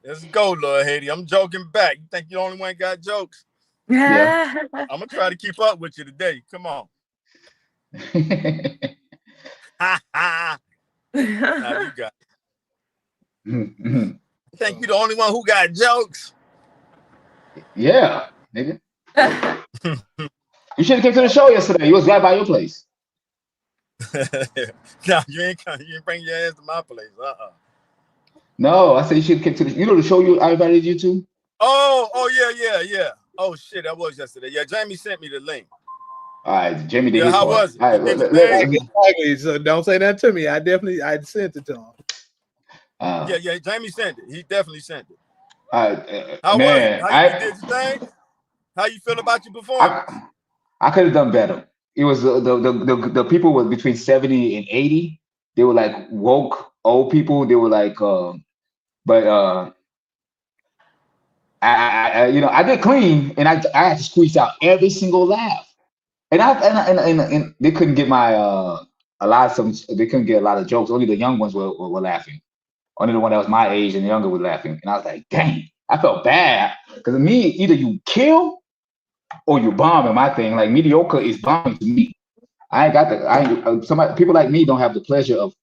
Let's go, Lil Haiti. I'm joking back. You think you're the only one got jokes? Yeah. I'm gonna try to keep up with you today. Come on. Ha ha. Now you got. You think you're the only one who got jokes? Yeah, nigga. You should have came to the show yesterday. You was right by your place. No, you ain't come. You ain't bring your ass to my place. No, I said you should have came to the. You know the show I invited you to. Oh yeah. Oh shit, that was yesterday. Yeah, Jamie sent me the link. All right, Jamie did Yeah, his how part. was it? All right, Did your thing? Exactly. So don't say that to me. I sent it to him. uh, Yeah. Jamie sent it. He definitely sent it. How was it? man, You did your thing? How you feel about your performance? I I could have done better. It was the people were between 70 and 80. They were like woke old people. They were like, but I did clean, and I had to squeeze out every single laugh, and they couldn't get my a lot of some they couldn't get a lot of jokes. Only the young ones were laughing. Only the one that was my age and younger was laughing, and I was like, dang, I felt bad because me either you kill or you bomb in my thing. Like mediocre is bombing to me. I ain't got the I ain't somebody people like me don't have the pleasure of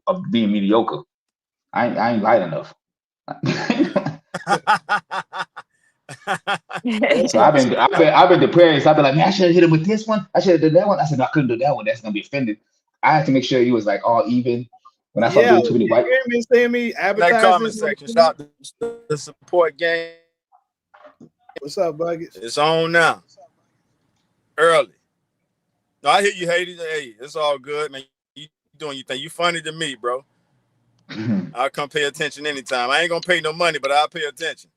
of being mediocre. I ain't light enough. So I've been depressed. I've been like, man, I should have hit him with this one. I should have done that one. I said, no, I couldn't do that one. That's gonna be offended. I had to make sure he was like all even. When I start Yeah, doing too many you white, hear me? See me That comment advertisements. section. Shout out the support game. What's up, Buggets? It's on now. Early. No, I hear you, haters. Hey, it's all good, man. You doing your thing. You funny to me, bro. I'll come pay attention anytime. I ain't gonna pay no money, but I'll pay attention.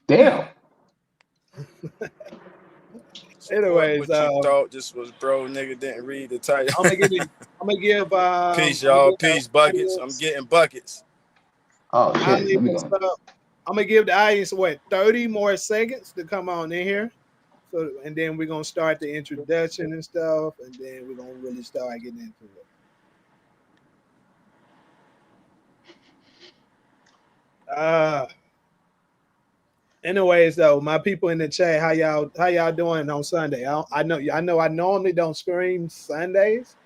damn. Support Anyways, what you thought this was, bro. Nigga didn't read the title. I'm gonna give you. I'm gonna give. Peace, I'm gonna y'all. give Peace, the buckets. I'm audience. getting buckets. Oh shit. Let me Audience go. I'm gonna give the audience 30 more seconds to come on in here. So and then we're gonna start the introduction and stuff, and then we're gonna really start getting into it. Uh anyways though, my people in the chat, how y'all doing on Sunday? I know I normally don't stream Sundays,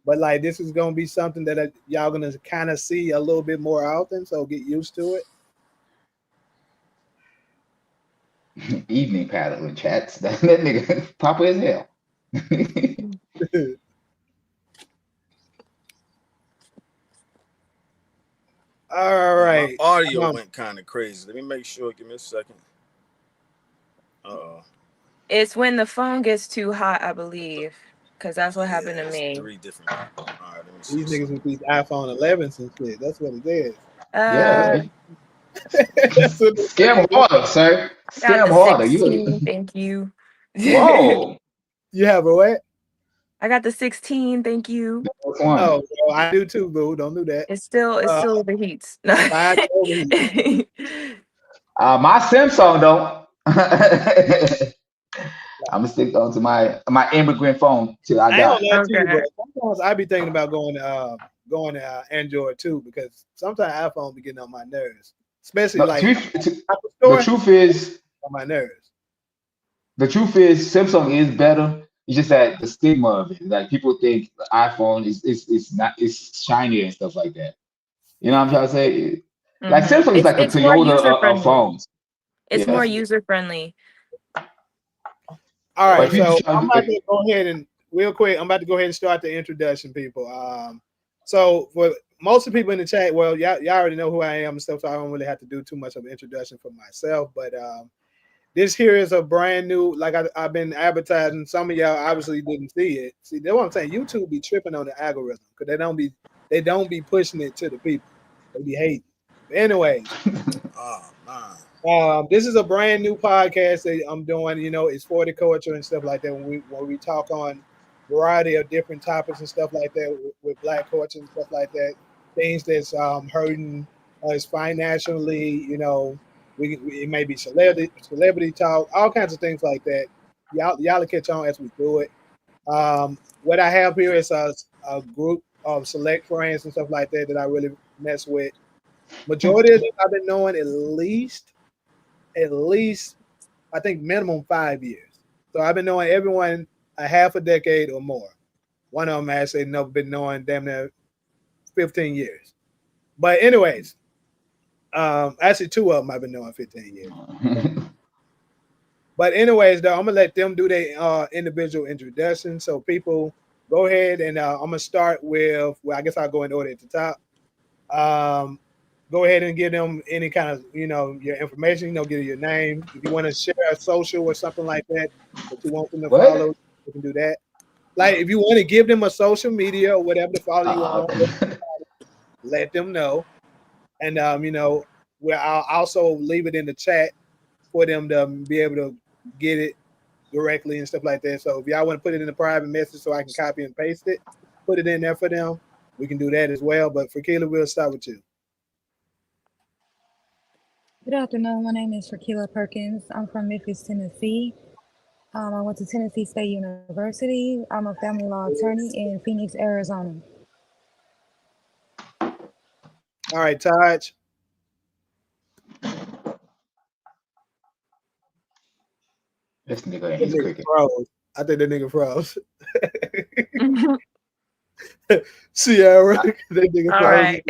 but like this is gonna be something that y'all gonna kind of see a little bit more often, so get used to it. Evening pattern chats. That nigga proper as hell. All Now, my right. audio went kind of crazy. Let me make sure. Give me a second. Uh-oh. It's when the phone gets too hot, I believe, because that's what happened to Yeah, it's me. 3 different. All right, let me see These niggas something. with these iPhone 11s and shit. That's what it is. Uh, Yeah. That's what Scam harder, sir. got Scam the harder. 16. Thank you. Whoa. you have a what? I got the 16. Thank you. Which one? Oh, well, I do too, boo. Don't do that. It's Uh, still overheats. Find over here. My Samsung though. I'm gonna stick on to my immigrant phone till I I ain't on die. that too, but Okay. sometimes I be thinking about going to Android too because sometimes iPhone be getting on my nerves, especially No, like Apple the Store truth is, on my nerves. Samsung is better. It's just that the stigma of it. Like people think the iPhone is not it's shinier and stuff like that. You know what I'm trying to say? Like hmm Samsung is It's like the it's more Toyota user of friendly. phones. It's more Yeah. user friendly. All But right, if you so try I'm to about to go ahead and real quick. I'm about to go ahead and start the introduction, people. So for most of the people in the chat, well, y'all already know who I am and stuff, so I don't really have to do too much of an introduction for myself. But this here is a brand new, like I've been advertising. Some of y'all obviously didn't see it. See, that's what I'm saying. YouTube be tripping on the algorithm because they don't be pushing it to the people. They be hating. But anyways, Oh man. this is a brand new podcast that I'm doing. You know, it's for the culture and stuff like that. When we talk on variety of different topics and stuff like that with Black culture and stuff like that, things that's hurting us financially. You know, it may be celebrity talk, all kinds of things like that. Y'all will catch on as we do it. What I have here is a group of select friends and stuff like that that I really mess with. Majority of them I've been knowing at least, I think minimum 5 years. So I've been knowing everyone a half a decade or more. One of them actually never been knowing damn near 15 years. But anyways, actually two of them I've been knowing 15 years. But anyways, though, I'm gonna let them do their individual introduction. So people, go ahead and I'm gonna start with. Well, I guess I'll go in order at the top. Go ahead and give them any kind of your information. Give your name. If you want to share a social or something like that you want them to follow, you can do that. Like if you want to give them a social media or whatever to follow you on, let them know. And where I'll also leave it in the chat for them to be able to get it directly and stuff like that. So if y'all want to put it in a private message so I can copy and paste it, put it in there for them. We can do that as well. But for Keela, we'll start with you. Good afternoon. My name is Shakila Perkins. I'm from Memphis, Tennessee. I went to Tennessee State University. I'm a family law attorney in Phoenix, Arizona. All right, Taj. This nigga, he's cricket. Froze. I think that nigga froze. Sierra, that nigga All froze. right.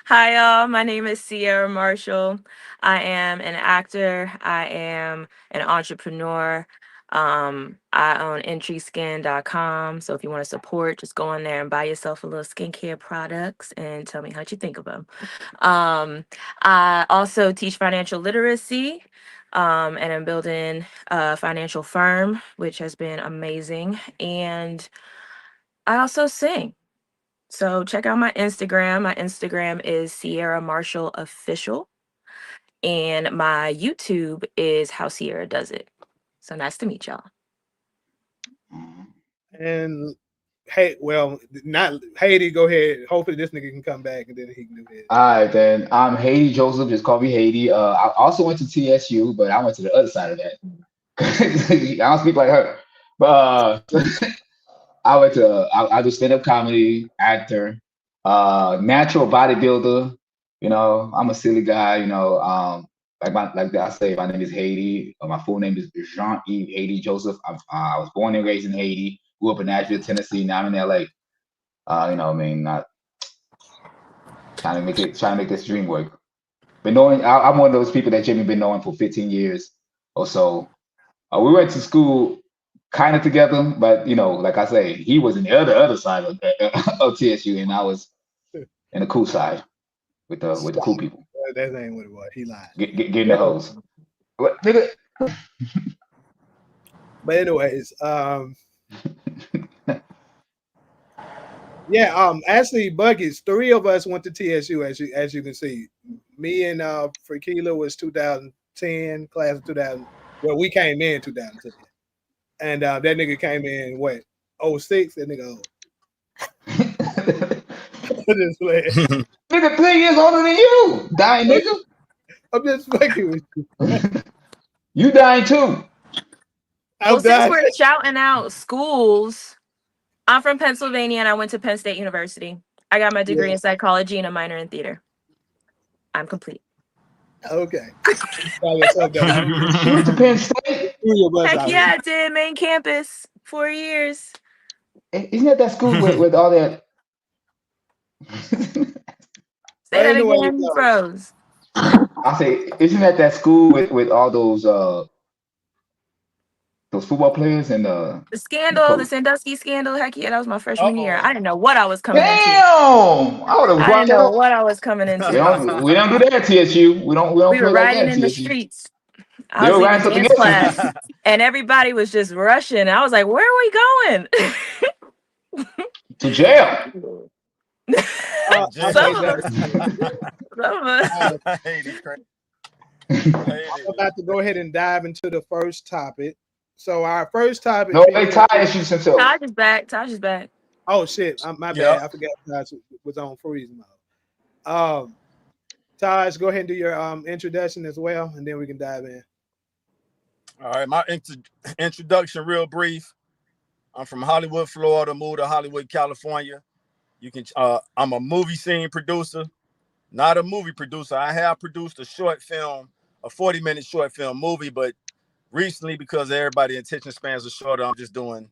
Hi, y'all. My name is Sierra Marshall. I am an actor. I am an entrepreneur. I own entryskin.com. So if you want to support, just go on there and buy yourself a little skincare products and tell me how you think of them. I also teach financial literacy. And I'm building a financial firm, which has been amazing. And I also sing. So check out my Instagram. My Instagram is Sierra Marshall Official. And my YouTube is How Sierra Does It. So nice to meet y'all. And hey, well, not Haiti, go ahead. Hopefully this nigga can come back and then he can do it. All right, then. I'm Haiti Joseph. Just call me Haiti. I also went to TSU, but I went to the other side of that. I don't speak like her. But I do stand-up comedy, actor, natural bodybuilder. I'm a silly guy. Like I say, my name is Haiti. My full name is Jean-Yves Haiti Joseph. I was born and raised in Haiti. Grew up in Nashville, Tennessee. Now I'm in LA. Not trying to make this dream work. I'm one of those people that Jimmy been knowing for 15 years or so. We went to school kind of together, but like I say, he was in the other side of TSU, and I was in the cool side with the cool people. That ain't what it was. He lied. Getting the hose. What, nigga? But anyways, yeah, actually, Buckets, three of us went to TSU, as you can see. Me and Frakila was 2010, class of 2000. Well, we came in 2010. And that nigga came in, what, 06? That nigga old. Nigga 3 years older than you, dying nigga. I'm just fucking with you. You dying too. Well, since we're shouting out schools, I'm from Pennsylvania and I went to Penn State University. I got my degree in psychology and a minor in theater. I'm complete. Okay. You went to Penn State? Heck yeah, I did. Main campus, 4 years. Isn't that school with all that? Say that again, froze. I say, isn't that school with all those football players and the scandal, the Sandusky scandal? Heck yeah, that was my freshman year. I didn't know what I was coming into. I didn't know what I was coming into. We don't do that at TSU. We don't. We were riding in the streets. I was leaving dance class, and everybody was just rushing. I was like, "Where are we going?" To jail. Some of us. I'm about to go ahead and dive into the first topic. So our first topic. No, they Taj is himself. Taj is back. Taj is back. Oh shit! My bad. I forgot Taj was on freeze mode. Taj, go ahead and do your introduction as well, and then we can dive in. All right, my introduction real brief. I'm from Hollywood, Florida, moved to Hollywood, California. You can I'm a movie scene producer. not a movie producer. I have produced a short film, a 40-minute short film movie, but recently, because everybody's attention spans are shorter, I'm just doing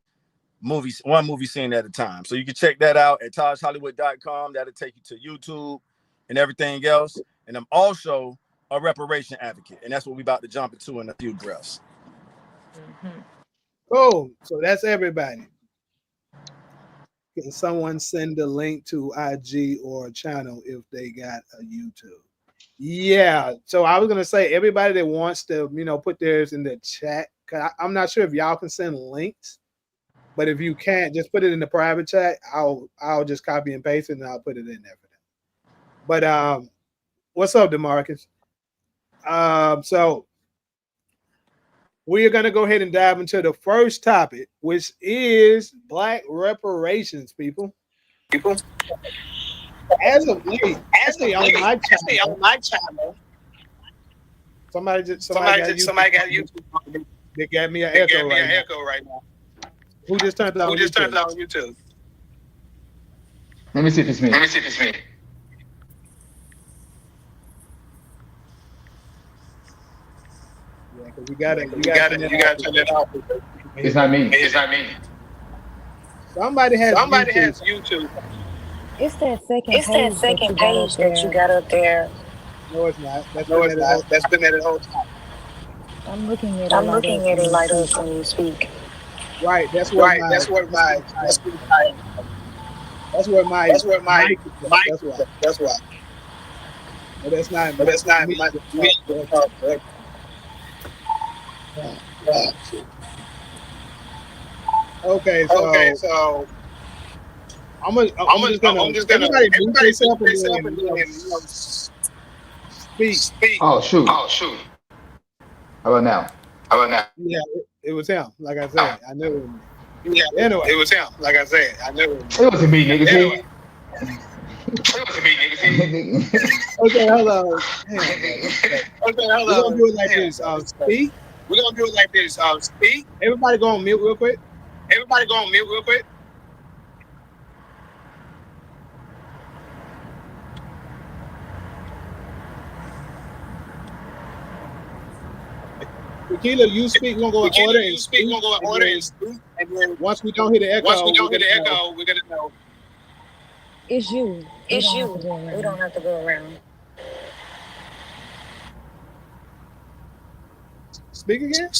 movies, one movie scene at a time. So you can check that out at tajhollywood.com. That'll take you to YouTube and everything else. And I'm also a reparation advocate, and that's what we're about to jump into in a few breaths. Cool. So that's everybody. Can someone send a link to IG or a channel if they got a YouTube? Yeah. So I was gonna say everybody that wants to, put theirs in the chat. I'm not sure if y'all can send links, but if you can't, just put it in the private chat. I'll just copy and paste it and I'll put it in there for them. But what's up, DeMarcus? So we are gonna go ahead and dive into the first topic, which is Black reparations, people. As of late, actually on my channel, somebody got YouTube. They got me an echo right now. Who just turned it on YouTube? Let me see if it's me. Yeah, because you gotta turn it off. It's not me. Somebody has YouTube. It's that second page that you got up there. No, it's not. That's been there the whole time. I'm looking at it light up when you speak. Right. That's where my mic. That's why. But that's not me. Okay, so I'm just gonna everybody mute yourself and speak. Oh shoot. How about now? Yeah, it was him. Like I said, I knew it. Yeah, anyway, it was him. Like I said, I knew it. It wasn't me, nigga. Anyway. Okay, hello. We're gonna do it like this. Speak. Everybody go on mute real quick. Tequila, you speak. We're gonna go in order and speak. And then once we don't hear the echo, we're gonna know. It's you. We don't have to go around. Speak again.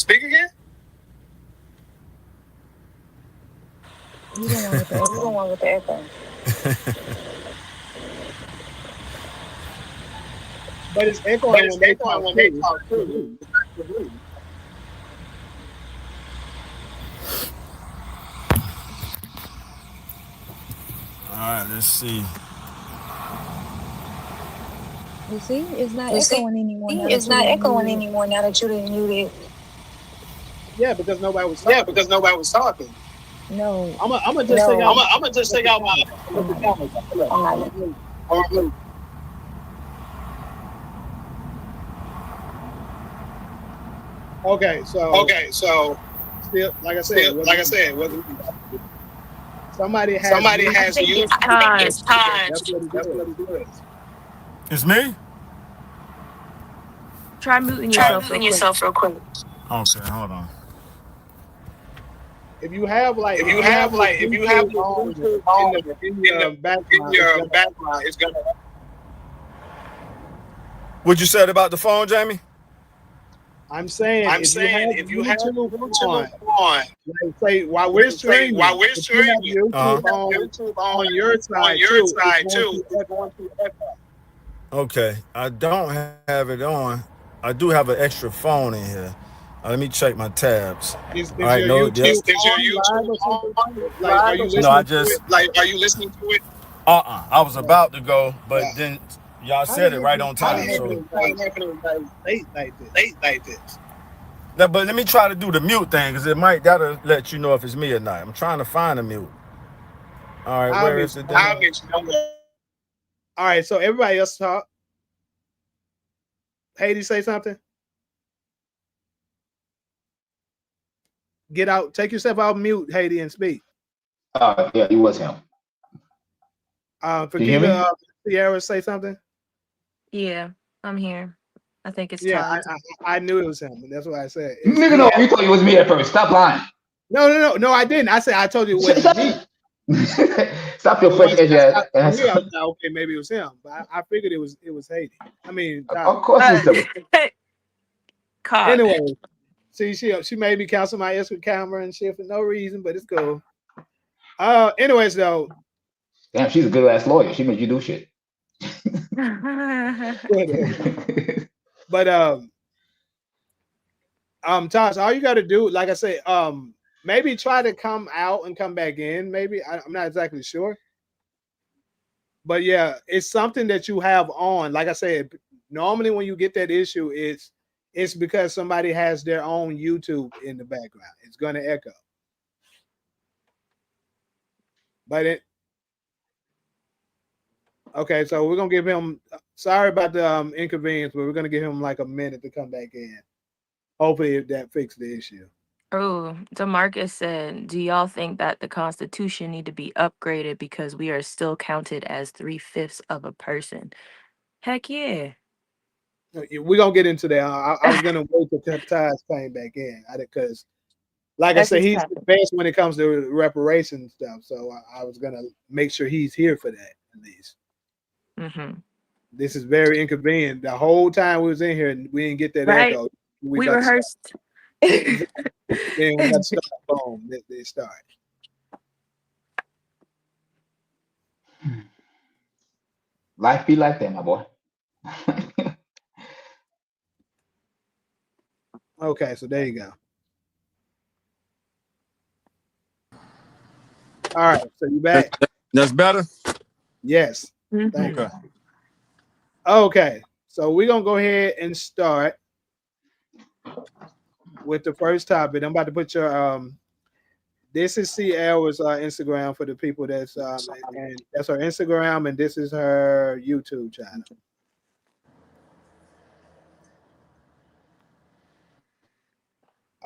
You don't want with the echo. But it's echoing when they talk too. All right, let's see. You see, it's not echoing anymore. It's not echoing anymore now that you didn't mute it. Yeah, because nobody was talking. No. I'm gonna just take out my. Okay, so still, like I said, somebody has used. It's time. That's what it is. It's me? Try muting yourself real quick. Okay, hold on. If you have YouTube on in your background, it's gonna. What you said about the phone, Jamie? I'm saying if you have YouTube on, like say while we're streaming, YouTube on your side too. Okay, I don't have it on. I do have an extra phone in here. Let me check my tabs. Is your YouTube are you listening to it? I was about to go, but then y'all said it right on time. So late like this. But let me try to do the mute thing, because that'll let you know if it's me or not. I'm trying to find a mute. All right, where is it? All right, so everybody else talk. Haiti, say something. Get out. Take yourself out mute, Haiti, and speak. Yeah, it was him. For Sierra, say something. Yeah, I'm here. I think it's Yeah, Todd. I knew it was him, and that's why I said Nigga, he no, had, you thought it was me at first. Stop lying. no, I didn't. I said I told you it Shut, wasn't shut me. up. Stop your But fresh once edge I stopped on ass. here, I was like, okay, maybe it was him. But I figured it was Haiti. I mean, Todd. Of course Uh, it's the Caught. Anyway, see, she made me cancel my Instagram camera and shit for no reason, but it's cool. Anyways, though, damn. She's a good ass lawyer. She made you do shit. whatever. But Tosh, all you got to do, like I say, maybe try to come out and come back in. Maybe I'm not exactly sure, but yeah, it's something that you have on. Like I said, normally when you get that issue, it's because somebody has their own YouTube in the background. It's going to echo. But it okay, so we're gonna give him. Sorry about the inconvenience, but we're gonna give him like a minute to come back in. Hopefully, that fixed the issue. Oh, Demarcus said, "Do y'all think that the Constitution need to be upgraded because we are still counted as 3/5 of a person?" Heck yeah. We're gonna get into that. I was gonna wait till Ty's came back in, because, like I That's said, just he's the happened. best when it comes to reparations stuff. So I was gonna make sure he's here for that at least. Mm-hmm. This is very inconvenient. The whole time we was in here, we didn't get that Right? echo. We We about to start. rehearsed. Exactly. Then we got to start. Boom. They start. Life be like that, my boy. Okay, so there you go. All right, so you back? That's better. Yes. Mhm. Thank you. Okay. Okay, so we're gonna go ahead and start with the first topic. I'm about to put your this is CL's Instagram for the people that's and that's her Instagram, and this is her YouTube channel.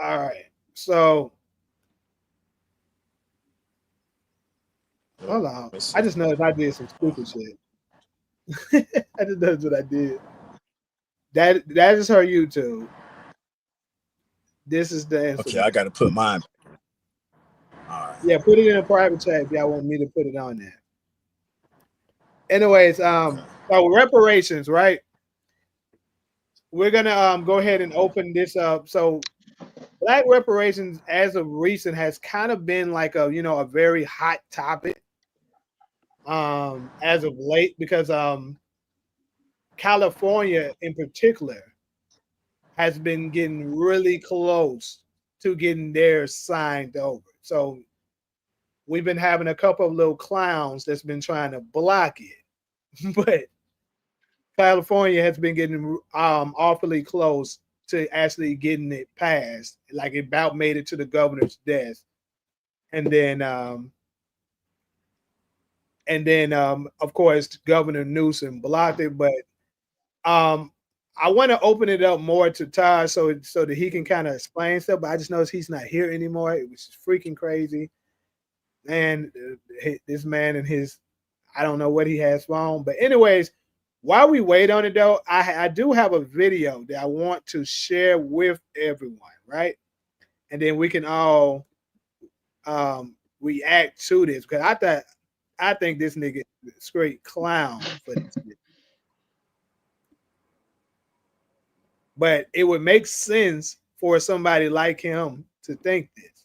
All right, so hold on. I just noticed I did some stupid shit. I just noticed what I did. That is her YouTube. This is the Instagram. Okay, I got to put mine. All right. Yeah, put it in a private chat if y'all want me to put it on there. Anyways, so reparations, right? We're gonna go ahead and open this up. So Black reparations, as of recent, has kind of been like a very hot topic as of late, because California in particular has been getting really close to getting theirs signed over. So we've been having a couple of little clowns that's been trying to block it, but California has been getting awfully close to actually getting it passed. Like, it about made it to the governor's desk, and then of course Governor Newsom blocked it. But I want to open it up more to Todd so that he can kind of explain stuff. But I just noticed he's not here anymore, which is freaking crazy. And this man and his, I don't know what he has wrong. But anyways, while we wait on it though, I do have a video that I want to share with everyone, right? And then we can all react to this, because I think this nigga is a straight clown for this shit. But it would make sense for somebody like him to think this.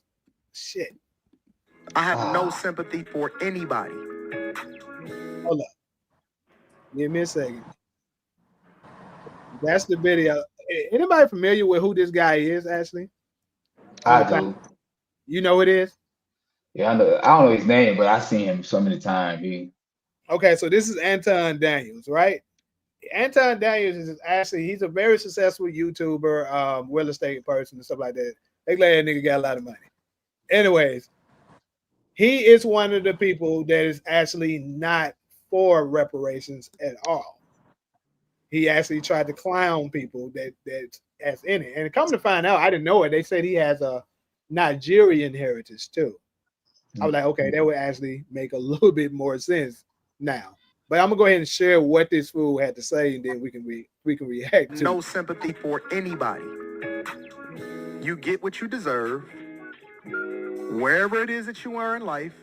Shit. I have no sympathy for anybody. Hold up. Give me a second. That's the video. Anybody familiar with who this guy is, Ashley? I do. You know who it is? Yeah, I know. I don't know his name, but I've seen him so many times. Okay, so this is Anton Daniels, right? Anton Daniels is actually, he's a very successful YouTuber, real estate person and stuff like that. They glad that nigga got a lot of money. Anyways, he is one of the people that is actually not for reparations at all. He actually tried to clown people that's in it. And come to find out, I didn't know it. They said he has a Nigerian heritage too. I was like, okay, that would actually make a little bit more sense now. But I'm gonna go ahead and share what this fool had to say, and then we can react to. No sympathy for anybody. You get what you deserve, wherever it is that you are in life.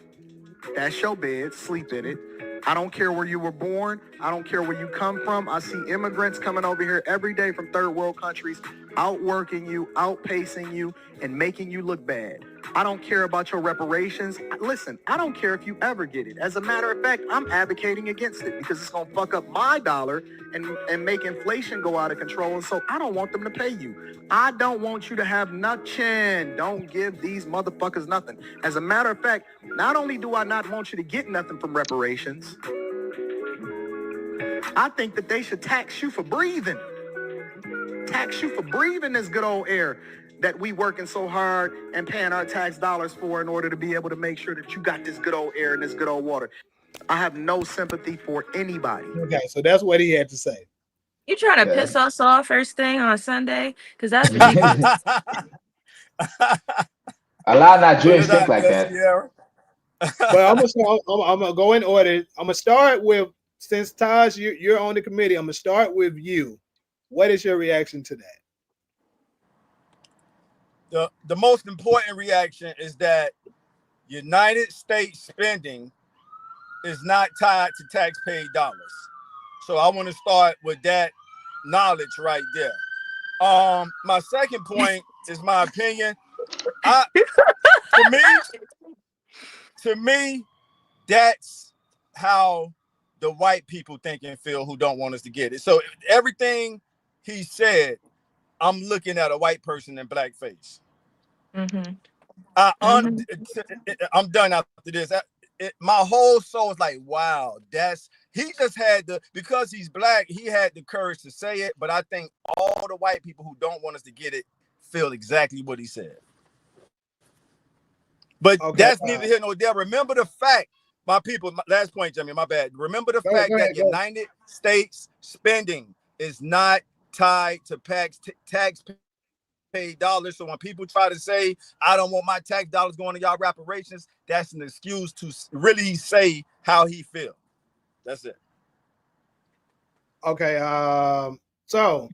That's your bed. Sleep in it. I don't care where you were born. I don't care where you come from. I see immigrants coming over here every day from third world countries, outworking you, outpacing you, and making you look bad. I don't care about your reparations. Listen, I don't care if you ever get it. As a matter of fact, I'm advocating against it because it's going to fuck up my dollar and make inflation go out of control. And so I don't want them to pay you. I don't want you to have nothing. Don't give these motherfuckers nothing. As a matter of fact, not only do I not want you to get nothing from reparations, I think that they should tax you for breathing. Tax you for breathing this good old air that we working so hard and paying our tax dollars for in order to be able to make sure that you got this good old air and this good old water. I have no sympathy for anybody. Okay, so that's what he had to say. You trying to piss us off first thing on Sunday? Because that's ridiculous. A lot of Nigerians think like that. But I'm gonna go in order. I'm gonna start with, since Taj, you're on the committee. I'm gonna start with you. What is your reaction to that? The most important reaction is that United States spending is not tied to taxpayer dollars. So I want to start with that knowledge right there. My second point is my opinion. To me, that's how the white people think and feel who don't want us to get it. So everything he said, I'm looking at a white person in blackface. Mm-hmm. I'm done after this. My whole soul is like, wow, he just had because he's black, he had the courage to say it. But I think all the white people who don't want us to get it feel exactly what he said. But that's neither here nor there. Remember the fact, my people, last point, Jimmy, my bad. Remember the fact that United States spending is not tied to taxpayer dollars. So when people try to say, I don't want my tax dollars going to y'all reparations, that's an excuse to really say how he feels. That's it. Okay. So,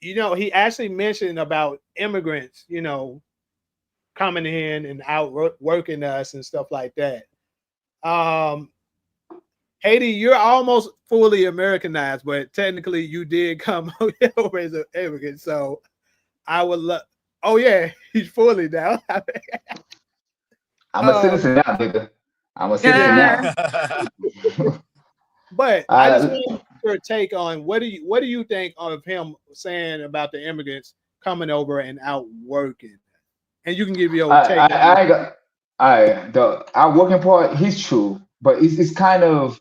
he actually mentioned about immigrants, coming in and outworking us and stuff like that. Haiti, you're almost fully Americanized, but technically you did come over as an immigrant. So I would love. Oh yeah, he's fully now. I'm a citizen now, nigga. I'm a citizen now. But I just want your take on what do you think of him saying about the immigrants coming over and outworking? And you can give your take. Our working part, he's true, but it's kind of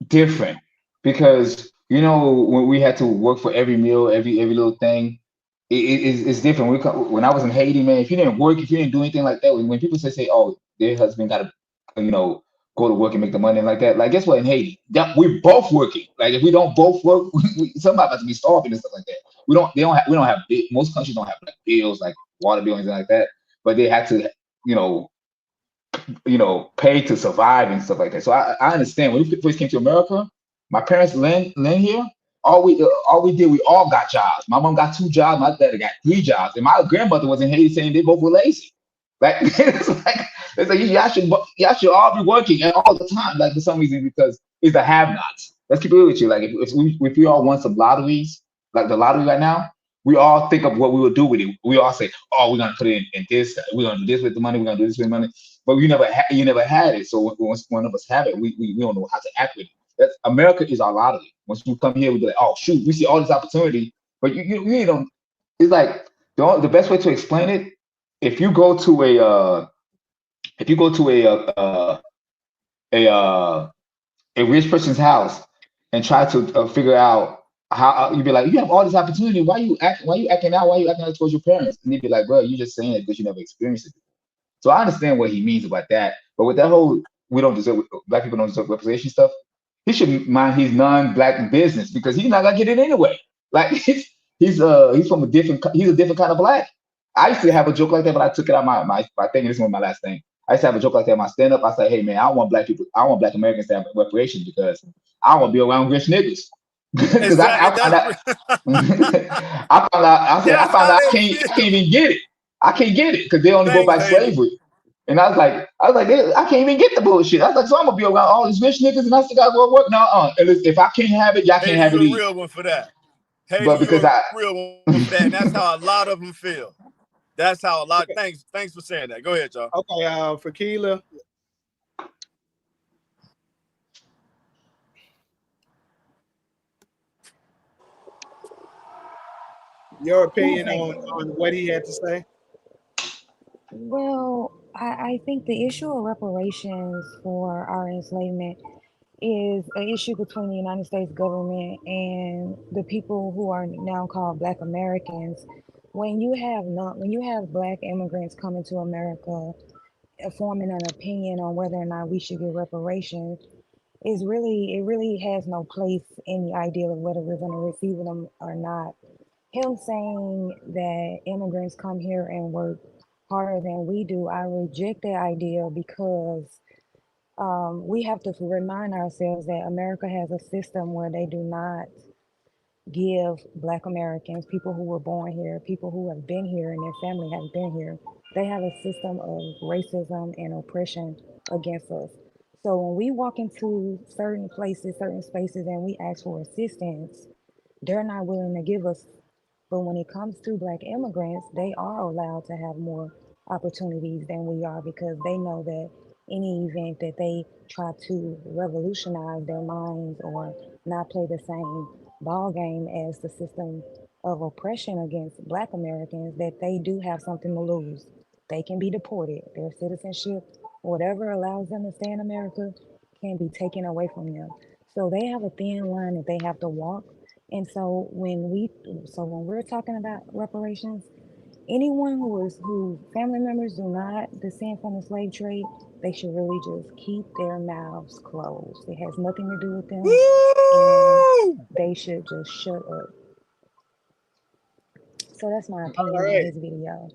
different because when we had to work for every meal, every little thing, it's different. When I was in Haiti, man, if you didn't work, if you didn't do anything like that, when people say, oh, their husband got to, go to work and make the money like that, like guess what? In Haiti, we're both working. Like if we don't both work, somebody has to be starving and stuff like that. We don't have most countries don't have like bills like water bill and anything like that, but they had to, pay to survive and stuff like that. So I understand when we first came to America, my parents land here. All we did, we all got jobs. My mom got 2 jobs, my dad got 3 jobs, and my grandmother was in Haiti saying they both were lazy. Like it's like y'all should all be working and all the time, like for some reason, because it's the have-nots. Let's keep it real with you. Like if we all won some lotteries, like the lottery right now, we all think of what we would do with it. We all say, oh, we're gonna put it in this, we're gonna do this with the money, we're gonna do this with the money. But you never had it. So once one of us have it, we don't know how to act with it. America is our lottery. Once you come here, we be like, oh shoot, we see all this opportunity, but you really don't. It's like the best way to explain it. If you go to a rich person's house and try to figure out how, you'd be like, you have all this opportunity. Why you acting out? Why you acting out towards your parents? And they'd be like, bro, you just saying it because you never experienced it. So I understand what he means about that. But with that whole black people don't deserve representation stuff, he should mind his non-black business because he's not gonna get it anyway. Like he's from a different kind of black. I used to have a joke like that, but I took it out my thing. This is my last thing. I used to have a joke like that in my stand up. I say, hey man, I don't want black people, I don't want black Americans to have reparations because I don't want to be around rich niggas. Because Exactly. I found That's out I found out I said I that's found how out they I can't feel. even get it. I can't get it because they only go Thanks, by Haiti. slavery. And I was like, I can't even get the bullshit. I was like, so I'm gonna be around all these rich niggas and I still gotta go to work. No, and if I can't have it, y'all can't Haiti, have you it a either. real one for that. Haiti, But you because a I real one for that, and that's how a lot of them feel. That's how a lot. Okay, Thanks for saying that. Go ahead, y'all. okay. For Keela, your opinion on what he had to say. Well, I think the issue of reparations for our enslavement is an issue between the United States government and the people who are now called Black Americans. When you have Black immigrants coming to America, forming an opinion on whether or not we should get reparations, it really has no place in the idea of whether we're going to receive them or not. Him saying that immigrants come here and work harder than we do, I reject that idea because we have to remind ourselves that America has a system where they do not give Black Americans, people who were born here, people who have been here and their family have been here, they have a system of racism and oppression against us. So when we walk into certain places, certain spaces, and we ask for assistance, they're not willing to give us. But when it comes to Black immigrants, they are allowed to have more opportunities than we are because they know that any event that they try to revolutionize their minds or not play the same ball game as the system of oppression against Black Americans, that they do have something to lose. They can be deported. Their citizenship, whatever allows them to stay in America, can be taken away from them. So they have a thin line that they have to walk. And so when we're talking about reparations, anyone who family members do not descend from the slave trade, they should really just keep their mouths closed. It has nothing to do with them, and Woo! they should just shut up. So that's my All opinion on right, his video.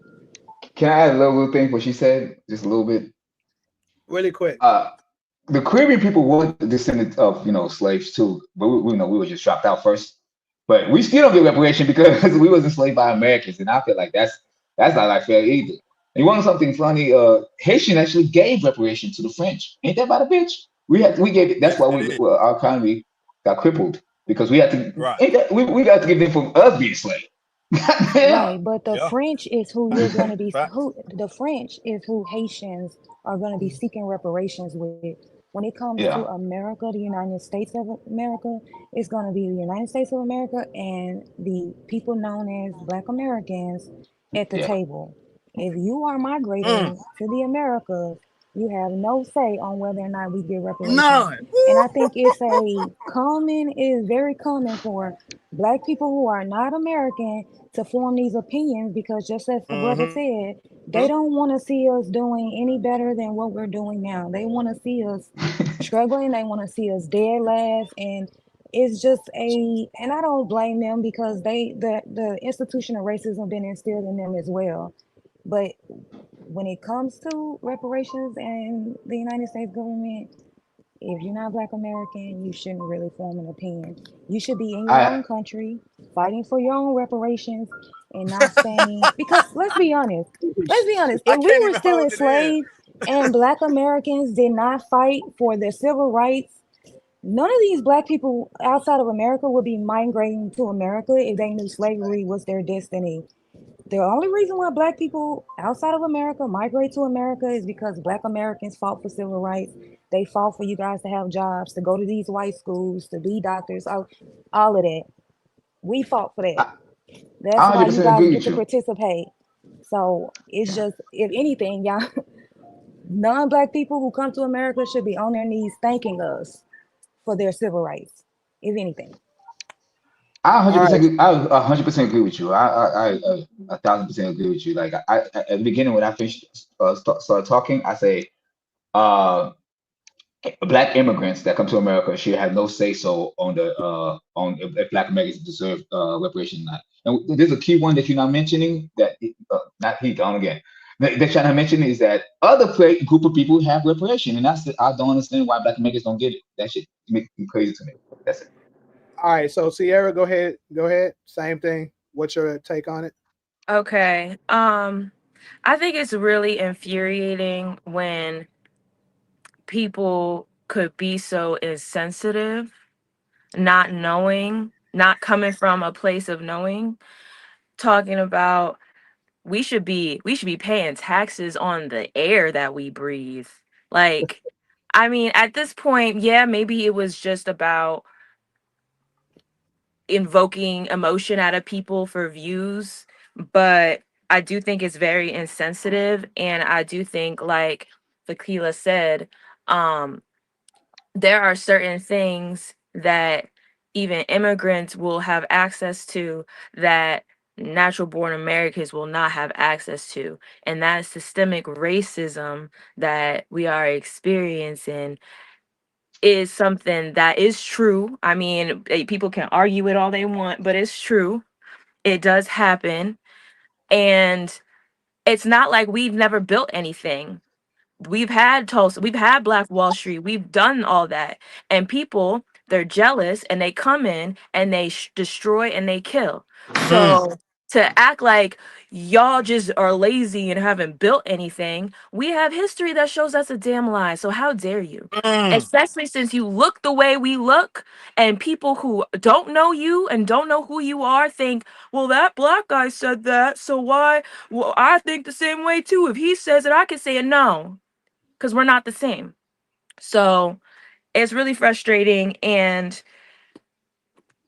can I add a little thing what she said, just a little bit. really quick. Uh, the Caribbean people were descendants of slaves too, but we know we were just dropped out first. But we still don't get reparation because we was enslaved by Americans, and I feel like that's not like fair either. And you want something funny? Haitian actually gave reparation to the French. Ain't that about a bitch? We gave it. That's Yes, why they did. our economy got crippled because we had to. Right. Ain't that we got to give them from us being slave. Goddamn. Right, but the Yeah. French is who you're going to be Facts. who the French is who Haitians are going to be seeking reparations with. When it comes to Yeah, America, the United States of America, it's going to be the United States of America and the people known as Black Americans at the yeah. table. If you are Mm. migrating to the Americas, you have no say on whether or not we get reparations. None. And I think it is very common for Black people who are not American to form these opinions because just as the brother Mm-hmm. said, they don't want to see us doing any better than what we're doing now. They want to see us struggling, they want to see us dead last, and it's just and I don't blame them because the institution of racism been instilled in them as well. But when it comes to reparations and the United States government, if you're not Black American, you shouldn't really form an opinion. You should be in your I own country, fighting for your own reparations, and not saying, because let's be honest, I if we can't were even still hold it in. enslaved and Black Americans did not fight for their civil rights, none of these Black people outside of America would be migrating to America if they knew slavery was their destiny. The only reason why Black people outside of America migrate to America is because Black Americans fought for civil rights. They fought for you guys to have jobs, to go to these white schools, to be doctors, all of that. We fought for that. I, That's I why you 100% guys agree get with to you. participate. So it's just, if anything, y'all, non-Black people who come to America should be on their knees thanking us for their civil rights, if anything. I All right. 100% agree. I 100% agree with you. I 1,000% agree with you. Like at the beginning when I finished started talking, I say uh black immigrants that come to America should have no say so on the on if black Americans deserve reparation or not. And there's a key one that you're not mentioning that not he gone again. they're trying to mention is that other group of people have reparation, and I don't understand why Black Americans don't get it. That shit makes me crazy to me. That's it. All right, so Sierra, go ahead. Go ahead. Same thing. What's your take on it? Okay. I think it's really infuriating when people could be so insensitive, not knowing, not coming from a place of knowing, talking about we should be paying taxes on the air that we breathe. Like, I mean, at this point, yeah, maybe it was just about invoking emotion out of people for views, but I do think it's very insensitive, and I do think, like Fakila said, um there are certain things that even immigrants will have access to that natural born Americans will not have access to. And that systemic racism that we are experiencing is something that is true. I mean, people can argue it all they want, but it's true. It does happen. And it's not like we've never built anything. We've had Tulsa, we've had Black Wall Street, we've done all that. And people, they're jealous and they come in and they destroy and they kill. Mm, So to act like y'all just are lazy and haven't built anything, we have history that shows that's a damn lie. So how dare you? mm, Especially since you look the way we look, and people who don't know you and don't know who you are think, well, that black guy said that, so why? Well, I think the same way too. If he says it, I can say it. No, because we're not the same. So it's really frustrating, and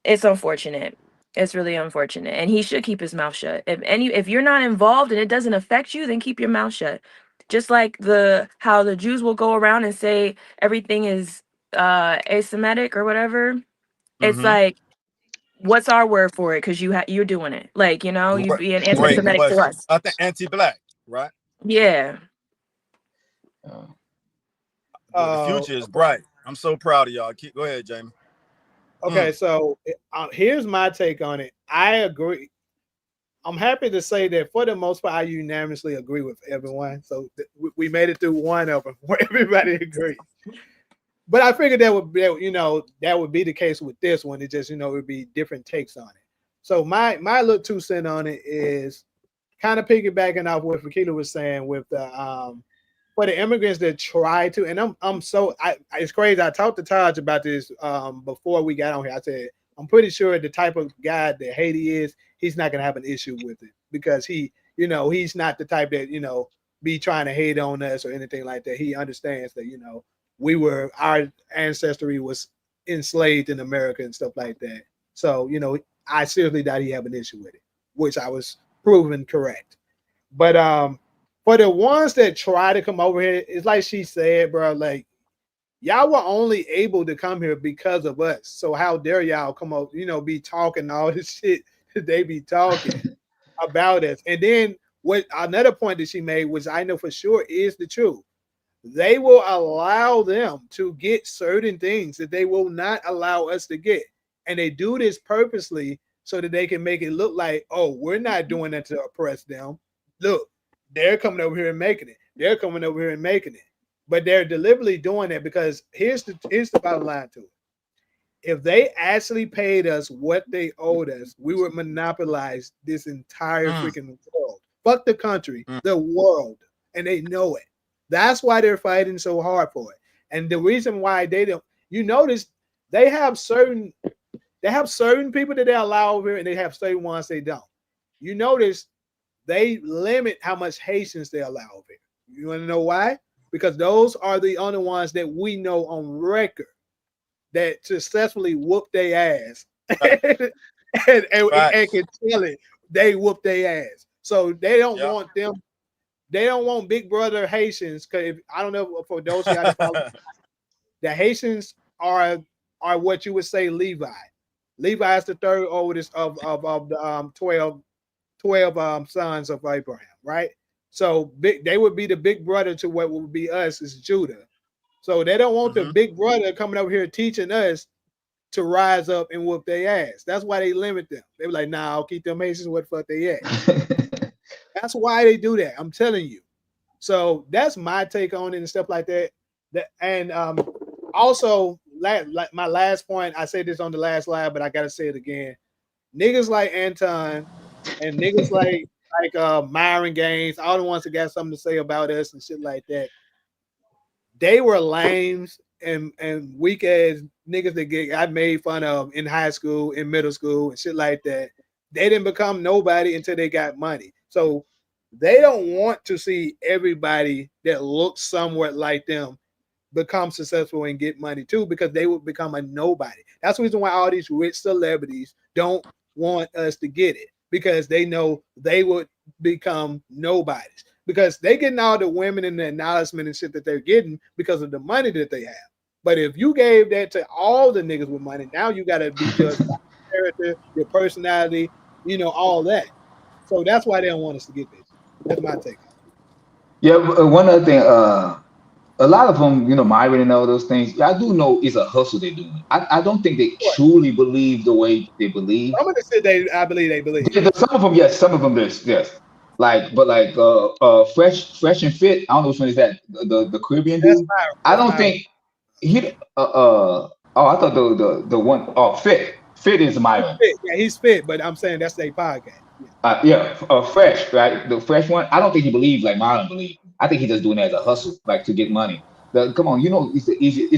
it's unfortunate. It's really unfortunate. And he should keep his mouth shut. If you're not involved and it doesn't affect you, then keep your mouth shut. Just like the how the Jews will go around and say everything is asemitic or whatever. It's mm-hmm. like, what's our word for it? Because you're doing it. Like, you Great, being great anti-Semitic to question. us. I think anti-black, right? Yeah. Uh, But the future is bright. I'm so proud of y'all. Go ahead, Jamie. Okay, Mm, so here's my take on it. I agree. I'm happy to say that for the most part, I unanimously agree with everyone. So we made it through one of them where everybody agrees. But I figured that would be the case with this one. It just it would be different takes on it. So my little 2 cents on it is kind of piggybacking off what Fakila was saying with the for the immigrants that try to, and it's crazy. I talked to Taj about this before we got on here. I said I'm pretty sure the type of guy that Haiti is, he's not gonna have an issue with it because he's not the type that be trying to hate on us or anything like that. He understands that our ancestry was enslaved in America and stuff like that. So I seriously doubt he have an issue with it, which I was proven correct. But for the ones that try to come over here, it's like she said, bro, like y'all were only able to come here because of us. So how dare y'all come up, be talking all this shit that they be talking about us. And then what another point that she made, which I know for sure is the truth. They will allow them to get certain things that they will not allow us to get. And they do this purposely so that they can make it look like, oh, we're not doing that to oppress them. Look, they're coming over here and making it. They're coming over here and making it. But they're deliberately doing that because here's the bottom line to it. If they actually paid us what they owed us, we would monopolize this entire mm, freaking world. Fuck the country, mm, the world. And they know it. That's why they're fighting so hard for it. And the reason why they don't, notice they have certain people that they allow over here and they have certain ones they don't. You notice they limit how much Haitians they allow over here. You want to know why? Because those are the only ones that we know on record that successfully whoop their ass right. and Facts. can tell it they whoop their ass. So they don't Yeah. want them. They don't want Big Brother Haitians. Because I don't know for those of y'all that follow, the Haitians are what you would say Levi. Levi is the third oldest of the 12 sons of Abraham, right? So they would be the big brother to what would be us is Judah. So they don't want the Mm-hmm. big brother coming over here teaching us to rise up and whoop their ass. That's why they limit them. They were like, nah, I'll keep them Haitians where the fuck they at. That's why they do that. I'm telling you. So that's my take on it and stuff like that. And also, like my last point, I said this on the last live, but I gotta say it again. Niggas like Anton and niggas like Myron Gaines, all the ones that got something to say about us and shit like that. They were lames and weak ass niggas that get I made fun of in high school, in middle school, and shit like that. They didn't become nobody until they got money. So they don't want to see everybody that looks somewhat like them become successful and get money too, because they would become a nobody. That's the reason why all these rich celebrities don't want us to get it, because they know they would become nobodies, because they getting all the women and the acknowledgement and shit that they're getting because of the money that they have. But if you gave that to all the niggas with money, now you got to be judged by your character, your personality, all that. So that's why they don't want us to get this. That's my take. Yeah, one other thing. A lot of them, Myron and all those things. I do know it's a hustle they're doing. I don't think they truly believe the way they believe. I'm gonna say I believe they believe. Some of them, yes. Some of them, yes. Like, fresh and fit. I don't know which one is that. The Caribbean That's dude. Myron. I That's don't Myron. think he. Oh, I thought the one. Oh, fit is He's Myron. fit. Yeah, he's fit, but I'm saying that's their podcast. Yeah. Yeah, fresh, right? The fresh one. I don't think he believes like Marlon believes. I think he's just doing it as a hustle, like to get money. Come on, it's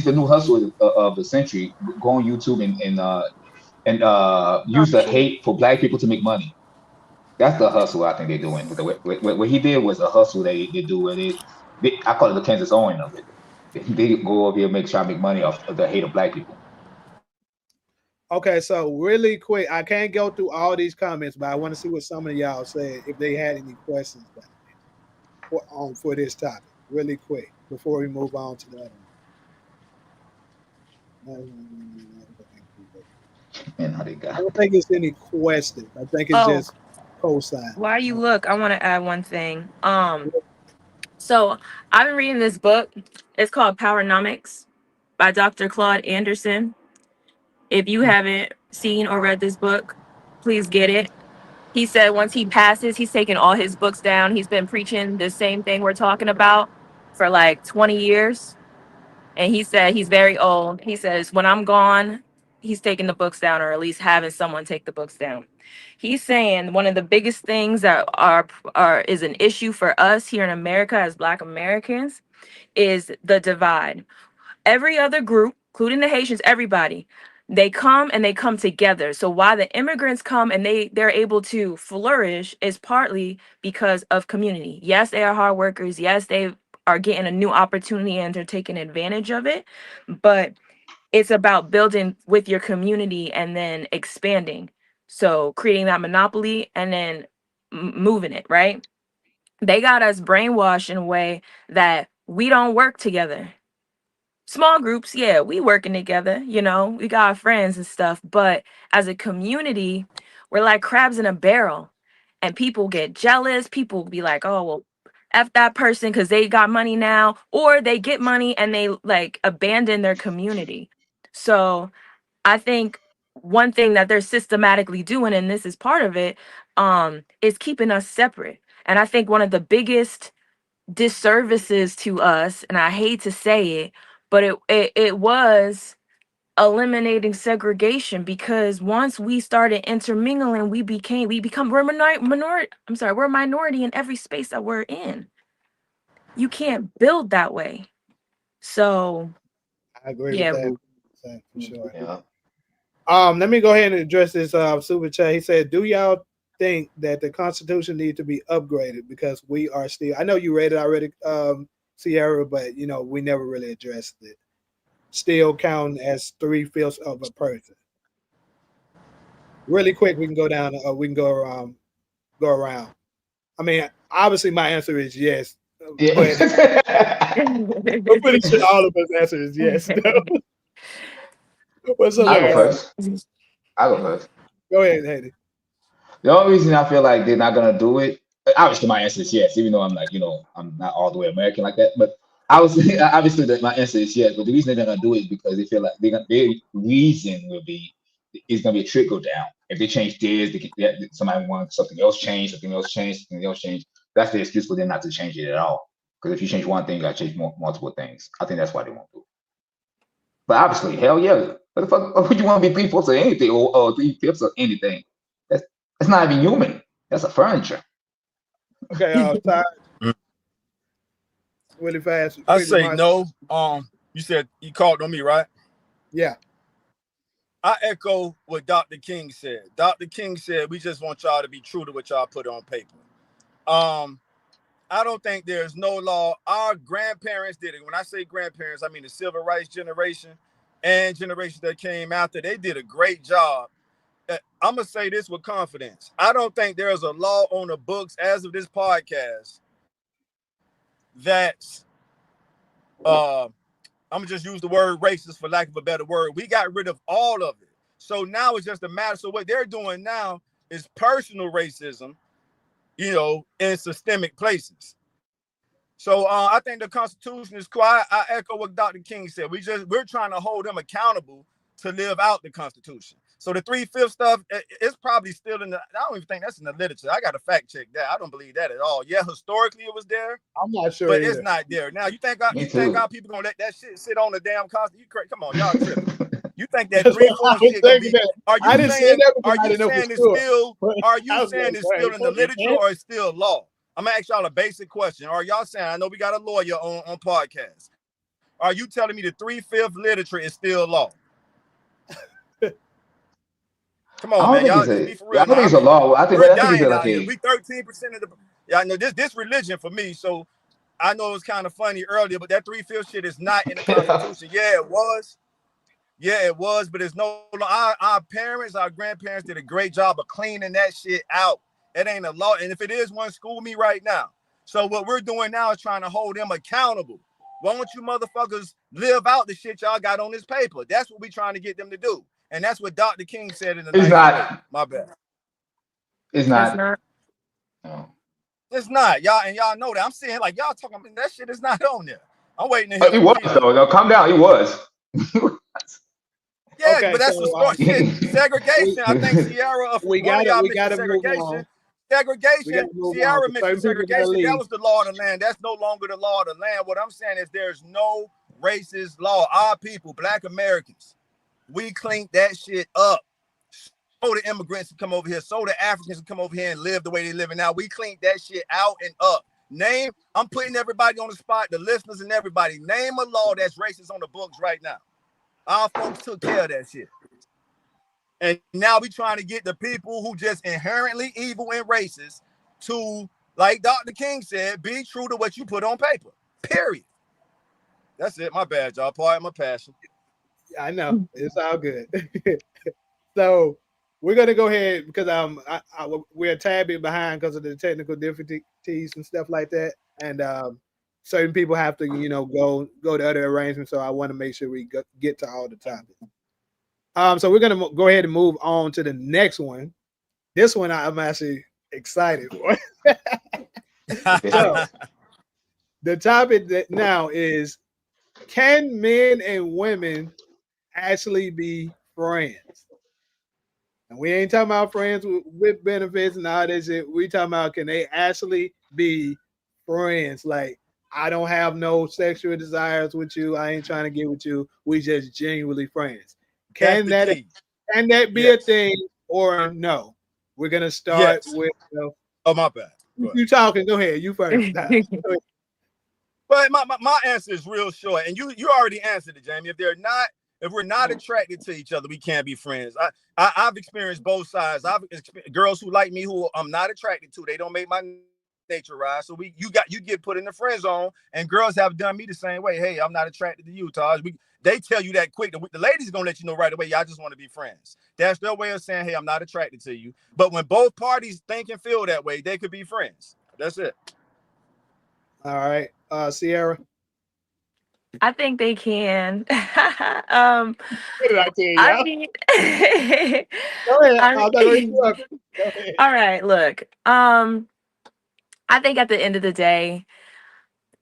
the new hustle of the century. Go on YouTube and Oh, use the shoot. hate for black people to make money. That's the hustle I think they're doing. What he did was a hustle they do. Where I call it the Kansas Owen of it. They go over here and try to make money off of the hate of black people. Okay, so really quick, I can't go through all these comments, but I want to see what some of y'all said if they had any questions for this topic. Really quick before we move on to the other one. And how they I got. don't think it's any questions. I think it's Oh, just cosign. while you look, I want to add one thing. So I've been reading this book. It's called Powernomics by Dr. Claude Anderson. If you haven't seen or read this book, please get it. He said once he passes, he's taking all his books down. He's been preaching the same thing we're talking about for like 20 years. And he said he's very old. He says, when I'm gone, he's taking the books down, or at least having someone take the books down. He's saying one of the biggest things that is an issue for us here in America as Black Americans is the divide. Every other group, including the Haitians, everybody, they come and they come together. So why the immigrants come and they're able to flourish is partly because of community. Yes, they are hard workers. Yes, they are getting a new opportunity and they're taking advantage of it. But it's about building with your community and then expanding. So creating that monopoly and then moving it, right? They got us brainwashed in a way that we don't work together. Small groups, yeah, we working together, we got our friends and stuff, but as a community, we're like crabs in a barrel, and people get jealous. People be like, oh, well, F that person because they got money now, or they get money and they like abandon their community. So I think one thing that they're systematically doing, and this is part of it, is keeping us separate. And I think one of the biggest disservices to us, and I hate to say it, but it was eliminating segregation, because once we started intermingling, we're a minority in every space that we're in. You can't build that way. So I agree with yeah. that for sure. Yeah. Let me go ahead and address this super chat. He said, "Do y'all think that the Constitution needs to be upgraded because we are still?" I know you read it already, Sierra, but we never really addressed it. Still counting as 3/5 of a person. Really quick, we can go down. We can go around. Go around. I mean, obviously, my answer is yes, but Yeah. I'm pretty sure all of us answer is yes. What's up, I go Yes. first. I go first. Go ahead, Haiti. The only reason I feel like they're not gonna do it, obviously my answer is yes, even though I'm like, I'm not all the way American like that. But I was obviously that my answer is yes. But the reason they're not gonna do it is because they feel like their reason will be it's gonna be a trickle down. If they change this, somebody wants something else changed, something else changed, something else changed. That's the excuse for them not to change it at all. Because if you change one thing, you got to change multiple things. I think that's why they won't do it. But obviously, hell yeah. What the fuck would you want to be three-fourths of anything or three-fifths of anything? That's not even human. That's a furniture. Okay, Todd, really fast, I quickly, say Mark. no. You said you called on me, right? Yeah. I echo what Dr. King said. Dr. King said we just want y'all to be true to what y'all put on paper. I don't think there's no law. Our grandparents did it. When I say grandparents, I mean the civil rights generation and generations that came after. They did a great job. I'm going to say this with confidence. I don't think there's a law on the books as of this podcast that's, I'm going to just use the word racist for lack of a better word. We got rid of all of it. So now it's just a matter. So what they're doing now is personal racism, in systemic places. So I think the Constitution is quiet. I echo what Dr. King said. We're trying to hold them accountable to live out the Constitution. So the 3/5 stuff, it's probably still I don't even think that's in the literature. I got to fact check that. I don't believe that at all. Yeah, historically it was there. I'm not sure but either. It's not there. Now you think Me too. our people gonna let that shit sit on the damn Constitution? Come on, y'all tripping. You think that That's what I 3/4 was shit gonna thinking be? that. Are I you didn't say saying? that Are because I you didn't know saying for it's sure. still? But Are I you was saying like, it's still in the wait, literature or it's still law? I'm gonna ask y'all a basic question. Are y'all saying? I know we got a lawyer on podcast. Are you telling me the 3/5 literature is still law? Come I on, don't man. think Y'all it's just a. be for I real don't think now. it's a law. I think. We're I think it's dying like out here. a. We 13% of the. Yeah, I know this religion for me. So I know it was kind of funny earlier, but that 3/5 shit is not in the Constitution. Yeah, it was. Yeah, it was, but it's no. Our parents, our grandparents did a great job of cleaning that shit out. It ain't a law, and if it is one, school me right now. So what we're doing now is trying to hold them accountable. Why don't you motherfuckers live out the shit y'all got on this paper? That's what we're trying to get them to do, and that's what Dr. King said in the It's nicest way. not. My bad. It's It's not. not. No. It's not y'all know that. I'm saying like y'all talking. That shit is not on there. I'm waiting to hear It from was Keely. though. No, calm down. It was. Yeah, okay, but that's the so start. Shit, we segregation. I think Sierra, one of y'all we mentioned gotta move on. segregation. We gotta Segregation. move on Sierra because mentioned certain people gotta segregation. That leave. was the law of the land. That's no longer the law of the land. What I'm saying is there's no racist law. Our people, Black Americans, we cleaned that shit up. So the immigrants can come over here. So the Africans can come over here and live the way they're living now. We cleaned that shit out and up. I'm putting everybody on the spot, the listeners and everybody. Name a law that's racist on the books right now. Our folks took care of that shit. And now we trying to get the people who just inherently evil and racist to, like Dr. King said, be true to what you put on paper. Period. That's it. My bad, y'all. Pardon my passion. I know it's all good. So we're gonna go ahead because we're a tad bit behind because of the technical difficulties and stuff like that, and certain people have to go to other arrangements. So I want to make sure we get to all the topics. So we're gonna go ahead and move on to the next one. This one I'm actually excited for. So the topic that now is: can men and women actually be friends? And we ain't talking about friends with benefits and all that shit. We talking about can they actually be friends? Like, I don't have no sexual desires with you. I ain't trying to get with you. We just genuinely friends. That's Can the that key. can that be a Yes. thing or no? We're gonna start Yes. with Oh, my bad. you talking. Go ahead. You first. But my answer is real short. And you already answered it, Jamie. If we're not attracted to each other, we can't be friends. I've experienced both sides. I've experienced girls who like me who I'm not attracted to. They don't make my nature rise. So you get put in the friend zone, and girls have done me the same way. Hey, I'm not attracted to you, Taj. They tell you that quick. The ladies gonna let you know right away. Y'all just want to be friends. That's their way of saying, hey, I'm not attracted to you. But when both parties think and feel that way, they could be friends. That's it. All right, Sierra. I think they can. What did I tell I y'all? mean, Go ahead. I I'm not gonna mean, interrupt. Go ahead. all right, look. I think at the end of the day,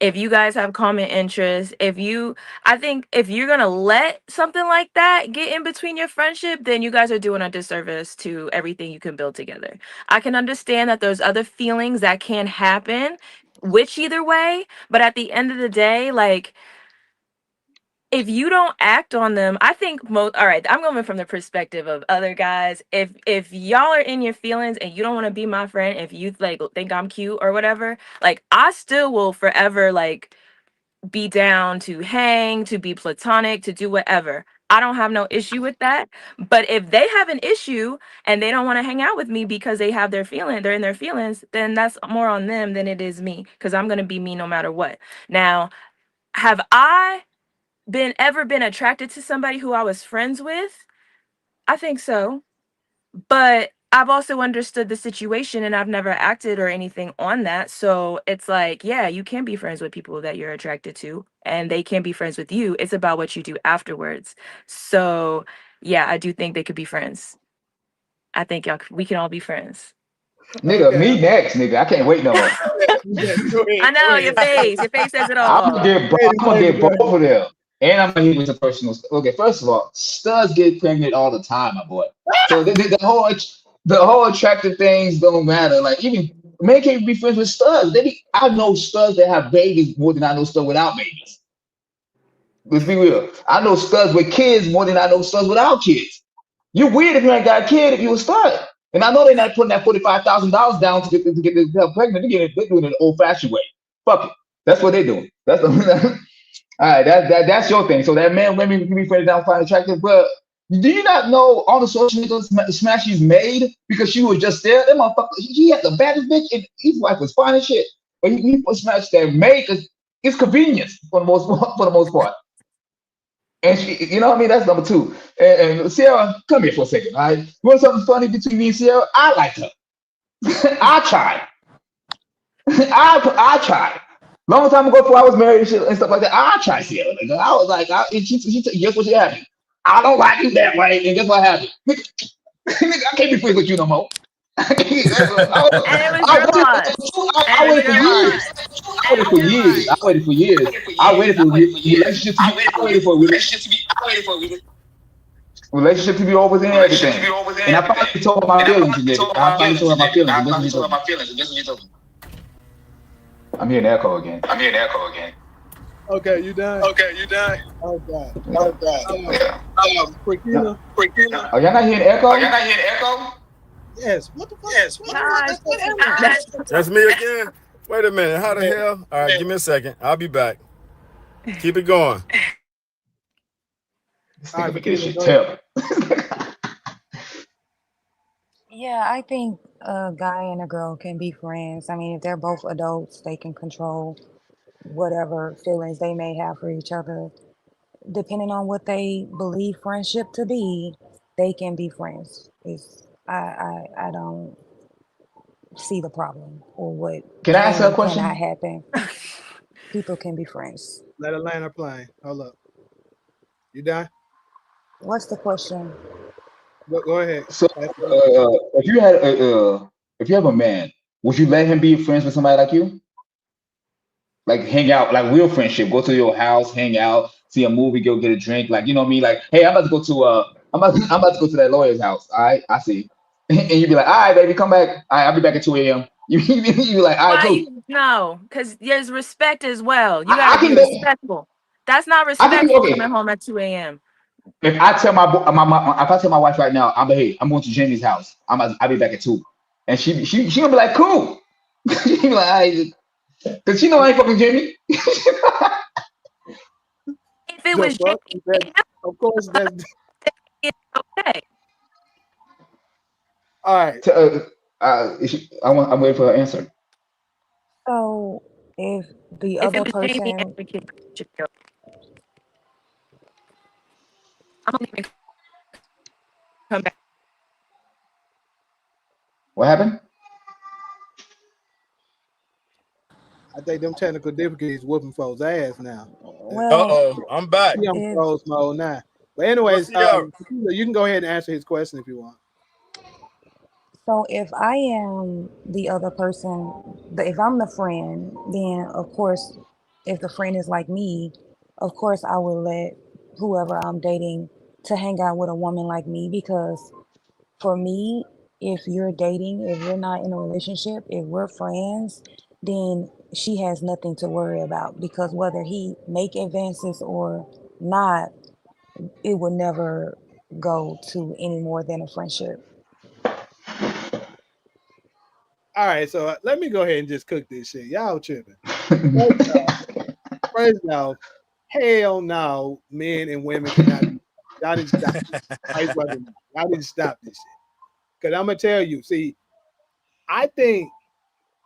if you guys have common interests, I think if you're gonna let something like that get in between your friendship, then you guys are doing a disservice to everything you can build together. I can understand that there's other feelings that can happen which either way, but at the end of the day, like, if you don't act on them, I think most, all right, I'm coming from the perspective of other guys. If y'all are in your feelings and you don't want to be my friend, if you like think I'm cute or whatever, like I still will forever like be down to hang, to be platonic, to do whatever. I don't have no issue with that. But if they have an issue and they don't want to hang out with me because they have their feeling, they're in their feelings, then that's more on them than it is me, because I'm gonna be me no matter what. Now, have I been attracted to somebody who I was friends with? I think so. But I've also understood the situation and I've never acted or anything on that. So it's like, yeah, you can be friends with people that you're attracted to and they can be friends with you. It's about what you do afterwards. So yeah, I do think they could be friends. I think we can all be friends. Nigga, Okay. me next, nigga. I can't wait no more. Go ahead. I Go know ahead. your face says it I'm gonna all. get, Lady, I'm gonna baby, get go both ahead. of them, and I'm gonna hit with some personal. Okay, first of all, studs get pregnant all the time, my boy. So the whole attractive things don't matter. Like even men can't be friends with studs. I know studs that have babies more than I know studs without babies. Let's be real. I know studs with kids more than I know studs without kids. You weird if you ain't got a kid if you a stud. And I know they're not putting that $45,000 down to get themselves pregnant. They're doing it the old fashioned way. Fuck it. That's what they're doing. That's all right. That's your thing. So that man, women can be friends down find attractive, but do you not know all the social media smash she's made because she was just there? That motherfucker, he had the baddest bitch, and his wife was fine as shit. But he put smash that made because it's convenience for the most for the most part. And she, you know what I mean? That's number two. And Sierra, come here for a second. All right. You want something funny between me and Sierra? I like her. I tried. I tried. Long time ago, before I was married and shit and stuff like that, I tried Sierra. Like, I was like, and guess what happened? I don't like you that way. And guess what happened? Nigga, I can't be friends with you no more. I, And it was I your waited. loss. And I it was waited for your years. loss. I waited for years. I waited for years. I waited for relationship to be. I waited for relationship to be over and everything. And I finally told her my feelings and everything. I finally told her my feelings. And guess what she told me? I'm hearing the echo again. Okay, you done? Oh God. Yeah. Christina. Are y'all not hearing the echo? Yes. What the fuck? Gosh, What am I? that's That's me again. Wait a minute. How the Yeah. hell? All right, give me a second. I'll be back. Keep it going. This All right, nigga making this Christina, shit go ahead. terrible. Yeah, I think a guy and a girl can be friends. I mean, if they're both adults, they can control whatever feelings they may have for each other. Depending on what they believe friendship to be, they can be friends. I don't see the problem or what Can I ask can her a and cannot question? happen. People can be friends. Let her land her plane. Hold up. You done? What's the question? Go ahead. So, if you have a man, would you let him be friends with somebody like you? Like hang out, like real friendship. Go to your house, hang out, see a movie, go get a drink. Like you know what I mean? Like, hey, I'm about to go to that lawyer's house. All right, I see. And you'd be like, all right, baby, come back. All right, I'll be back at 2 a.m. You be like, all right, why cool. you no, because there's respect as well. You got I to be can go. respectful. That's not I can be respectful coming okay. home at 2 a.m. If I tell if I tell my wife right now, hey, I'm going to Jamie's house. I'll be back at 2, and she gonna be like, cool. She be like, all right, because she know I ain't fucking Jamie. If it The was fuck? That, Jamie, of course, that's it's okay. all right. I'm waiting for her answer. So if the If it other was Jamie and person, the kid, I'm gonna even come back. What happened? I think them technical difficulties whooping folks' ass now. well, I'm back. He on if pros mode now. But What's anyways, the you can go ahead and answer his question if you want. so if I am the other person, if I'm the friend, then of course, if the friend is like me, of course I will let whoever I'm dating to hang out with a woman like me because for me, if you're dating, if we're not in a relationship, if we're friends, then she has nothing to worry about, because whether he make advances or not, it will never go to any more than a friendship. All right, so let me go ahead and just cook this shit. Y'all tripping. First off, first off, hell no, men and women cannot be. Y'all need to stop this. Right, brother? Y'all need to stop this shit. Because I'm gonna tell you. See, I think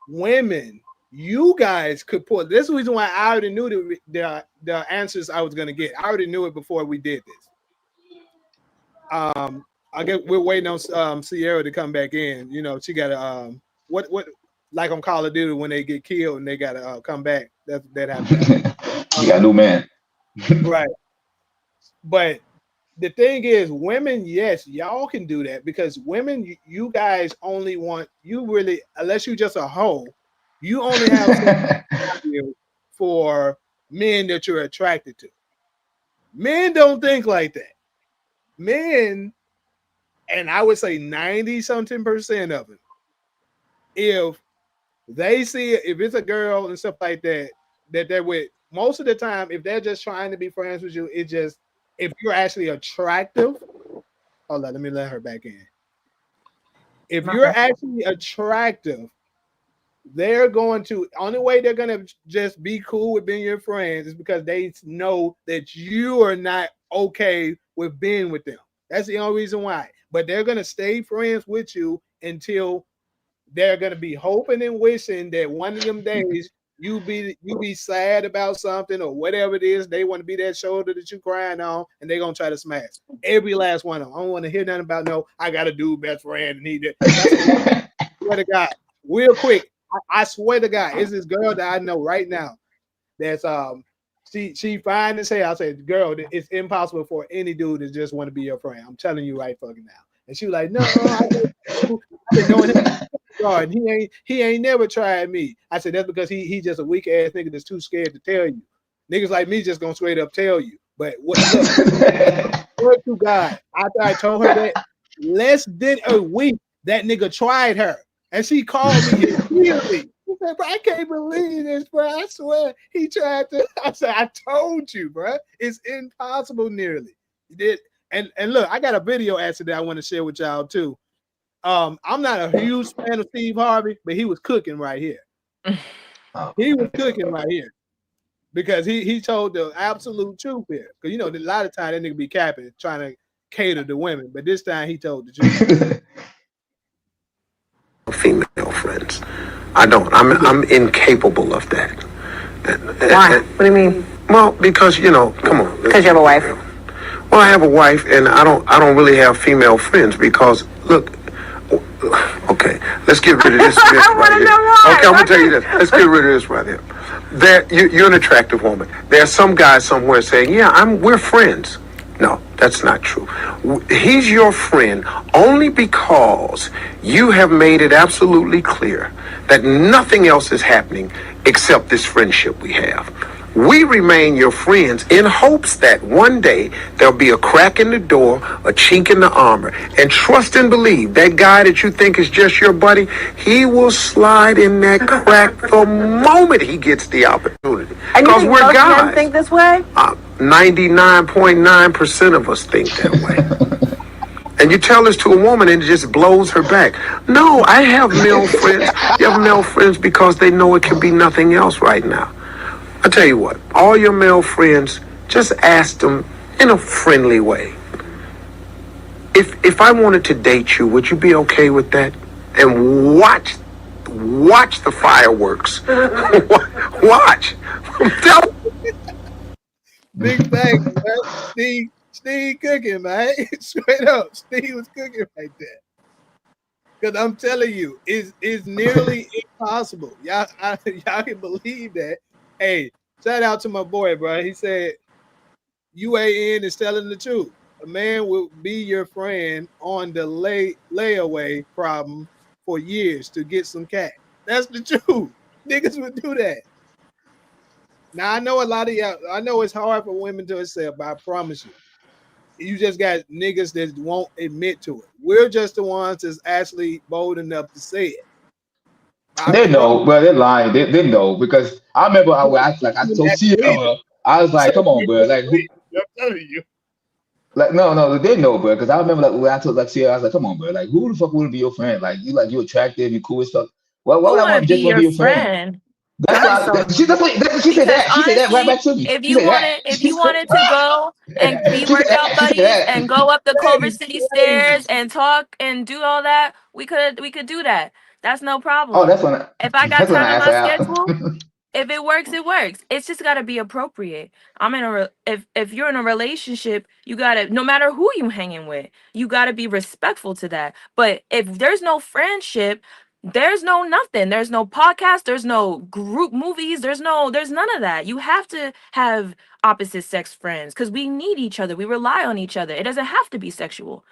women, you guys could put. This is the reason why I already knew the answers I was gonna get. I already knew it before we did this. I guess we're waiting on Sierra to come back in. You know, she got to what like on Call of Duty when they get killed and they got to come back. That happens. You got a new man. Right. But the thing is, women, yes, y'all can do that because women, you guys only want you really unless you just a hoe, you only have something for men that you're attracted to. Men don't think like that. Men, and I would say 90 something% of them, if they see it, if it's a girl and stuff like that, that they're with, most of the time, if they're just trying to be friends with you, it just, if you're actually attractive, hold on, let me let her back in. If you're actually attractive, they're going to, only way they're going to just be cool with being your friends is because they know that you are not okay with being with them. That's the only reason why. But they're going to stay friends with you until they're going to be hoping and wishing that one of them days you be sad about something or whatever it is. They want to be that shoulder that you crying on, and they're going to try to smash every last one of them. I don't want to hear nothing about no, I got a dude best friend and he did. I swear to God, real quick, I swear to God, it's this girl that I know right now that's she fine as hell. I said, girl, it's impossible for any dude to just want to be your friend. I'm telling you right fucking now. And she was like, no, I've been knowing him. God, he ain't never tried me. I said that's because he just a weak ass nigga that's too scared to tell you. Niggas like me just gonna straight up tell you. But what look, to God, after I told her that less than a week, that nigga tried her. And she called me immediately. She said, bro, I can't believe this, bro. I swear he tried to. I said, I told you, bro. It's impossible nearly. He did. And look, I got a video answer that I want to share with y'all too. I'm not a huge fan of Steve Harvey, but he was cooking right here. He was cooking right here because he told the absolute truth here. Because you know, a lot of times that nigga be capping, trying to cater to women, but this time he told the truth. Female friends. I don't. I'm incapable of that. Why? What do you mean? Well, because you know, come on. Because you have a wife. Well, I have a wife, and I don't really have female friends because look. Okay, let's get rid of this. I want to know why. Okay, I'm gonna tell you this. Let's get rid of this right here. You're an attractive woman. There's some guy somewhere saying, "Yeah, we're friends." No, that's not true. He's your friend only because you have made it absolutely clear that nothing else is happening except this friendship we have. We remain your friends in hopes that one day there'll be a crack in the door, a chink in the armor. And trust and believe that guy that you think is just your buddy, he will slide in that crack the moment he gets the opportunity. Because we're guys. Men think this way? 99.9% of us think that way. And you tell this to a woman and it just blows her back. No, I have male friends. You have male friends because they know it can be nothing else right now. I tell you what, all your male friends, just ask them in a friendly way. If I wanted to date you, would you be okay with that? And watch the fireworks. Watch. Big bang, man. Steve cooking, man. Straight up, Steve was cooking right there. Because I'm telling you, it's nearly impossible. Y'all can believe that. Hey, shout out to my boy, bro. He said UAN is telling the truth. A man will be your friend on the layaway problem for years to get some cat. That's the truth. Niggas would do that. Now I know a lot of y'all. I know it's hard for women to accept, but I promise you, you just got niggas that won't admit to it. We're just the ones that's actually bold enough to say it. They know, but they're lying. They know because I remember I told Sierra, I was like, come on, bro, like who, I'm telling you. like no, they know, bro, because I remember like when I told like Sierra, I was like, come on, bro, like who the fuck would be your friend? Like you attractive, you cool as fuck. Why Who would I want to want be just want to your be your friend? friend? That's That is why so that's what she said because that. She said that right honestly, back to me. if She you said that. wanted if you wanted to go and be She said workout that. She said buddies and that. go up the Culver Ladies, City stairs ladies. and talk and do all that, we could do that. That's no Oh, problem. If I got that's when time I in asked my her out. schedule, if it works, it works. It's just got to be appropriate. I'm in if you're in a relationship, you got to, no matter who you hanging with, you got to be respectful to that. But if there's no friendship, there's no nothing. There's no podcast, there's no group movies, there's none of that. You have to have opposite sex friends cuz we need each other. We rely on each other. It doesn't have to be sexual.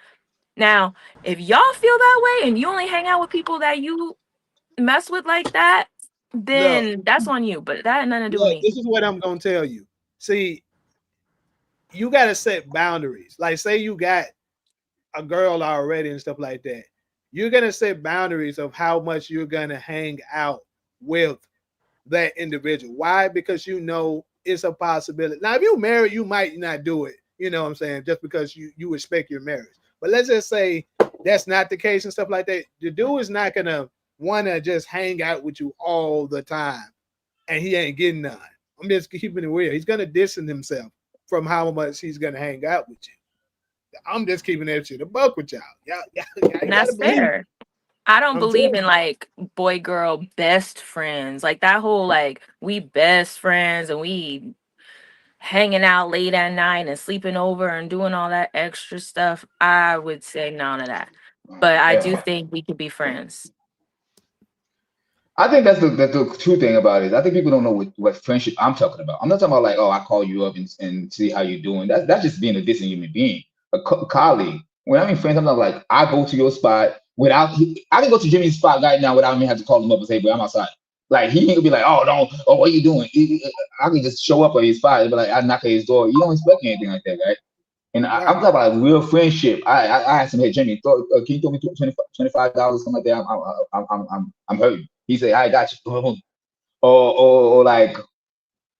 Now, if y'all feel that way and you only hang out with people that you mess with like that, Look, then that's on you. But that had nothing to do with look, me. this is what I'm gonna tell you. See, you gotta set boundaries. Like, say you got a girl already and stuff like that. You're gonna set boundaries of how much you're gonna hang out with that individual. Why? Because you know it's a possibility. Now, if you're married, you might not do it. You know what I'm saying? Just because you respect your marriage. But let's just say that's not the case and stuff like that. The dude is not gonna want to just hang out with you all the time, and he ain't getting none. I'm just keeping it real. He's gonna distance himself from how much he's gonna hang out with you. I'm just keeping that shit a buck with y'all. Y'all And you gotta that's believe it. fair. I don't I'm believe telling in like boy girl best friends. Like that whole like we best friends and we hanging out late at night and sleeping over and doing all that extra stuff. I would say none of that. But I do Yeah. think we could be friends. I think that's the true thing about it. I think people don't know what friendship I'm talking about. I'm not talking about like, oh, I call you up and see how you're doing. That's just being a decent human being, colleague. When I mean friends, I'm not like I go to your spot without. I can go to Jimmy's spot right now without me having to call him up and say, "Bro, I'm outside." Like he ain't gonna be like, "Oh, no, oh, what are you doing?" I can just show up at his spot and be like, I knock at his door. You don't expect anything like that, right? And you. I'm Right. talking about like real friendship. I asked him, "Hey Jimmy, can you throw me $25, something like that? I'm hurting." He said, "I got you." Or like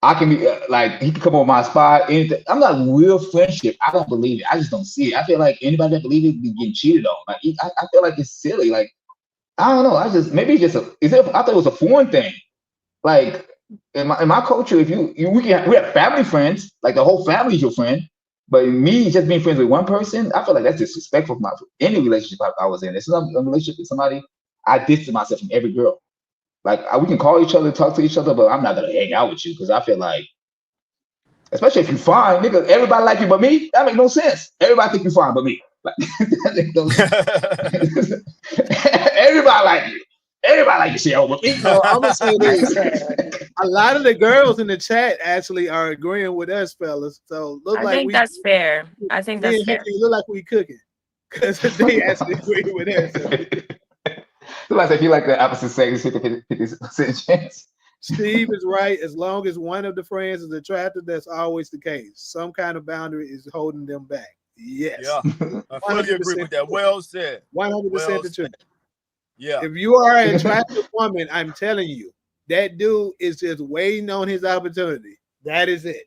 I can be like he can come on my spot. Anything. I'm not real friendship. I don't believe it. I just don't see it. I feel like anybody that believes it be getting cheated on. Like I feel like it's silly. Like I don't know. I just maybe it's just I thought it was a foreign thing. Like in my culture, if we have family friends, like the whole family is your friend. But me just being friends with one person, I feel like that's disrespectful for any relationship I was in. It's not a relationship with somebody. I distance myself from every girl. Like we can call each other, talk to each other, but I'm not gonna hang out with you because I feel like, especially if you're fine, nigga, everybody like you but me. That make no sense. Everybody think you're fine but me. Like that make no sense. Everybody like you. Everybody like you, see but me. So I'm gonna say That's this: fair. a lot of the girls in the chat actually are agreeing with us, fellas. So look I like think that's fair. I think me that's and fair. Henry look like we cooking because they actually agree with us. So Somebody say if you like the opposite sex, 50% chance. Steve is right. As long as one of the friends is attractive, that's always the case. Some kind of boundary is holding them back. Yes, Yeah, I fully agree 100%. with that. Well said. 100% Well the truth. said. Yeah. If you are an attractive woman, I'm telling you, that dude is just waiting on his opportunity. That is it.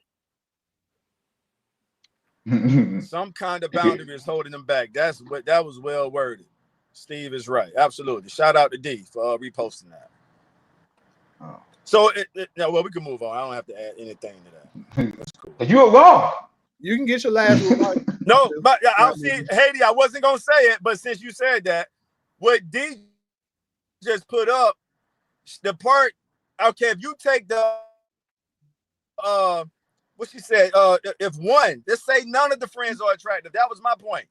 Some kind of boundary is holding them back. That was well worded. Steve is right. Absolutely. Shout out to D for reposting that. Oh. So well, we can move on. I don't have to add anything to that. That's cool. You were wrong. You can get your last remark. No, but I'll see, Haiti. I wasn't gonna say it, but since you said that, what D just put up, the part. Okay, if you take the what she said, if one, let's say none of the friends are attractive. That was my point.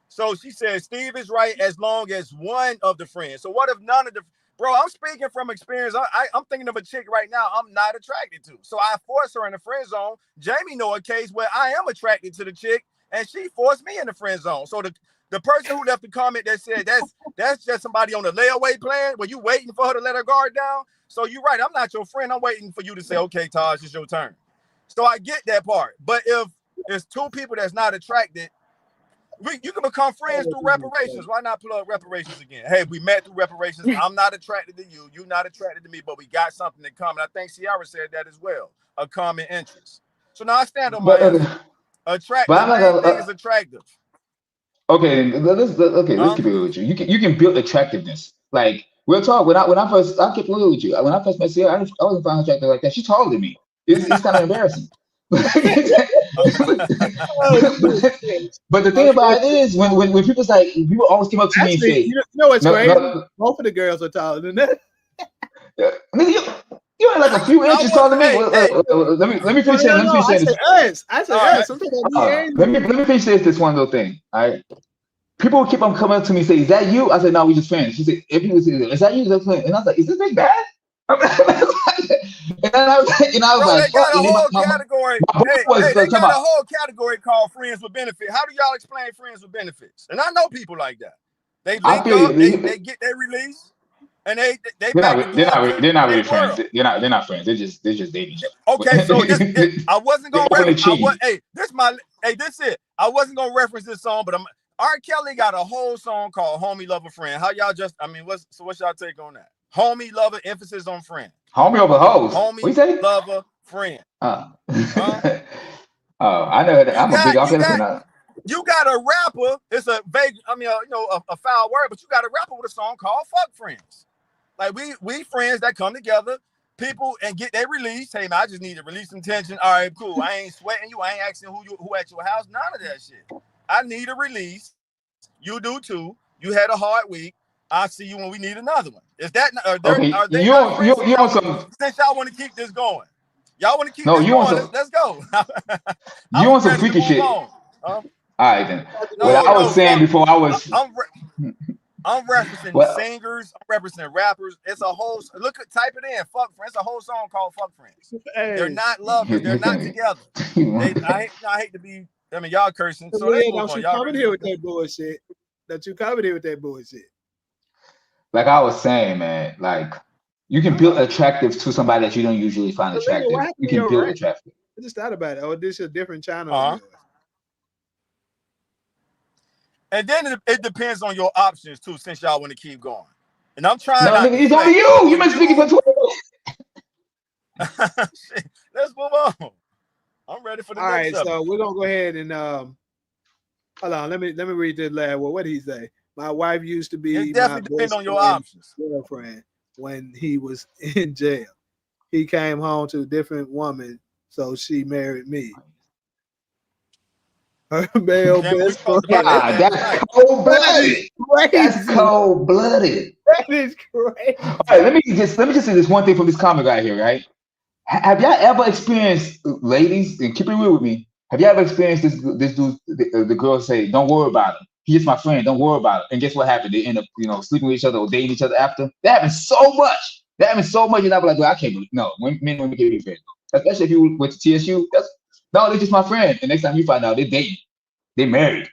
So she said Steve is right as long as one of the friends. So what if none of the bro? I'm speaking from experience. I'm thinking of a chick right now I'm not attracted to. So I force her in the friend zone. Jamie know a case where I am attracted to the chick and she forced me in the friend zone. So the person who left the comment that said that's just somebody on the layaway plan where you waiting for her to let her guard down. So you're right. I'm not your friend. I'm waiting for you to say, okay, Taj, it's your turn. So I get that part. But if there's two people that's not attracted, You can become friends through reparations. Why not plug reparations again? Hey, we met through reparations. I'm not attracted to you. You're not attracted to me, but we got something in common. I think Ciara said that as well. A common interest. So now I stand on my answer. But I'm like Anything is attractive. Okay, let's keep it real with you. You can build attractiveness. Like real talk. I'll keep it real with you. When I first met Sierra, I wasn't finding attractive like that. She's taller than me. It's kind of embarrassing. But the thing about it is when people like people always come up to me and say, you know what's crazy? Both of the girls are taller than that. You ain't like a few inches taller than me. Let me finish saying this. I said us. Let me finish this one little thing. All right. People keep on coming up to me and say, "Is that you?" I said, "No, we just friends." She said, "If people say, is that you?" That's friend. And I was like, "Is this thing bad?" And I was like, they got a whole category. They got a whole category called friends with benefits. How do y'all explain friends with benefits? And I know people like that. They link up, they get their release, and they're not really friends. They're not friends. They're just dating each other. Okay, so I wasn't gonna reference. This it. I wasn't gonna reference this song, but R. Kelly got a whole song called "Homie Lover Friend." How y'all what's y'all take on that? Homie lover, emphasis on friend. Homie over hoes. Homie lover friend. I know that. I'm a big R. Kelly fan. You got a rapper. It's a vague. A foul word, but you got a rapper with a song called "Fuck Friends." Like we friends that come together, people and get their release. Hey man, I just need to release some tension. All right, cool. I ain't sweating you. I ain't asking who at your house. None of that shit. I need a release. You do too. You had a hard week. I'll see you when we need another one. Is that are they you on some? Since y'all want to keep this going, y'all want to keep this going. Let's go. You want some freaky shit? All right then. I was saying before, I'm referencing singers. I'm referencing rappers. It's a whole type it in. Fuck Friends. It's a whole song called "Fuck Friends." Hey. They're not lovers. They're not together. I hate to be. I mean, y'all cursing. So let's move on. Y'all coming here with that bullshit. That you coming here with that bullshit. Like I was saying, man, like you can build attractive to somebody that you don't usually find attractive. You can build attractive. I just thought about it. Oh, this is a different channel. And then it depends on your options too, since y'all want to keep going. And I'm trying. No, nigga, it's only you. You been speaking for 20 minutes. Let's move on. I'm ready for the next. All right, so we're gonna go ahead and hold on. Let me read this last one. What did he say? My wife used to be it definitely depends on your options. Girlfriend when he was in jail. He came home to a different woman, so she married me. Her male best friend. That's cold-blooded. That's cold-blooded. That is crazy. All right, let me just say this one thing from this comic right here, right? Have y'all ever experienced, ladies, and keep it real with me, have y'all ever experienced this dude, the girl say, "Don't worry about him. He's my friend. Don't worry about it." And guess what happened? They end up, sleeping with each other or dating each other after. That happens so much. And I was like, well, I can't believe. No, men and women can be friends. Especially if you went to TSU. They're just my friend. And next time you find out they're dating, they're married.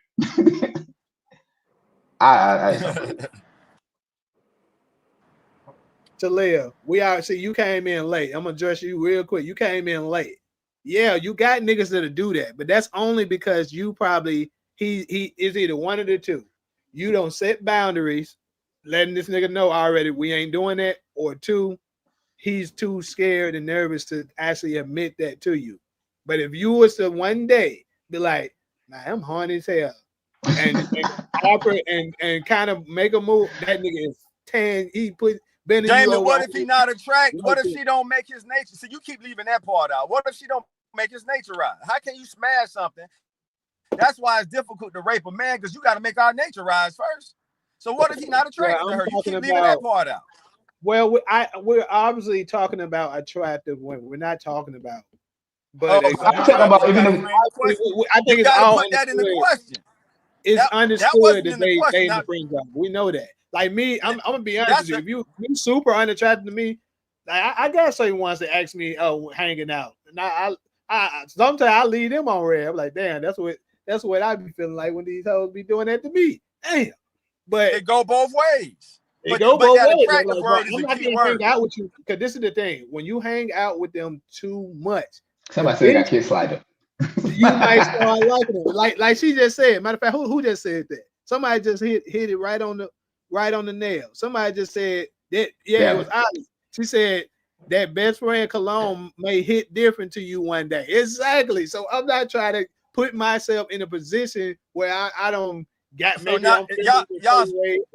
Talia, you came in late. I'm gonna address you real quick. You came in late. Yeah, you got niggas that'll do that, but that's only because you probably he is either one of the two. You don't set boundaries, letting this nigga know already we ain't doing that, or two, he's too scared and nervous to actually admit that to you. But if you was to one day be like, "Nah, I'm horny as hell," and offer and kind of make a move, that nigga is 10. He put Damon, what if he not attracted? What if she don't make his nature? So you keep leaving that part out. What if she don't make his nature right? How can you smash something? That's why it's difficult to rape a man, because you got to make our nature rise first. So what if he not attracted to her? You keep leaving that part out. Well, we're obviously talking about attractive women. We're not talking about. But I'm talking about I think it's all put that in the question. It's understood that they in the friend zone. We know that. Like me, I'm gonna be honest with you. If you super unattractive to me, I got certain ones that ask me, "Oh, hanging out," and I sometimes I leave them on red. I'm like, damn, that's what I be feeling like when these hoes be doing that to me. Damn, but it go both ways. It go both ways. I'm not gonna hang out with you, because this is the thing. When you hang out with them too much, somebody said they got kid slider. you might start liking it. Like she just said. Matter of fact, who just said that? Somebody just hit it right on the nail. Somebody just said that. Yeah, it was Ali. She said that best friend cologne may hit different to you one day. Exactly. So I'm not trying to put myself in a position where I don't got so now y'all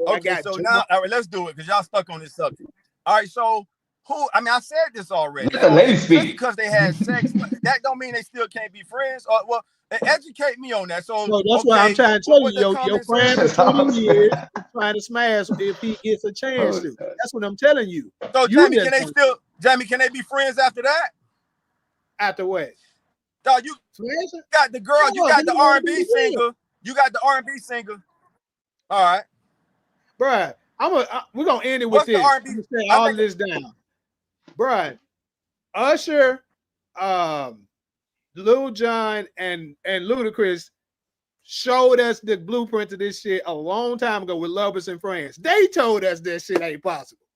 okay. So now all right, let's do it because y'all stuck on this subject. All right, so who? I mean, I said this already. Let the lady speak. Just because they had sex, that don't mean they still can't be friends. Or well, educate me on that. So that's what I'm trying to tell you. Your friend for 20 years is trying to smash if he gets a chance to. That's what I'm telling you. So Jamie, can they be friends after that? After what? Dog, you got the girl, you got the R&B singer, you got the R&B singer. All right, bruh. We're gonna end it with this. Say all of this down, bruh. Usher, Lil Jon, and Ludacris showed us the blueprint to this shit a long time ago with Lovers and Friends. They told us that shit ain't possible.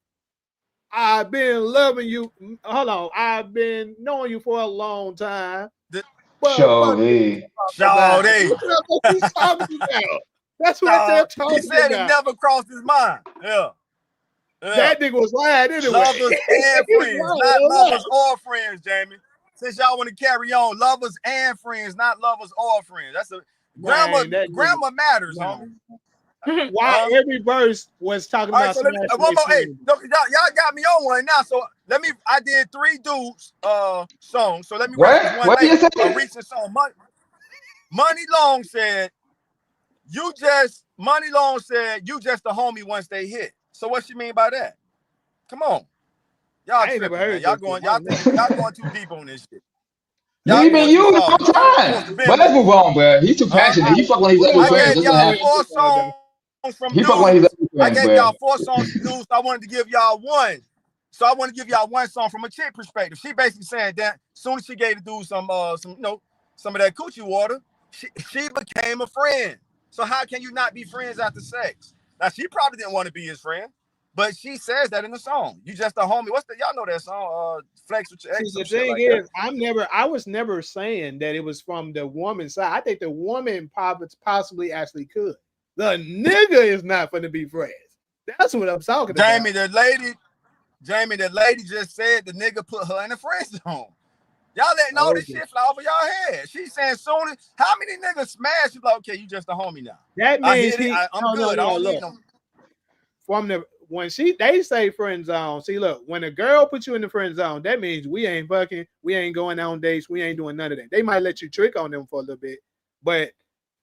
I've been loving you. Hold on, I've been knowing you for a long time. Shawty. That's what they're talking about. He said it never crossed his mind. Yeah. That nigga was lying anyway. Lovers and friends, not lovers or friends, Jamie. Since y'all want to carry on, lovers and friends, not lovers or friends. That's a grammar matters, homie. Why every verse was talking about so one more. Hey, y'all got me on one now. So I did 3 dudes songs. So let me reference one later. A recent song. Money Long said you just the homie once they hit. So what you mean by that? Come on. Y'all ain't never heard y'all going too deep on this shit. Y'all you been using all time. But let's move on, bro. He's too passionate. He fuck when he's up with friends. I gave y'all 4 songs from dudes. I gave y'all 4 songs from dudes. I wanted to give y'all one. So I want to give y'all one song from a chick perspective. She basically saying that as soon as she gave the dude some of that coochie water, she became a friend. So how can you not be friends after sex? Now she probably didn't want to be his friend, but she says that in the song. You just a homie. Y'all know that song? Flex with your ex. The thing is, I was never saying that it was from the woman's side. I think the woman possibly actually could. The nigga is not going to be friends. That's what I'm talking about. Jamie, the lady just said the nigga put her in the friend zone. Y'all letting all this shit fly over y'all head. She's saying soon as how many niggas smash you like, okay, you just a homie now. That means I'm good. I don't need them. From when they say friend zone, see, look, when a girl puts you in the friend zone, that means we ain't fucking, we ain't going on dates, we ain't doing none of that. They might let you trick on them for a little bit, but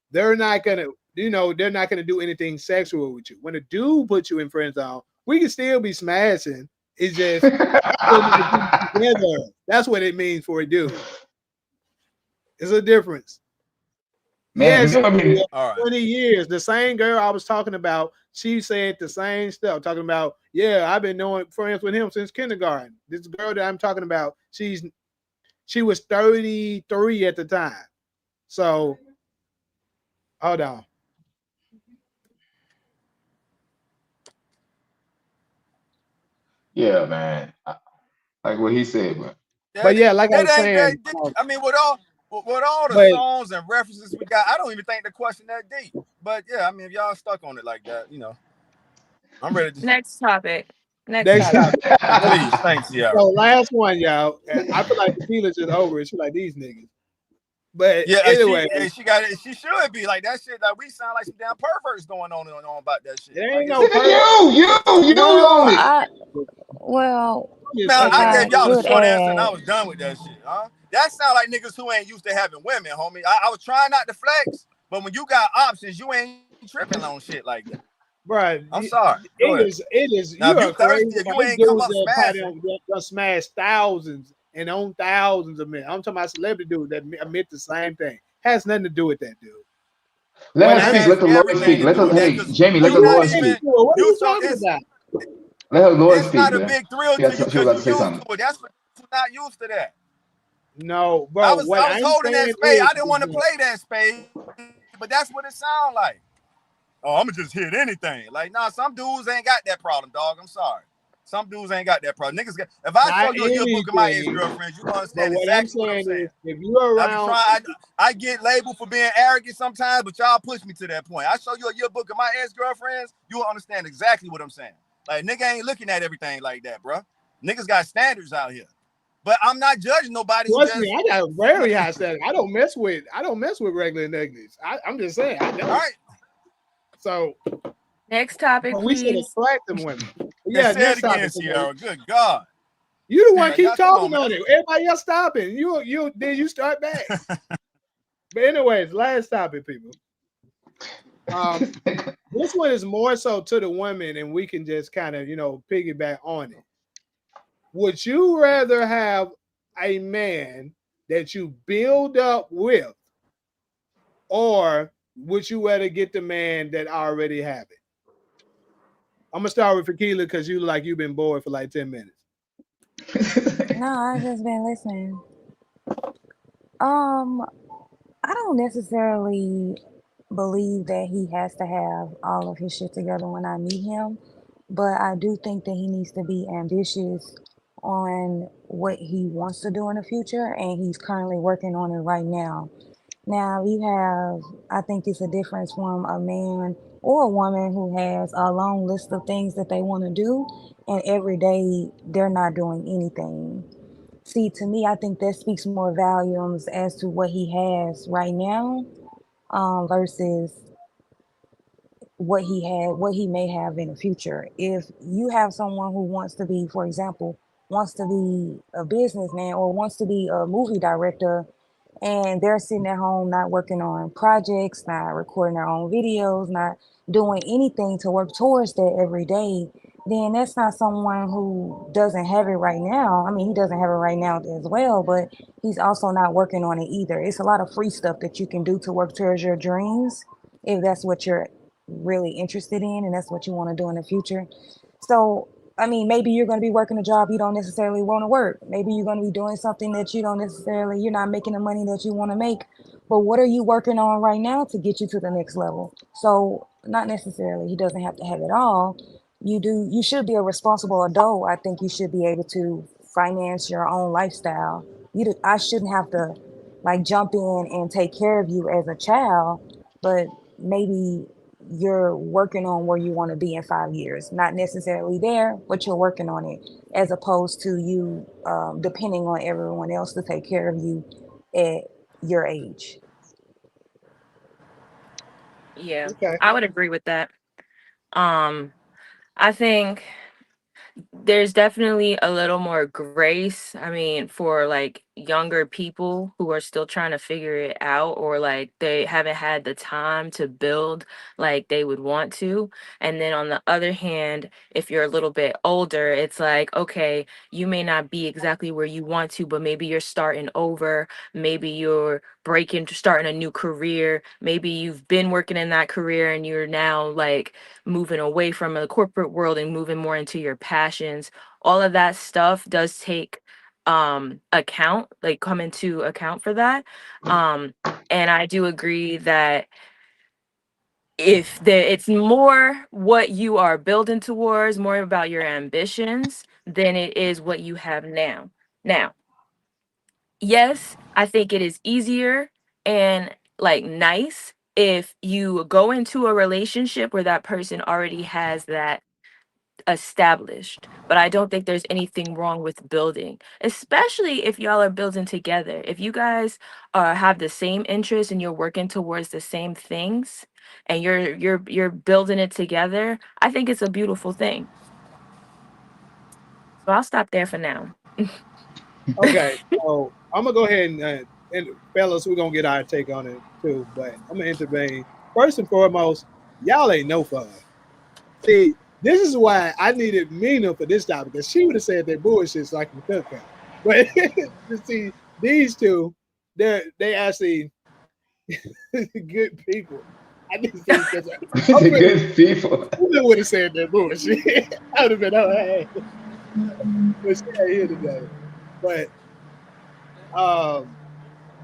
they're not gonna, they're not gonna do anything sexual with you. When a dude puts you in friend zone, we can still be smashing. It's just together. That's what it means for a dude. It's a difference. Man, yes, 20 years. The same girl I was talking about, she said the same stuff. Talking about, yeah, I've been knowing friends with him since kindergarten. This girl that I'm talking about, she was 33 at the time. So, hold on. Yeah, man. Like what he said, bro. But yeah, like I was saying, I mean, with all the songs and references we got, I don't even think the question that deep. But yeah, I mean, if y'all stuck on it like that, I'm ready to. Next topic. Next topic. Please, thanks, yeah. So last one, y'all. I feel like the feelings is over. She like these niggas. But yeah, anyway, she got it. She should be like that shit. Like we sound like some damn perverts going on and on about that shit. It ain't like, no you on it. Well, man, I gave y'all the short answer and I was done with that shit. Huh? That sound like niggas who ain't used to having women, homie. I was trying not to flex, but when you got options, you ain't tripping on shit like that. Right. I'm sorry. It is. Now, you are crazy. If you ain't come up smashing, smash thousands and on thousands of men. I'm talking about celebrity dudes that admit the same thing. Has nothing to do with that, dude. Let her speak. Let the Lord speak. Jamie, let the Lord speak. What are you talking about? Let her Lord speak. It's not a big thrill to you because you're used to it. That's what you're not used to that. No, bro. I was holding that spade. I didn't want to play that spade, but that's what it sounds like. Oh, I'm gonna just hit anything. Like, nah, some dudes ain't got that problem, dog. I'm sorry. Some dudes ain't got that problem. Niggas got. If I show you a yearbook of my ex-girlfriends, you gonna understand exactly what I'm saying. If you're around, I get labeled for being arrogant sometimes, but y'all push me to that point. I show you a yearbook of my ex-girlfriends, you will understand exactly what I'm saying. Like, nigga ain't looking at everything like that, bro. Niggas got standards out here. But I'm not judging nobody who trust just. me, I got a very high standard. I don't mess with regular niggas. I'm just saying, I don't. All right. So next topic, we should please. attract them women. Yeah, say it again, Sierra. Good God. You the one Like, keep talking on it. Everybody else stopping. You start back. But anyways, last topic, people. This one is more so to the women, and we can just kind of, piggyback on it. Would you rather have a man that you build up with, or would you rather get the man that already have it? I'm gonna start with Tequila because you've been bored for like 10 minutes. No, I've just been listening. I don't necessarily believe that he has to have all of his shit together when I meet him, but I do think that he needs to be ambitious on what he wants to do in the future, and he's currently working on it right now. Now, I think it's a difference from a man or a woman who has a long list of things that they want to do, and every day they're not doing anything. See, to me, I think that speaks more volumes as to what he has right now, versus what he may have in the future. If you have someone who wants to be, for example, wants to be a businessman or wants to be a movie director, and they're sitting at home not working on projects, not recording their own videos, not doing anything to work towards that every day, then that's not someone who doesn't have it right now. I mean, he doesn't have it right now as well, but he's also not working on it either. It's a lot of free stuff that you can do to work towards your dreams if that's what you're really interested in and that's what you want to do in the future. So, I mean, maybe you're going to be working a job you don't necessarily want to work. Maybe you're going to be doing something that you're not making the money that you want to make. But what are you working on right now to get you to the next level? So, not necessarily, he doesn't have to have it all. You should be a responsible adult. I think you should be able to finance your own lifestyle. I shouldn't have to like jump in and take care of you as a child, but maybe you're working on where you want to be in 5 years. Not necessarily there, but you're working on it, as opposed to you depending on everyone else to take care of you at your age. Yeah, Okay. I would agree with that. I think there's definitely a little more grace. I mean, for like younger people who are still trying to figure it out, or like they haven't had the time to build like they would want to. And then on the other hand, if you're a little bit older, it's like, okay, you may not be exactly where you want to, but maybe you're starting over. Maybe you're starting a new career. Maybe you've been working in that career and you're now like moving away from the corporate world and moving more into your passions. All of that stuff does take come into account for that. And I do agree that it's more what you are building towards, more about your ambitions than it is what you have now. Yes, I think it is easier and like nice if you go into a relationship where that person already has that established. But I don't think there's anything wrong with building, especially if y'all are building together. If you guys have the same interests and you're working towards the same things and you're building it together, I think it's a beautiful thing. So I'll stop there for now. Okay. So I'm gonna go ahead and fellas, we're gonna get our take on it too. But I'm gonna intervene. First and foremost, y'all ain't no fun. See, this is why I needed Mina for this topic, because she would have said that bullshit like in the cookout. But you see, these two, they actually good people. I just see because The good people. Mina would have said that bullshit. I would have been, oh hey, but she ain't here today. But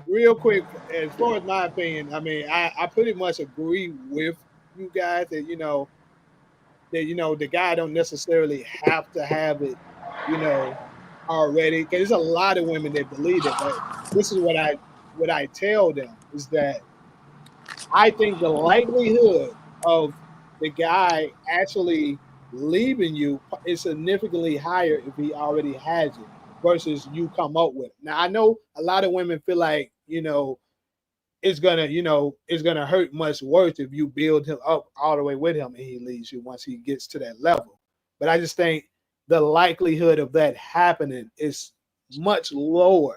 real quick, as far as my opinion, I mean, I pretty much agree with you guys that that the guy don't necessarily have to have it, you know, already. Because there's a lot of women that believe it, but this is what I tell them is that I think the likelihood of the guy actually leaving you is significantly higher if he already has it versus you come up with it. Now I know a lot of women feel like it's gonna hurt much worse if you build him up all the way with him and he leaves you once he gets to that level. But I just think the likelihood of that happening is much lower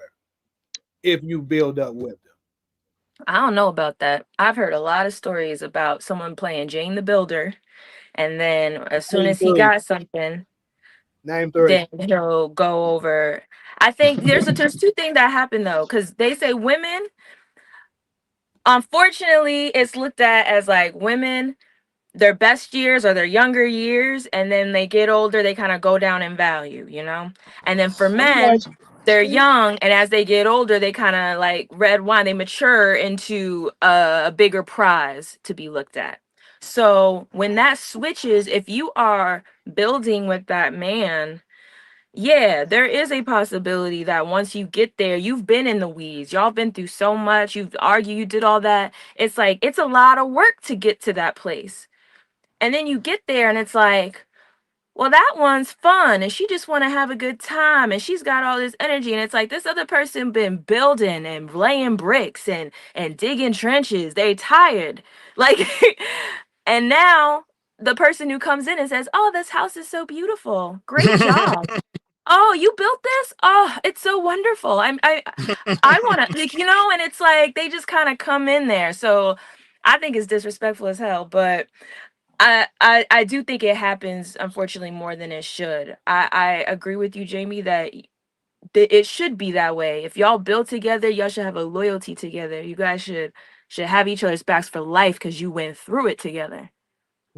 if you build up with them. I don't know about that. I've heard a lot of stories about someone playing Jane the Builder, and then as soon Name as he three. got something, Name three. then he'll go over. I think there's two things that happen though, because they say women, unfortunately, it's looked at as like women, their best years are their younger years, and then they get older, they kind of go down in value, you know? And then for Pretty much. men, they're young, and as they get older, they kind of like red wine, they mature into a bigger prize to be looked at. So when that switches, if you are building with that man, yeah, there is a possibility that once you get there, you've been in the weeds. Y'all been through so much. You've argued, you did all that. It's like, it's a lot of work to get to that place. And then you get there and it's like, well, that one's fun and she just want to have a good time and she's got all this energy. And it's like this other person been building and laying bricks and digging trenches. They tired. Like and now the person who comes in and says, "Oh, this house is so beautiful. Great job. Oh, you built this? Oh, it's so wonderful. I want to like, and it's like they just kind of come in there. So I think it's disrespectful as hell, but I do think it happens unfortunately more than it should. I agree with you, Jamie, that it should be that way. If y'all build together, y'all should have a loyalty together. You guys should have each other's backs for life because you went through it together.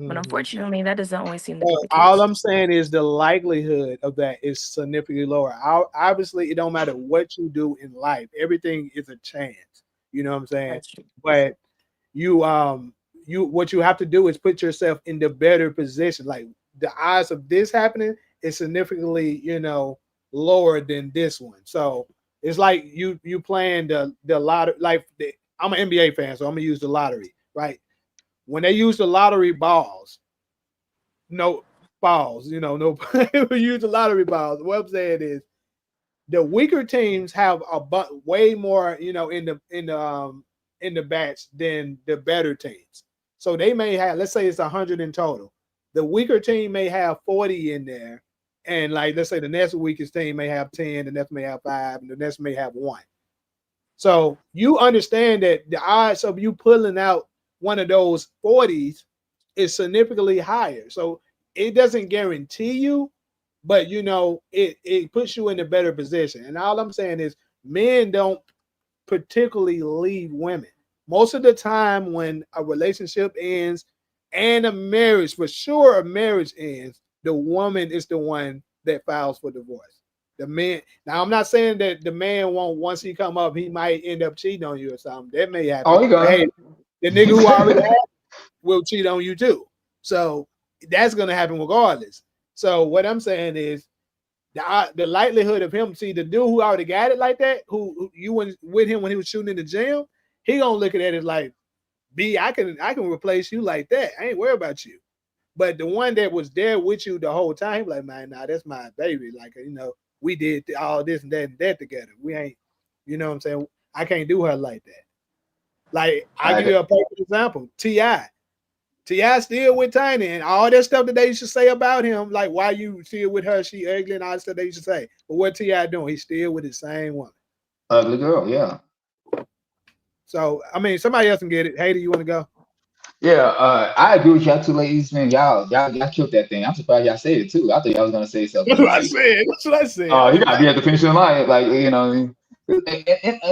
But Mhm. unfortunately, that doesn't always seem to be So the all case. I'm saying is the likelihood of that is significantly lower. Obviously, it don't matter what you do in life; everything is a chance. You know what I'm saying? That's true. But you what you have to do is put yourself in the better position. Like the odds of this happening is significantly lower than this one. So it's like you playing the lottery. I'm an NBA fan, so I'm gonna use the lottery. Right? When they use the lottery balls, no balls, no we use the lottery balls. What I'm saying is the weaker teams have way more, in the bats than the better teams. So they may have, let's say it's 100 in total. The weaker team may have 40 in there, and like let's say the next weakest team may have 10, the next may have 5, and the next may have 1. So you understand that the odds of you pulling out one of those 40s is significantly higher. So it doesn't guarantee you, but it puts you in a better position. And all I'm saying is men don't particularly leave women. Most of the time when a relationship ends and a marriage, for sure a marriage ends, the woman is the one that files for divorce. The man, now I'm not saying that the man won't, once he come up, he might end up cheating on you or something. That may happen. Oh, you But hey, gonna. the nigga who already had will cheat on you too. So that's gonna happen regardless. So what I'm saying is the likelihood of him, see the dude who already got it like that, who you went with him when he was shooting in the gym, he gonna look at it like, B, I can replace you like that. I ain't worried about you. But the one that was there with you the whole time, he be like, man, nah, that's my baby. Like, we did all this and that together. We ain't, what I'm saying? I can't do her like that. Like, I'll give you I, a perfect example. T.I. T.I. still with Tiny and all that stuff that they used to say about him, like why you still with her, she ugly and all that stuff they used to say. But what T.I. doing? He's still with the same woman. ugly girl, yeah. So I mean somebody else can get it. Hater, you want to go? Yeah, I agree with y'all two ladies, man. Y'all killed that thing. I'm surprised y'all said it too. I thought y'all was gonna say something That's what else I too. said. That's what I said. I You was gotta like, be at the finishing line, like and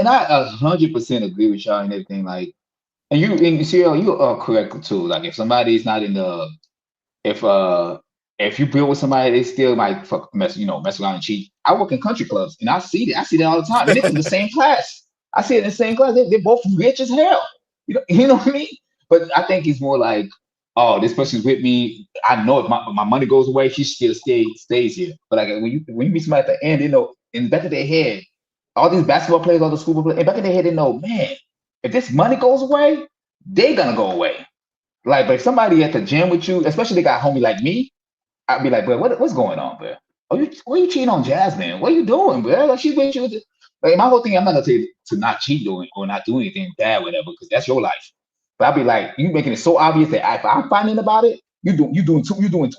I 100% agree with y'all and everything. Like, and you see, you are correct too. Like, if somebody's not in the, if if you build with somebody, they still might mess around and cheat. I work in country clubs, and I see that all the time, and it's in the same class. I see it in the same class. They're both rich as hell. You know what I mean? But I think it's more like oh, this person's with me. I know if my money goes away, she still stays here. But like when you meet somebody at the end, they know in the back of their head, all these basketball players, all the school players, in the back of their head, they know, man, if this money goes away, they gonna go away. Like, but if somebody at the gym with you, especially they got a homie like me, I'd be like, bro, what's going on, bro? Why you cheating on Jasmine? What are you doing, bro? Like she's with you. Like my whole thing, I'm not gonna tell you to not cheat doing or not do anything bad, whatever, because that's your life. But I'd be like, you making it so obvious that if I'm finding about it, you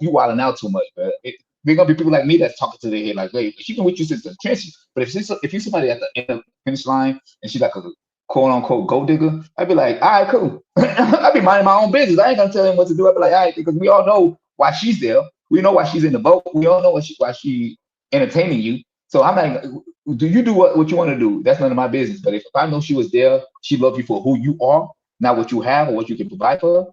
wilding out too much, bro. There gonna be people like me that's talking to their head like, wait, she been with you since the trenches. But if you somebody at the end of the finish line and she's like a quote unquote gold digger, I'd be like, all right, cool. I'd be minding my own business. I ain't gonna tell him what to do. I'd be like, all right, because we all know why she's there. We know why she's in the boat. We all know why she entertaining you. So I'm like, do you do what you want to do? That's none of my business. But if I know she was there, she loved you for who you are, not what you have or what you can provide for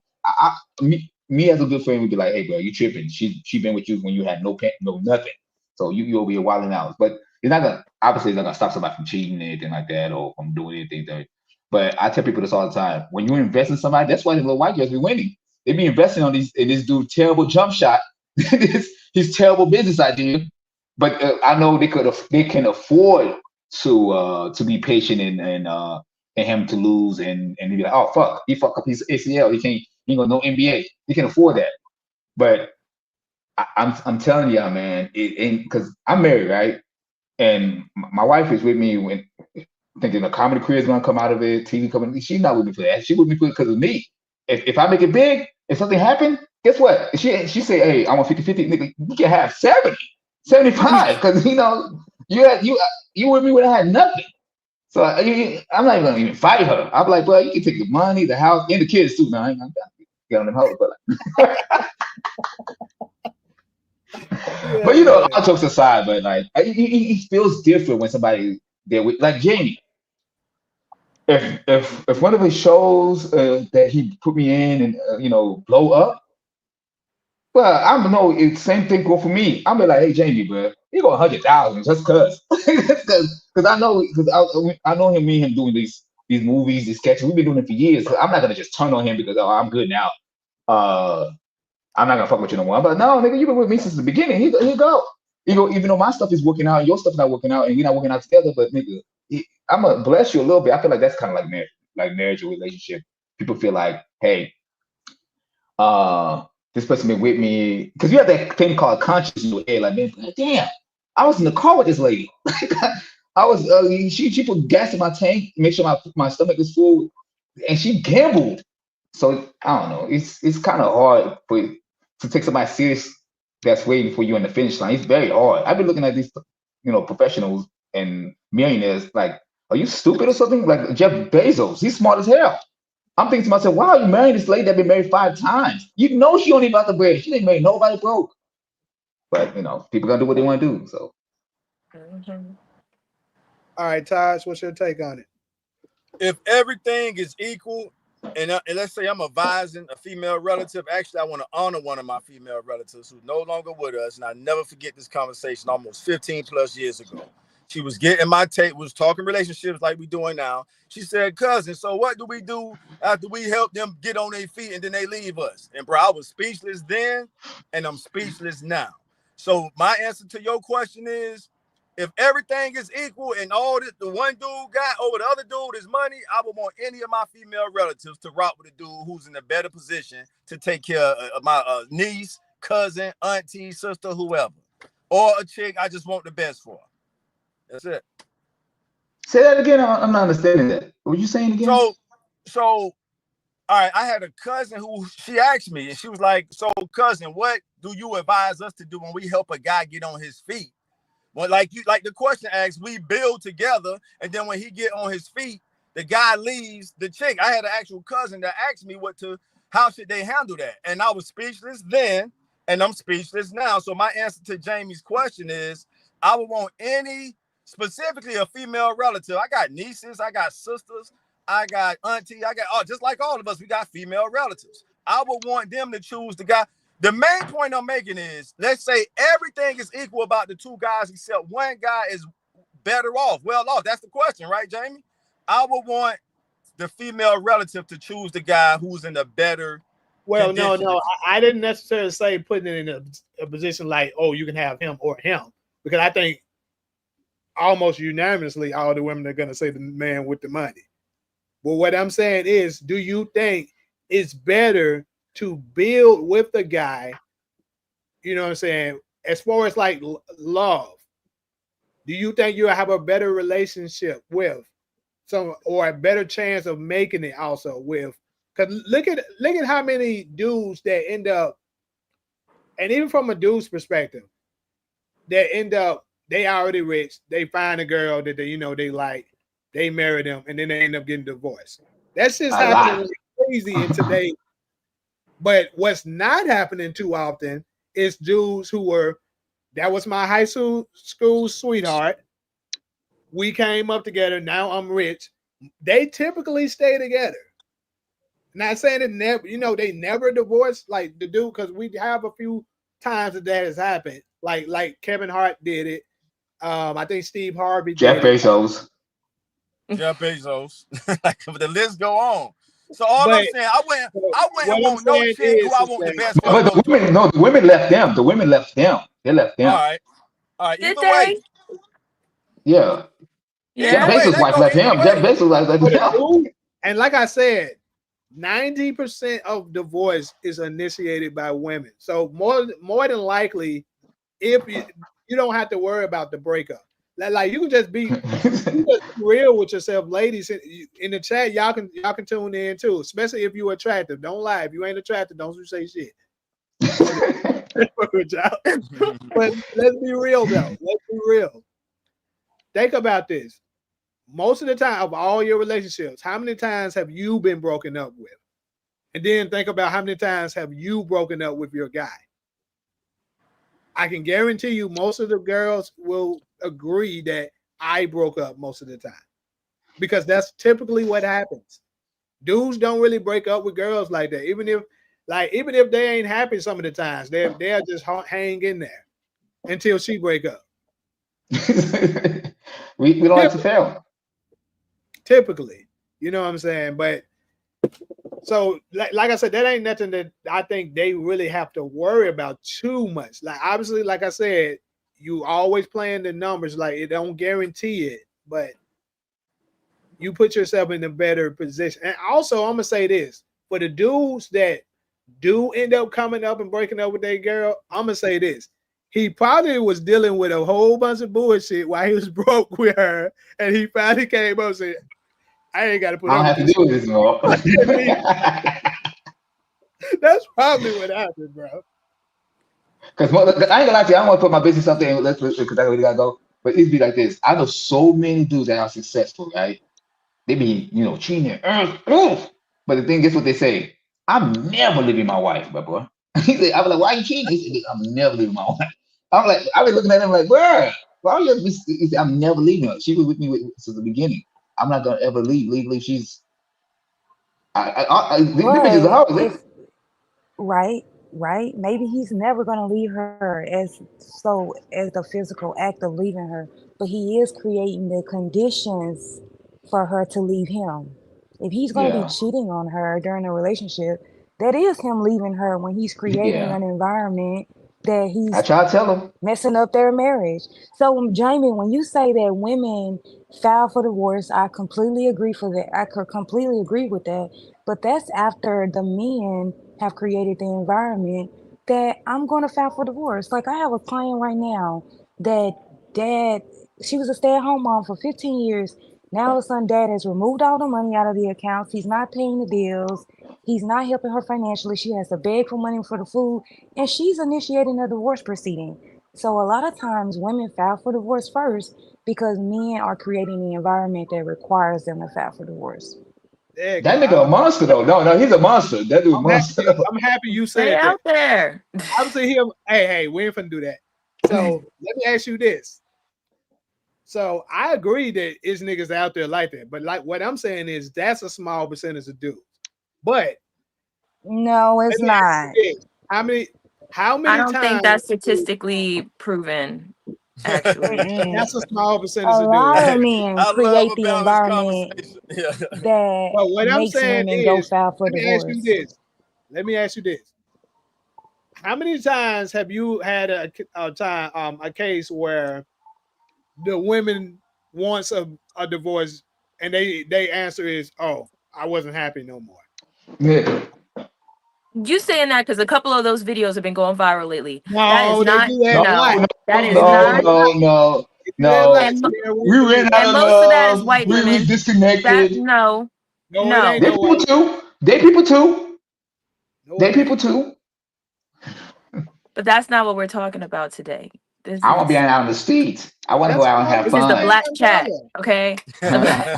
her. Me as a good friend would be like, hey, bro, you tripping? She been with you when you had no nothing. So you'll be a wilding out. But it's not gonna obviously it's not gonna stop somebody from cheating or anything like that or from doing anything. But I tell people this all the time: when you invest in somebody, that's why the little white girls be winning. They be investing on in this dude terrible jump shot, his terrible business idea. But I know they can afford to be patient and him to lose and be like, oh fuck, he fucked up his ACL, he ain't gonna know NBA. He can afford that. But I'm telling y'all, man, because I'm married, right? And my wife is with me when thinking a comedy career is gonna come out of it, TV coming. She's not with me for that. She with me because of me. If I make it big, if something happen, guess what? If she say, hey, I want 50-50, nigga, you can have 70, 75, because you with me when I had nothing. So I'm not even gonna fight her. I'm like, well, you can take the money, the house, and the kids too. Now I ain't gonna get on them hoes, but but all jokes aside, but like it feels different when somebody there with like Jamie. If one of his shows that he put me in and blow up, well, I don't know. It's same thing go for me. I'm like, hey Jamie, bro, you go 100,000 just cause, because I know him, me and him doing these movies, these sketches. We've been doing it for years. So I'm not gonna just turn on him because I'm good now. I'm not gonna fuck with you no more. But no, nigga, you've been with me since the beginning. Here you go. Even though my stuff is working out, your stuff not working out, and you're not working out together, but nigga, I'm gonna bless you a little bit. I feel like that's kind of like marriage or relationship. People feel like, hey, this person been with me because you have that thing called conscience in your head. Like, man, damn, I was in the car with this lady. I was she put gas in my tank, make sure my stomach is full, and she gambled. So I don't know. It's kind of hard to take somebody serious that's waiting for you in the finish line. It's very hard. I've been looking at these, professionals and millionaires. Like, are you stupid or something? Like Jeff Bezos, he's smart as hell. I'm thinking to myself, wow, you married this lady that been married 5 times. You know she only about the bread. She ain't married nobody broke. But people gonna do what they want to do. So. Mhm. All right, Taj, what's your take on it? If everything is equal, and let's say I'm advising a female relative, actually I want to honor one of my female relatives who's no longer with us, and I never forget this conversation almost 15 plus years ago. She was getting my tape, was talking relationships like we doing now. She said, cousin, so what do we do after we help them get on their feet and then they leave us? And bro, I was speechless then, and I'm speechless now. So my answer to your question is, if everything is equal and all this, the one dude got over the other dude is money, I would want any of my female relatives to rock with a dude who's in a better position to take care of my niece, cousin, auntie, sister, whoever. Or a chick I just want the best for. That's it. Say that again. I'm not understanding that. What were you saying again? So, all right, I had a cousin who she asked me, and she was like, so cousin, what do you advise us to do when we help a guy get on his feet? Well, like the question asks, we build together, and then when he get on his feet, the guy leaves the chick. I had an actual cousin that asked me how should they handle that, and I was speechless then, and I'm speechless now. So my answer to Jamie's question is, I would want specifically a female relative. I got nieces, I got sisters, I got auntie, just like all of us, we got female relatives. I would want them to choose the guy. The main point I'm making is, let's say everything is equal about the two guys, except one guy is better off, well off. That's the question, right, Jamie? I would want the female relative to choose the guy who's in a better Well, no, conditions. I didn't necessarily say putting it in a position like, oh, you can have him or him, because I think almost unanimously all the women are going to say the man with the money. But what I'm saying is, do you think it's better to build with the guy? You know what I'm saying? As far as like love, do you think you'll have a better relationship with some, or a better chance of making it also with? Because look at how many dudes that end up, and even from a dude's perspective, that end up they already rich, they find a girl that they like, they marry them, and then they end up getting divorced. That's just A happening lot. like crazy in today. But what's not happening too often is dudes who were, that was my high school sweetheart. We came up together. Now I'm rich. They typically stay together. Not saying it never, they never divorce like the dude, because we have a few times that has happened. Like Kevin Hart did it. I think Steve Harvey Jeff did it. Bezos. Jeff Bezos. Like the list go on. So all I'm But saying, I wouldn't what I'm want no saying chick who I is want the that, best for to But go the through. women, no, the women left them. The women left them. They left All them. right. All right. Did Either way. they? Yeah. Jeff Either Yeah. way. Bezos' That wife go left either him. Jeff way. Bezos' wife left for the him. dude, and like I said, 90% of divorce is initiated by women. So more than likely, if you don't have to worry about the breakup. Like you can just be real with yourself, ladies. In the chat, y'all can tune in too, especially if you're attractive. Don't lie. If you ain't attractive, don't say shit. But let's be real though. Let's be real. Think about this. Most of the time of all your relationships, how many times have you been broken up with? And then think about how many times have you broken up with your guy. I can guarantee you most of the girls will agree that I broke up most of the time, because that's typically what happens. Dudes don't really break up with girls like that, even if they ain't happy some of the times, they'll just hang in there until she break up. we don't like to fail. Typically, you know what I'm saying? But so like I said, that ain't nothing that I think they really have to worry about too much. Like obviously, like I said, you always playing the numbers, like it don't guarantee it, but you put yourself in a better position. And also, I'm gonna say this, for the dudes that do end up coming up and breaking up with their girl, I'm gonna say this. He probably was dealing with a whole bunch of bullshit while he was broke with her, and he finally came up and said, I ain't got to put I don't up with have to this deal with this more. shit. That's probably what happened, bro. Because I ain't gonna lie to you, I don't want to put my business out there because I really gotta go. But it'd be like this. I know so many dudes that are successful, right? They be, cheating. But the thing is what they say. I'm never leaving my wife, my boy. He said, I'm like, why you cheating? He said, I'm never leaving my wife. I'm like, I be looking at him like, bro, why are you? He said, I'm never leaving her. She was with me since the beginning. I'm not gonna ever leave. She's them bitches are But hard. if right, right, maybe he's never gonna leave her as the physical act of leaving her, but he is creating the conditions for her to leave him. If he's gonna be Yeah, cheating on her during a relationship, that is him leaving her when he's creating yeah. an environment that I he's try to tell him. messing up their marriage. So, Jamie, when you say that women file for divorce, I completely agree for that. I could completely agree with that. But that's after the men have created the environment that I'm going to file for divorce. Like I have a client right now that dad, she was a stay-at-home mom for 15 years. Now all of a sudden, dad has removed all the money out of the accounts. He's not paying the bills. He's not helping her financially. She has to beg for money for the food, and she's initiating a divorce proceeding. So a lot of times women file for divorce first because men are creating the environment that requires them to file for divorce. There you go. That nigga a monster though. No, he's a monster. That dude a monster. I'm happy you Stay said that. out there. Obviously, hey, we ain't finna do that. So let me ask you this. So I agree that it's niggas out there like that, but like what I'm saying is that's a small percentage of dudes. But No, let it's me ask not. you this. How I many don't think times that's statistically proven, actually. Mm-mm. that's a small A percentage of dudes. lot Hey, of men I love create a the balanced environment conversation. Yeah. that But what I'm makes saying women go is, file for let me ask you divorce. this. Let me ask you this: how many times have you had a case where the women wants a divorce and they answer is, "Oh, I wasn't happy no more." Yeah. You saying that because a couple of those videos have been going viral lately. That is No, they not do that No, a lot. no. That no, is They do that no, a not. no, lot. no, They do that a lot. no. And Sierra, We ran out and of most of that is love. white We women. That disconnected. no, no, it ain't no. They no people white. too. They people too. No, They it people ain't. too. But that's not what we're talking about today. This I want to be is out on the streets. I want to go That's out and fine. have this is the Ain't fun. black nothing wrong chat. with it. Okay, the black.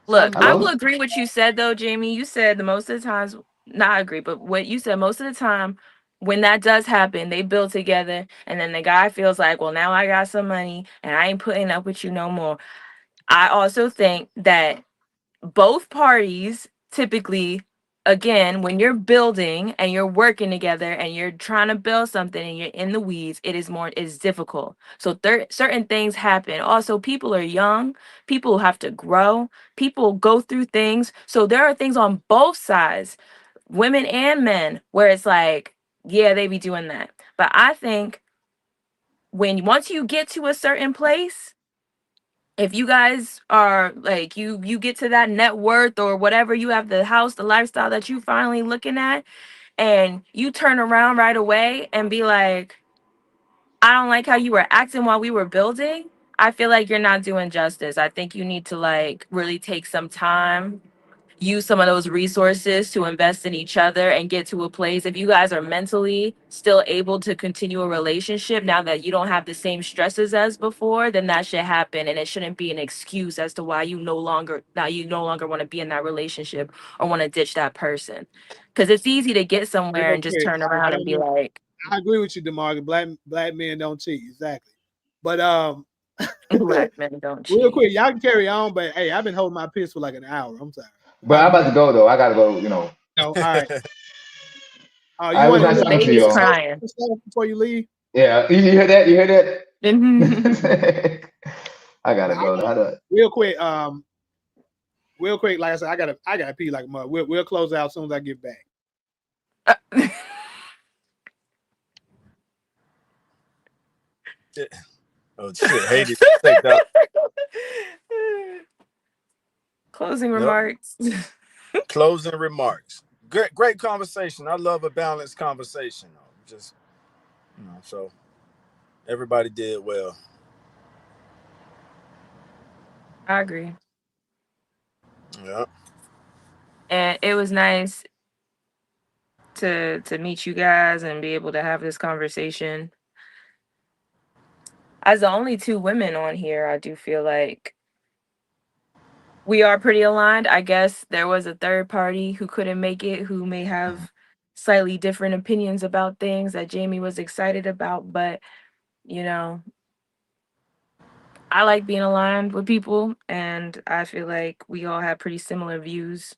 Look, Some I some will Hello? agree what you said though, Jamie. You said the most of the times, not agree, but what you said most of the time, when that does happen, they build together, and then the guy feels like, well, now I got some money, and I ain't putting up with you no more. I also think that both parties typically, again, when you're building and you're working together and you're trying to build something and you're in the weeds, it's difficult. So certain things happen. Also, people are young, people have to grow, people go through things. So there are things on both sides, women and men, where it's like, yeah, they be doing that. But I think when once you get to a certain place, if you guys are like you get to that net worth or whatever, you have the house, the lifestyle that you finally looking at, and you turn around right away and be like, I don't like how you were acting while we were building, I feel like you're not doing justice. I think you need to like really take some time, use some of those resources to invest in each other and get to a place. If you guys are mentally still able to continue a relationship now that you don't have the same stresses as before, then that should happen, and it shouldn't be an excuse as to why you no longer want to be in that relationship or want to ditch that person, because it's easy to get somewhere real and just quick. turn around and be like, I agree with you, DeMarcus. Black men don't cheat, exactly. But black men don't real cheat. quick, y'all can carry on. But hey, I've been holding my piss for like an hour. I'm sorry. I'm But about I'm to about mute. to go though. I gotta go. You know. No, all right. I You was want nice The talking to to baby's y'all. crying. stuff before you leave? Yeah. You hear that? You hear Mhm. that? I No, gotta go. How do I? real quick. Real quick. Like I said, I gotta pee like a mother. We'll close out as soon as I get back. Oh shit, hated take that. Closing Yep. remarks. Closing remarks. Great conversation. I love a balanced conversation. Just so everybody did well. I agree. Yeah. And it was nice to meet you guys and be able to have this conversation. As the only two women on here, I do feel like we are pretty aligned. I guess there was a third party who couldn't make it, who may have slightly different opinions about things that Jamie was excited about, but you know, I like being aligned with people, and I feel like we all have pretty similar views.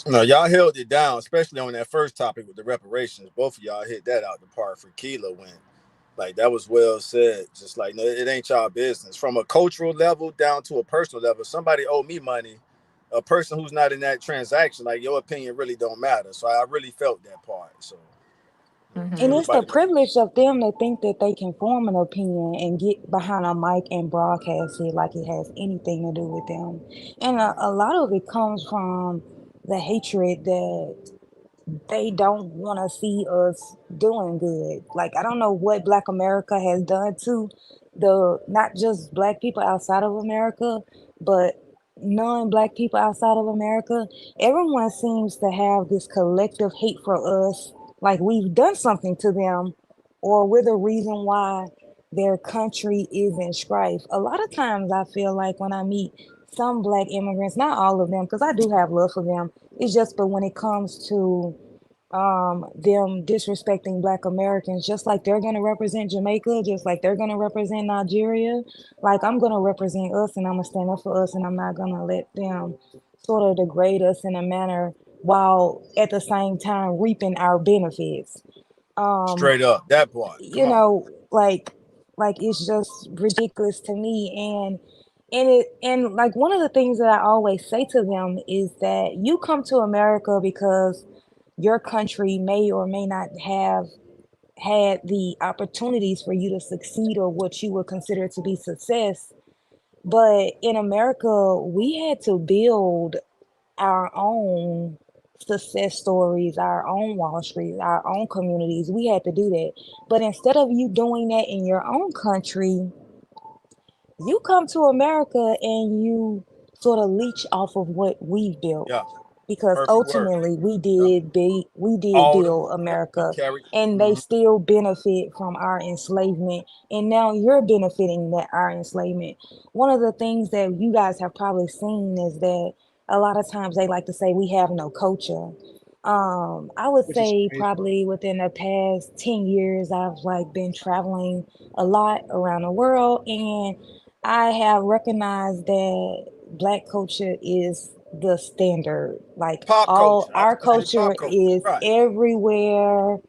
No, y'all held it down, especially on that first topic with the reparations. Both of y'all hit that out the park. For Keela went like that was well said. Just like no, it ain't y'all business. From a cultural level down to a personal level, somebody owe me money. A person who's not in that transaction, like your opinion really don't matter. So I really felt that part. So And Hmm. it's the everybody make privilege of them to think that they can form an opinion and get behind a mic and broadcast it like it has anything to do with them. And a lot of it comes from the hatred that they don't want to see us doing good. Like, I don't know what Black America has done to the not just Black people outside of America, but non-Black people outside of America. Everyone seems to have this collective hate for us, like we've done something to them, or we're the reason why their country is in strife. A lot of times, I feel like when I meet some Black immigrants, not all of them, because I do have love for them. It's just, but when it comes to them disrespecting Black Americans, just like they're gonna represent Jamaica, just like they're gonna represent Nigeria, like I'm gonna represent us and I'm gonna stand up for us and I'm not gonna let them sort of degrade us in a manner while at the same time reaping our benefits. Um, straight up that part. you Come on. know, like it's just ridiculous to me. And and like one of the things that I always say to them is that you come to America because your country may or may not have had the opportunities for you to succeed or what you would consider to be success. But in America, we had to build our own success stories, our own Wall Street, our own communities. We had to do that. But instead of you doing that in your own country, you come to America and you sort of leech off of what we've built, Yeah, because perfect word. ultimately Yeah. we did All the build we America, carry. and they Mhm. still benefit from our enslavement, and now you're benefiting that our enslavement. One of the things that you guys have probably seen is that a lot of times they like to say we have no culture. I would which is say crazy. probably within the past 10 years I've like been traveling a lot around the world, and I have recognized that Black culture is the standard. Like Pop all culture. I our was gonna say culture pop culture. is Right. everywhere,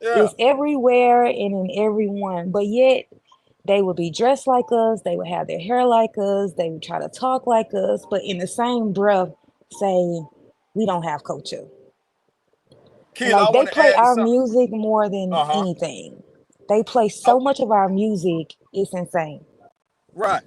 Yeah. is everywhere and in everyone. But yet they would be dressed like us, they would have their hair like us, they would try to talk like us, but in the same breath say we don't have culture. And Keela, I like they want to play add our something. music more than Uh-huh. anything. They play I, so much of our music, it's insane. right.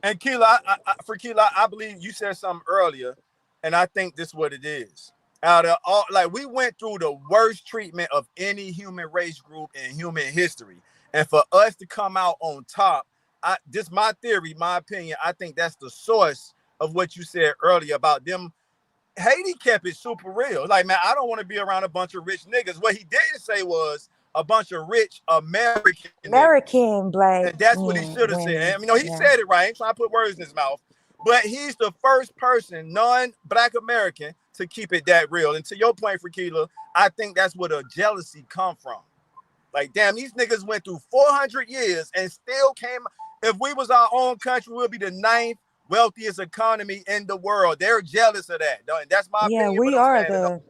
And Keela, for Keela, I believe you said something earlier, and I think this is what it is. Out of all, like we went through the worst treatment of any human race group in human history, and for us to come out on top, this my theory, my opinion. I think that's the source of what you said earlier about them. Haiti kept it super real. Like, man, I don't want to be around a bunch of rich niggas. What he didn't say was a bunch of rich American niggas. American Black And that's what he men, should have said. women, And, he yeah. said it right. I ain't trying to put words in his mouth. But he's the first person, non-Black American, to keep it that real. And to your point, Frakila, I think that's where the jealousy come from. Like, damn, these niggas went through 400 years and still came. If we was our own country, we'll be the ninth wealthiest economy in the world. They're jealous of that. And that's my Yeah, opinion, but we I'm are standing on. the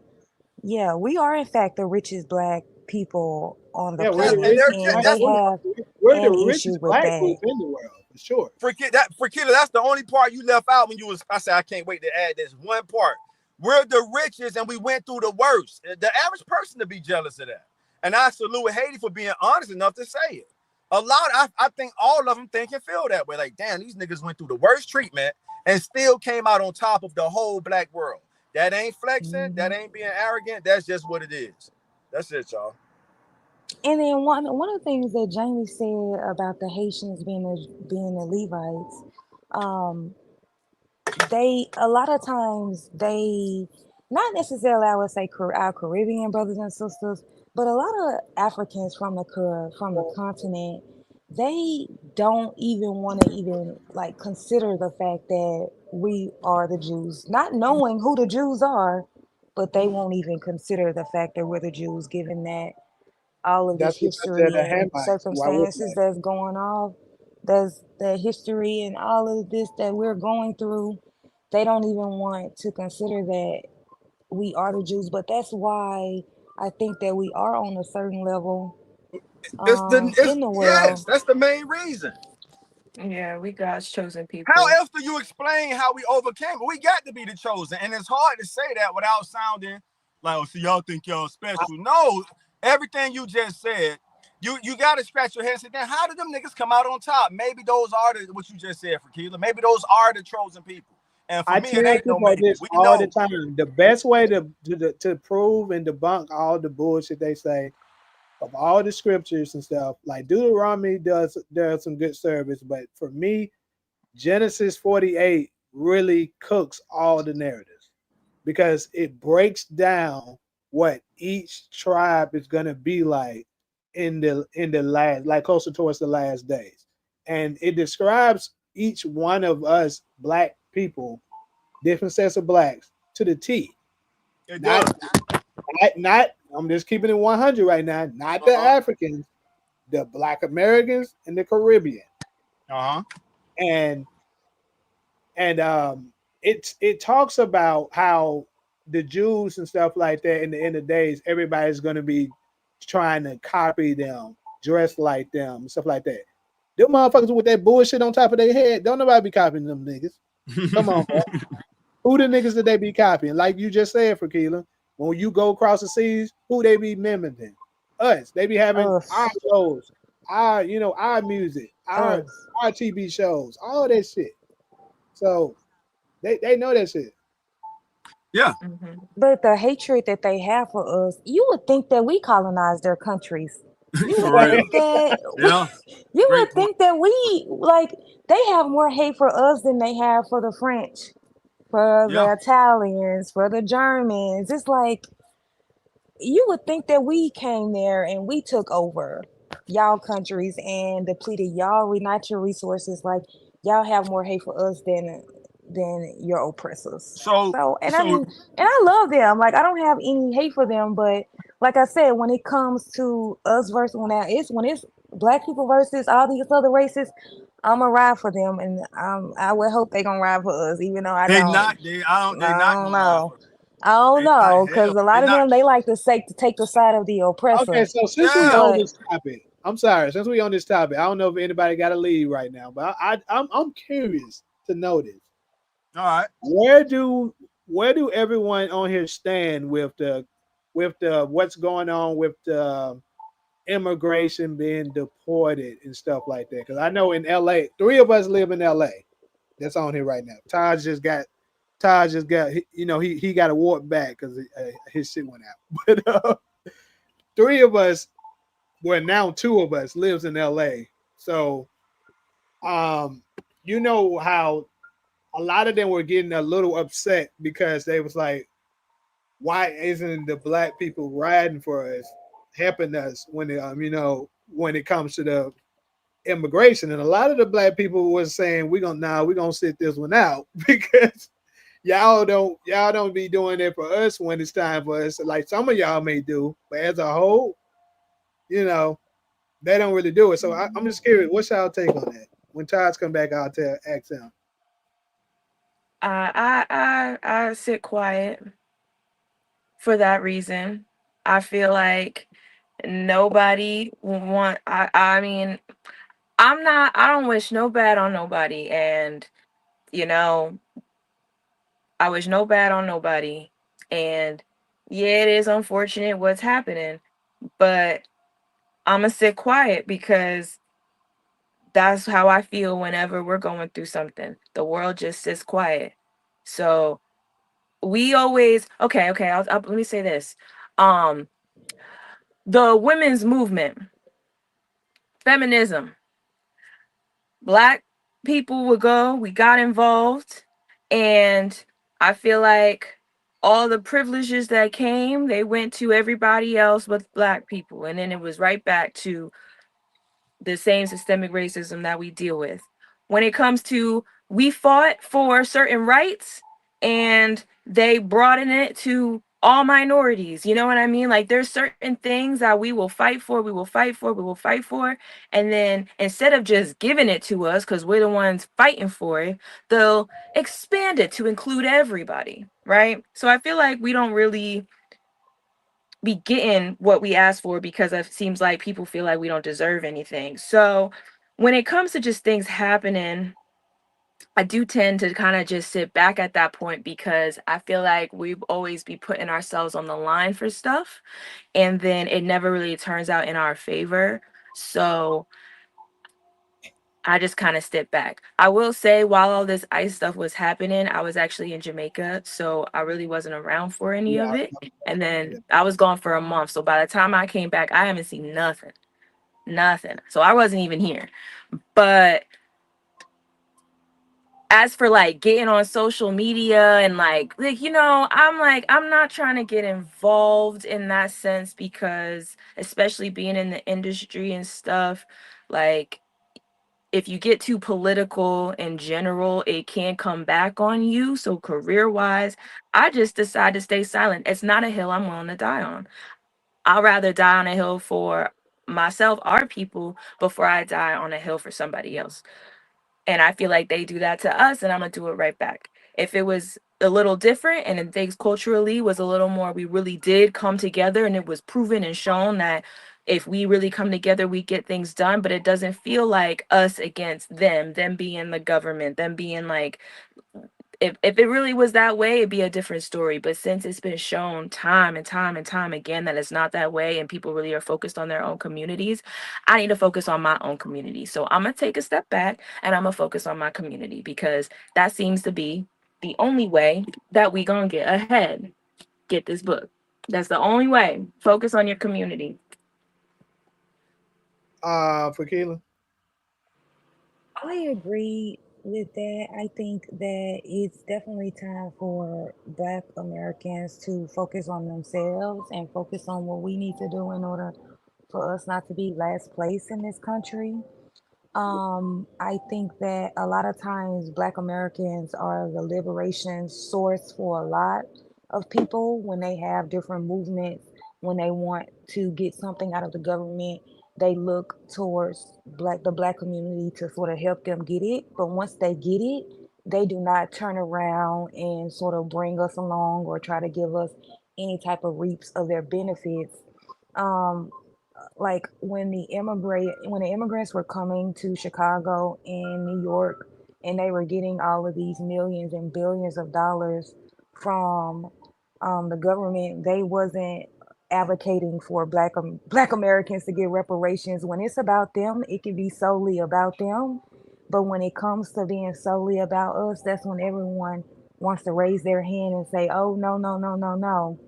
yeah, we are in fact the richest Black people on the Yeah, we're the And planet, richest and black. they that's have We're the an issue richest with black that. group in the world for sure. Forget that, Frakila, that's the only part you left out when you was. I said I can't wait to add this one part. We're the richest, and we went through the worst. The average person to be jealous of that, and I salute Haiti for being honest enough to say it. A lot, I think all of them think and feel that way. Like, damn, these niggas went through the worst treatment and still came out on top of the whole Black world. That ain't flexing. That Hmm. ain't being arrogant. That's just what it is. That's it, y'all. And then one of the things that Jamie said about the Haitians being the Levites, um, they a lot of times they not necessarily I would say our Caribbean brothers and sisters, but a lot of Africans from from the continent, they don't even want to even like consider the fact that we are the Jews, not knowing who the Jews are, but they won't even consider the fact that we're the Jews, given that all of this That's because they're history the and Hamites. Why would circumstances that's going off, there's the history and all of this that we're going through. They don't even want to consider that we are the Jews, but that's why I think that we are on a certain level in the Yes, world. that's the main reason. Yeah, we God's chosen How people. else do you explain how we overcame it? We got to be the chosen. And it's hard to say that without sounding like, oh, so y'all think y'all special. No, everything you just said, you got to scratch your head and say, then how did them niggas come out on top? Maybe those are what you just said, Fakila. Maybe those are the chosen people. And for I me, it tell ain't no people maybe. this We all the know. time. The best way to prove and debunk all the bullshit they say of all the scriptures and stuff, like Deuteronomy does some good service, but for me, Genesis 48 really cooks all the narratives because it breaks down what each tribe is gonna be like in the last, like closer towards the last days, and it describes each one of us black people, different sets of blacks to the T. It Not does. not. I'm just keeping it 100 right now. Not the Uh-huh. Africans, the Black Americans and the Caribbean, Uh-huh. and it talks about how the Jews and stuff like that in the end of days, everybody's going to be trying to copy them, dress like them, stuff like that. Them motherfuckers with that bullshit on top of their head, don't nobody be copying them niggas. Come on, bro. Who the niggas that they be copying? Like you just said, Fakila, when you go across the seas, who they be mimicking? Us. They be having our Us. shows, our music, our Us. TV shows, all that shit. So they know that shit. Yeah. Mhm. But the hatred that they have for us, you would think that we colonized their countries. You For would real. think that Yeah. you Great would point. think that we like they have more hate for us than they have for the French, for Yeah. the Italians, for the Germans. It's like you would think that we came there and we took over y'all countries and depleted y'all natural resources. Like y'all have more hate for us than your oppressors. So So, and I so mean, and I love them. Like I don't have any hate for them, but like I said, when it comes to us versus when it's black people versus all these other races, I'm a ride for them, and I would hope they gonna ride for us, even though I they don't. not they I don't they not I don't gonna ride know. for us. I don't They not know, because hell. a They lot of not. them they like to say to take the side of the Okay, oppressor. so since we Yeah. on But this topic, I'm sorry. Since we on this topic, I don't know if anybody got a lead right now, but I'm curious to know this. All right. Where do everyone on here stand with the what's going on with the immigration being deported and stuff like that? Because I know in LA, three of us live in LA. That's on here right now. Taj just got he got a warp back because his shit went out. But three of us, well now two of us lives in LA. So um, you know how a lot of them were getting a little upset because they was like, why isn't the black people riding for us, helping us when when it comes to the immigration? And a lot of the black people was saying we're gonna sit this one out because y'all don't be doing it for us when it's time for us. Like some of y'all may do, but as a whole, you know, they don't really do it. So I'm just curious, what's y'all take on that? When Todd's come back, I'll ask him. I sit quiet for that reason. I feel like nobody want. I mean, I don't wish no bad on nobody, and you know, I wish no bad on nobody. And yeah, it is unfortunate what's happening, but I'm gonna sit quiet because that's how I feel whenever we're going through something. The world just sits quiet. So we always okay. Let me say this. Um, the women's movement, feminism, black people would go. We got involved, and I feel like all the privileges that came, they went to everybody else but black people, and then it was right back to the same systemic racism that we deal with. When it comes to we fought for certain rights and they broaden it to all minorities. You know what I mean? Like there's certain things that we will fight for, we will fight for, we will fight for. And then instead of just giving it to us because we're the ones fighting for it, they'll expand it to include everybody. Right. So I feel like we don't really be getting what we asked for because it seems like people feel like we don't deserve anything. So when it comes to just things happening, I do tend to kind of just sit back at that point because I feel like we always be putting ourselves on the line for stuff and then it never really turns out in our favor. So I just kind of step back. I will say, while all this ICE stuff was happening, I was actually in Jamaica, so I really wasn't around for any Yeah, of it. And yeah. then I was gone for a month, so by the time I came back, I haven't seen nothing, nothing. So I wasn't even here. But as for like getting on social media and I'm not trying to get involved in that sense because, especially being in the industry and stuff, like if you get too political in general, it can come back on you. So career wise, I just decide to stay silent. It's not a hill I'm willing to die on. I'll rather die on a hill for myself, our people, before I die on a hill for somebody else. And I feel like they do that to us, and I'm gonna do it right back. If it was a little different and if things culturally was a little more, we really did come together and it was proven and shown that if we really come together, we get things done, but it doesn't feel like us against them being the government, them being like, if it really was that way, it'd be a different story. But since it's been shown time and time and time again that it's not that way and people really are focused on their own communities, I need to focus on my own community. So I'm going to take a step back and I'm going to focus on my community, because that seems to be the only way that we going to get ahead. Get this book. That's the only way. Focus on your community. For Keelan. I agree with that. I think that it's definitely time for Black Americans to focus on themselves and focus on what we need to do in order for us not to be last place in this country. I think that a lot of times Black Americans are the liberation source for a lot of people when they have different movements, when they want to get something out of the government, they look towards the black community to sort of help them get it. But once they get it, they do not turn around and sort of bring us along or try to give us any type of reaps of their benefits. Um, like when the immigrants were coming to Chicago and New York, and they were getting all of these millions and billions of dollars from the government, they wasn't advocating for black Americans to get reparations. When it's about them, it can be solely about them. But when it comes to being solely about us, that's when everyone wants to raise their hand and say, "Oh, no, no, no, no, no."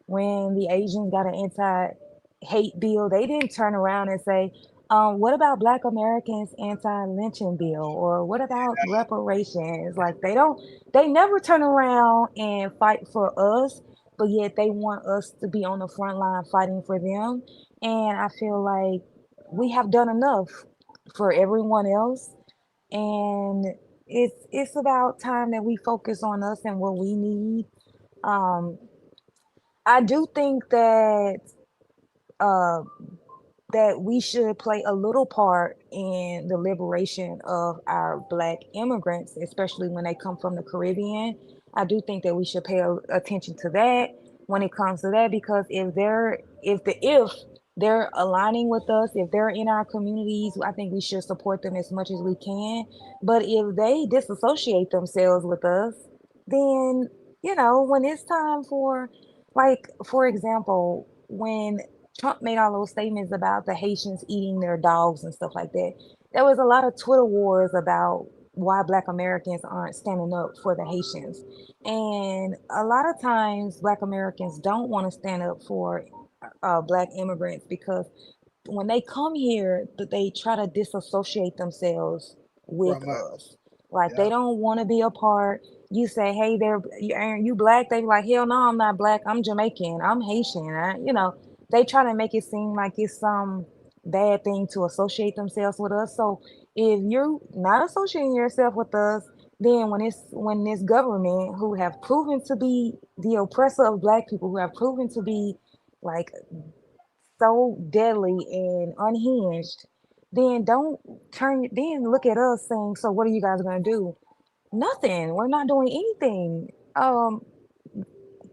When the Asians got an anti-hate bill, they didn't turn around and say, "What about Black Americans' anti-lynching bill?" or "What about reparations?" Like they never turn around and fight for us, but yet they want us to be on the front line fighting for them. And I feel like we have done enough for everyone else, and it's about time that we focus on us and what we need. Um, I do think uh, that we should play a little part in the liberation of our Black immigrants, especially when they come from the Caribbean. I do think that we should pay attention to that when it comes to that, because if they're aligning with us, if they're in our communities, I think we should support them as much as we can. But if they disassociate themselves with us, then when it's time for, like, for example, when Trump made all those statements about the Haitians eating their dogs and stuff like that, there was a lot of Twitter wars about why Black Americans aren't standing up for the Haitians. And a lot of times Black Americans don't want to stand up for Black immigrants, because when they come here, they try to disassociate themselves with From us. us. Like, they Yeah. don't want to be a part. You say, "Hey, Aaron, you black?" They be like, "Hell no, I'm not black. I'm Jamaican. I'm Haitian." They try to make it seem like it's some bad thing to associate themselves with us. So if you're not associating yourself with us, then when this government, who have proven to be the oppressor of Black people, who have proven to be like so deadly and unhinged, then don't then look at us saying, "So what are you guys gonna do?" Nothing. We're not doing anything.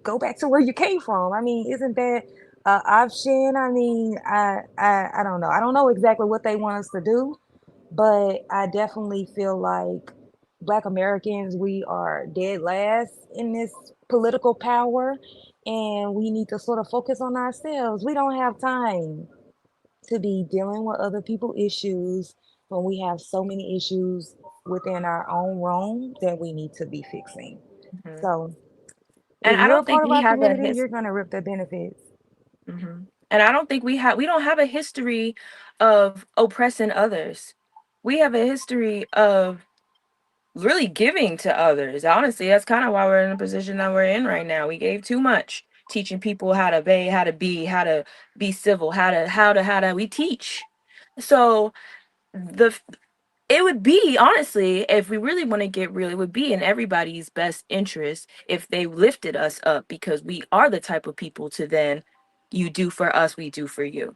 Go back to where you came from. I mean, isn't that option? I mean, I don't know. I don't know exactly what they want us to do, but I definitely feel like Black Americans, we are dead last in this political power, and we need to sort of focus on ourselves. We don't have time to be dealing with other people's issues when we have so many issues within our own realm that we need to be fixing. Mhm. So And if I you're a don't think part of we our have a community, his. you're gonna rip the benefits. And I don't think we don't have a history of oppressing others. We have a history of really giving to others. Honestly, that's kind of why we're in the position that we're in right now. We gave too much, teaching people how to obey, how to be civil, how to we teach. So the it would be, honestly, if we really want to get real, it would be in everybody's best interest if they lifted us up, because we are the type of people to then, you do for us, we do for you.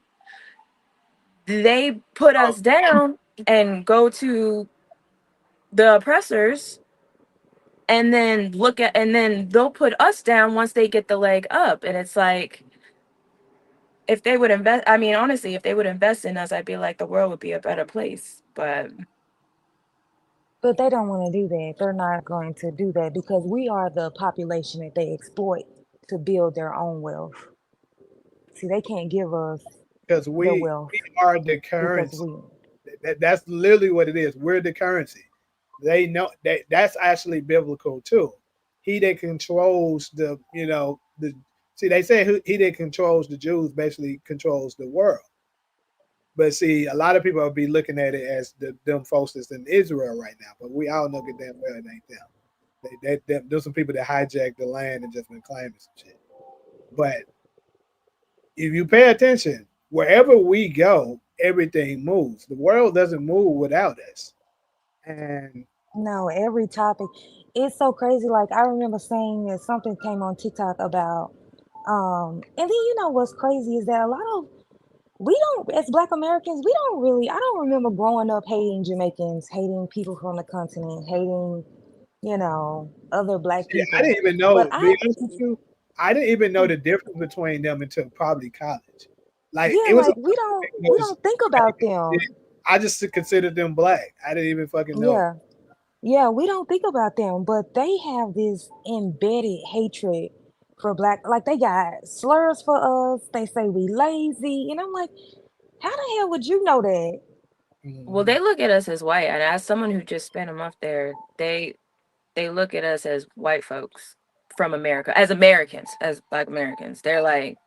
They put us down and go to the oppressors, and then they'll put us down once they get the leg up, and it's like, If they would invest, I mean, honestly, if they would invest in us, I'd be like, the world would be a better place. But But they don't want to do that. They're not going to do that because we are the population that they exploit to build their own wealth. See, they can't give us because the we wealth are the because currency. we. That's literally what it is. We're the currency. They know that that's actually biblical too. He that controls the, the see they say he that controls the Jews basically controls the world. But see, a lot of people will be looking at it as them folks that's in Israel right now. But we all know good damn well it ain't them. There's some people that hijacked the land and just been claiming some shit. But if you pay attention, wherever we go, everything moves. The world doesn't move without us. And No, every topic. It's so crazy. Like I remember saying that something came on TikTok about and then what's crazy is that a lot of we don't as black Americans, we don't really I don't remember growing up hating Jamaicans, hating people from the continent, hating, other black see, I didn't people. even But know, I be honest with you, I didn't even know the difference between them until probably college. Like yeah, it was a like we don't it we was don't think about them. I just considered them black. I didn't even fucking know. Yeah. Yeah, we don't think about them, but they have this embedded hatred for black. Like they got slurs for us. They say we lazy, and I'm like, how the hell would you know that? well, Mhm. they look at us as white, and as someone who just spent a month there, they look at us as white folks from America, as Americans, as Black Americans. They're like,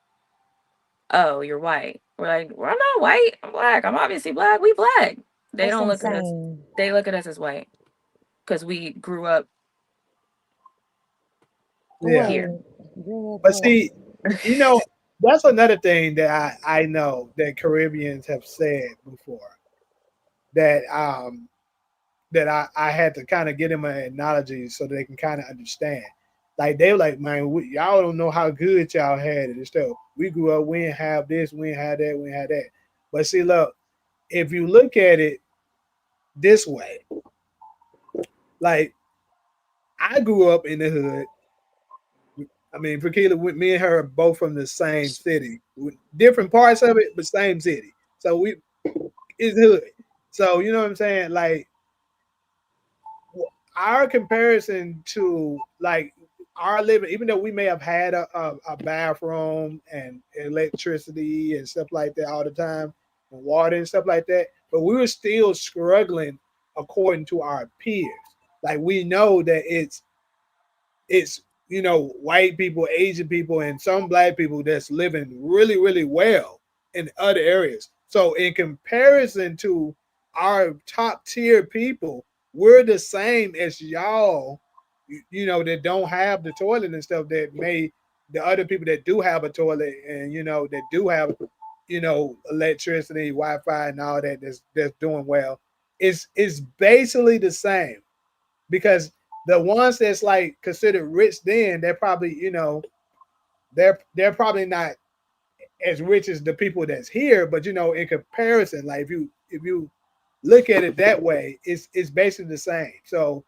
"Oh, you're white." We're like, "Well, I'm not white. I'm black. I'm obviously black. We black." They That's don't look at us. insane. They look at us as white because we grew up Yeah. here. Right. Grew up But here. see, you know, that's another thing that I know that Caribbeans have said before that I had to kind of get them an analogy so they can kind of understand. Like they were like, man, y'all don't know how good y'all had it and stuff. We grew up, we didn't have this, we didn't have that, we didn't have that. But see, look, if you look at it this way, like I grew up in the hood. I mean, Fakila, me and her are both from the same city, different parts of it, but same city. So we it's hood. So you know what I'm saying? Like our comparison to like our living, even though we may have had a bathroom and electricity and stuff like that all the time, and water and stuff like that, but we were still struggling according to our peers. Like we know that it's white people, Asian people, and some black people that's living really really well in other areas. So in comparison to our top tier people, we're the same as y'all, that don't have the toilet and stuff, that may the other people that do have a toilet and that do have electricity, Wi-Fi, and all that, that's doing well. It's basically the same, because the ones that's like considered rich, then they're probably they're probably not as rich as the people that's here, but in comparison, like if you look at it that way, it's basically the same. So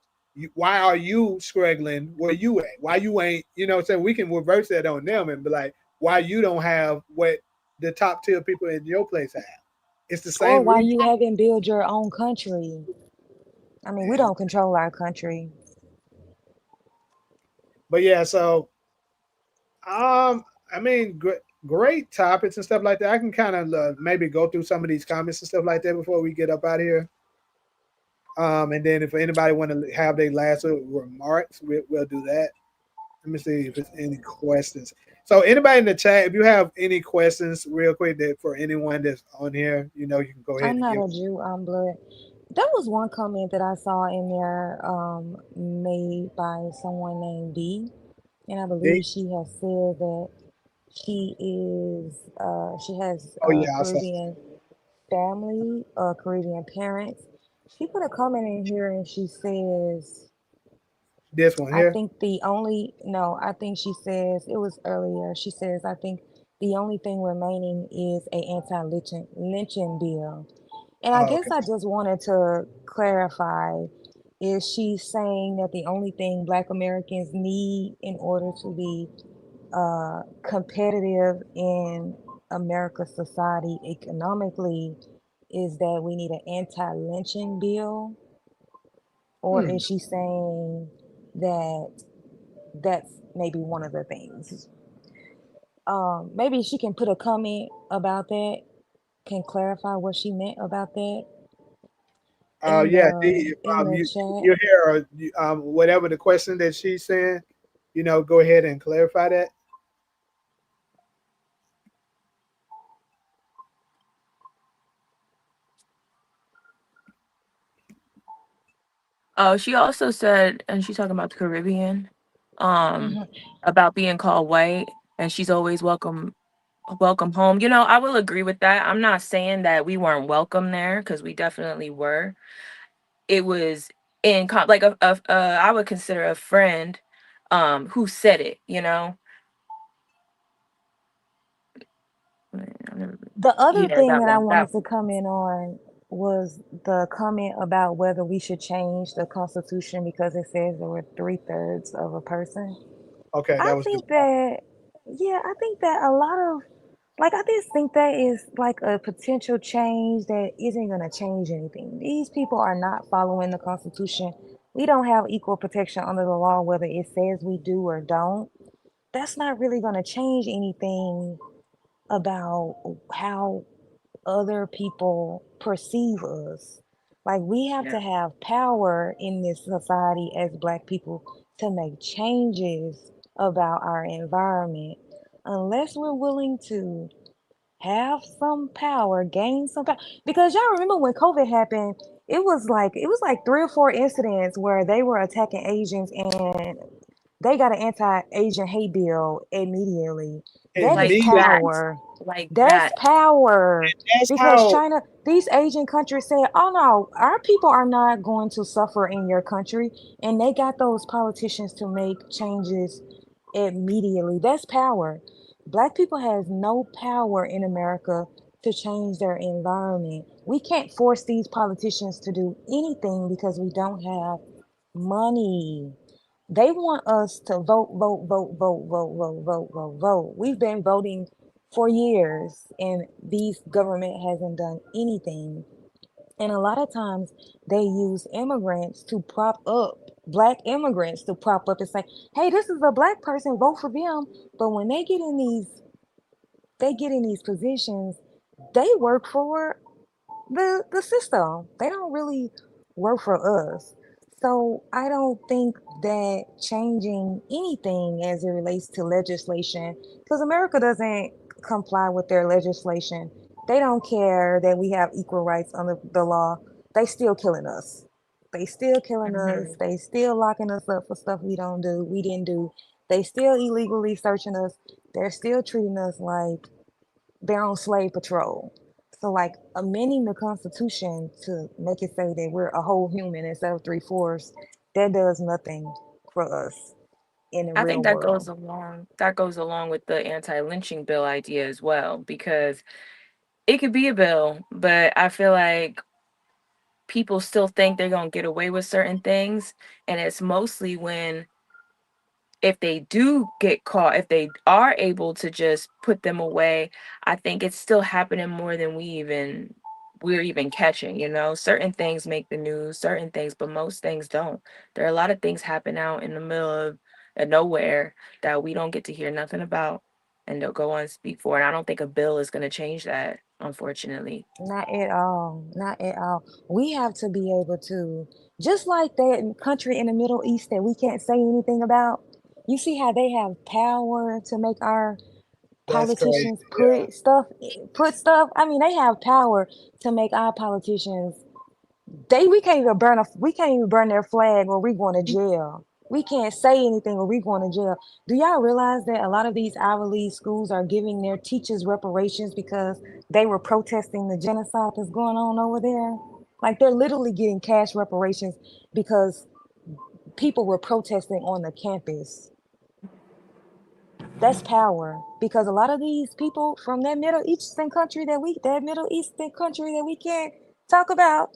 why are you struggling where you at? Why you ain't, so we can reverse that on them and be like, why you don't have what the top tier people in your place have? It's the Or same why reason. you haven't built your own country? I mean, we Yeah. don't control our country. But yeah, so I mean, great topics and stuff like that. I can kind of maybe go through some of these comments and stuff like that before we get up out of here. And then if anybody want to have their last remarks, we'll do that. Let me see if there's any questions. So anybody in the chat, if you have any questions, real quick, that for anyone that's on here, you can go ahead I'm and not give. a Jew, I'm blood. There was one comment that I saw in there made by someone named B, and I D. believe she has said that she has Oh yeah, I saw Caribbean family, Caribbean parents. She put a comment in here and she says, this one I here. think the only, no, I think she says, it was earlier. She says, I think the only thing remaining is a anti-lynching bill. And I Oh, guess okay. I just wanted to clarify, is she saying that the only thing Black Americans need in order to be competitive in America's society economically is that we need an anti-lynching bill, or Hmm. is she saying that that's maybe one of the things? Maybe she can put a comment about that, can clarify what she meant about that Yeah, D, if, in the you chat. hear her, whatever the question that she's saying, go ahead and clarify that. Oh, she also said, and she's talking about the Caribbean, um, Hmm. about being called white, and she's always welcome home. I will agree with that. I'm not saying that we weren't welcome there, because we definitely were. It was like I would consider a friend, who said it. I never- The other Yeah, thing that that I one. wanted That to one. comment on was the comment about whether we should change the Constitution because it says there were 3/3 of a person. Okay, I that was his think point. that, yeah, I think that a lot of, like, I just think that is like a potential change that isn't going to change anything. These people are not following the Constitution. We don't have equal protection under the law, whether it says we do or don't. That's not really going to change anything about how other people perceive us. Like, we have Yeah. to have power in this society as Black people to make changes about our environment. Unless we're willing to have some power, gain some power. Because y'all remember when COVID happened, it was like 3 or 4 incidents where they were attacking Asians, and they got an anti-Asian hate bill immediately. That is Like Immediately, that. power. Like That's that. power. that's Because how. China, these Asian countries said, oh no, our people are not going to suffer in your country. And they got those politicians to make changes immediately. That's power. Black people has no power in America to change their environment. We can't force these politicians to do anything because we don't have money. They want us to vote, vote, vote, vote, vote, vote, vote, vote, vote. We've been voting for years, and these government hasn't done anything. And a lot of times they use immigrants to prop up Black immigrants to prop up and say, hey, this is a Black person, vote for them. But when they get in these positions, they work for the system. They don't really work for us. So I don't think that changing anything as it relates to legislation, because America doesn't comply with their legislation. They don't care that we have equal rights under the law. They still killing us. They still killing us. Mhm. They still locking us up for stuff we didn't do. They still illegally searching us. They're still treating us like they're on slave patrol. So, like, amending the Constitution to make it say that we're a whole human instead of 3/4, that does nothing for us in the I real think that world. goes along with the anti-lynching bill idea as well, because it could be a bill, but I feel like people still think they're going to get away with certain things, and it's mostly when, if they do get caught, if they are able to just put them away, I think it's still happening more than we're even catching. Certain things make the news, certain things, but most things don't. There are a lot of things happen out in the middle of nowhere that we don't get to hear nothing about, and they'll go on and speak for. And I don't think a bill is going to change that, unfortunately. Not at all. Not at all. We have to be able to, just like that country in the Middle East that we can't say anything about. You see how they have power to make our That's crazy. politicians Yeah. put stuff. I mean, they have power to make our politicians. We can't even burn their flag or we going to jail. We can't say anything or we going to jail. Do y'all realize that a lot of these Ivy League schools are giving their teachers reparations because they were protesting the genocide that's going on over there? Like, they're literally getting cash reparations because people were protesting on the campus. That's power, because a lot of these people from that Middle Eastern country that we can't talk about,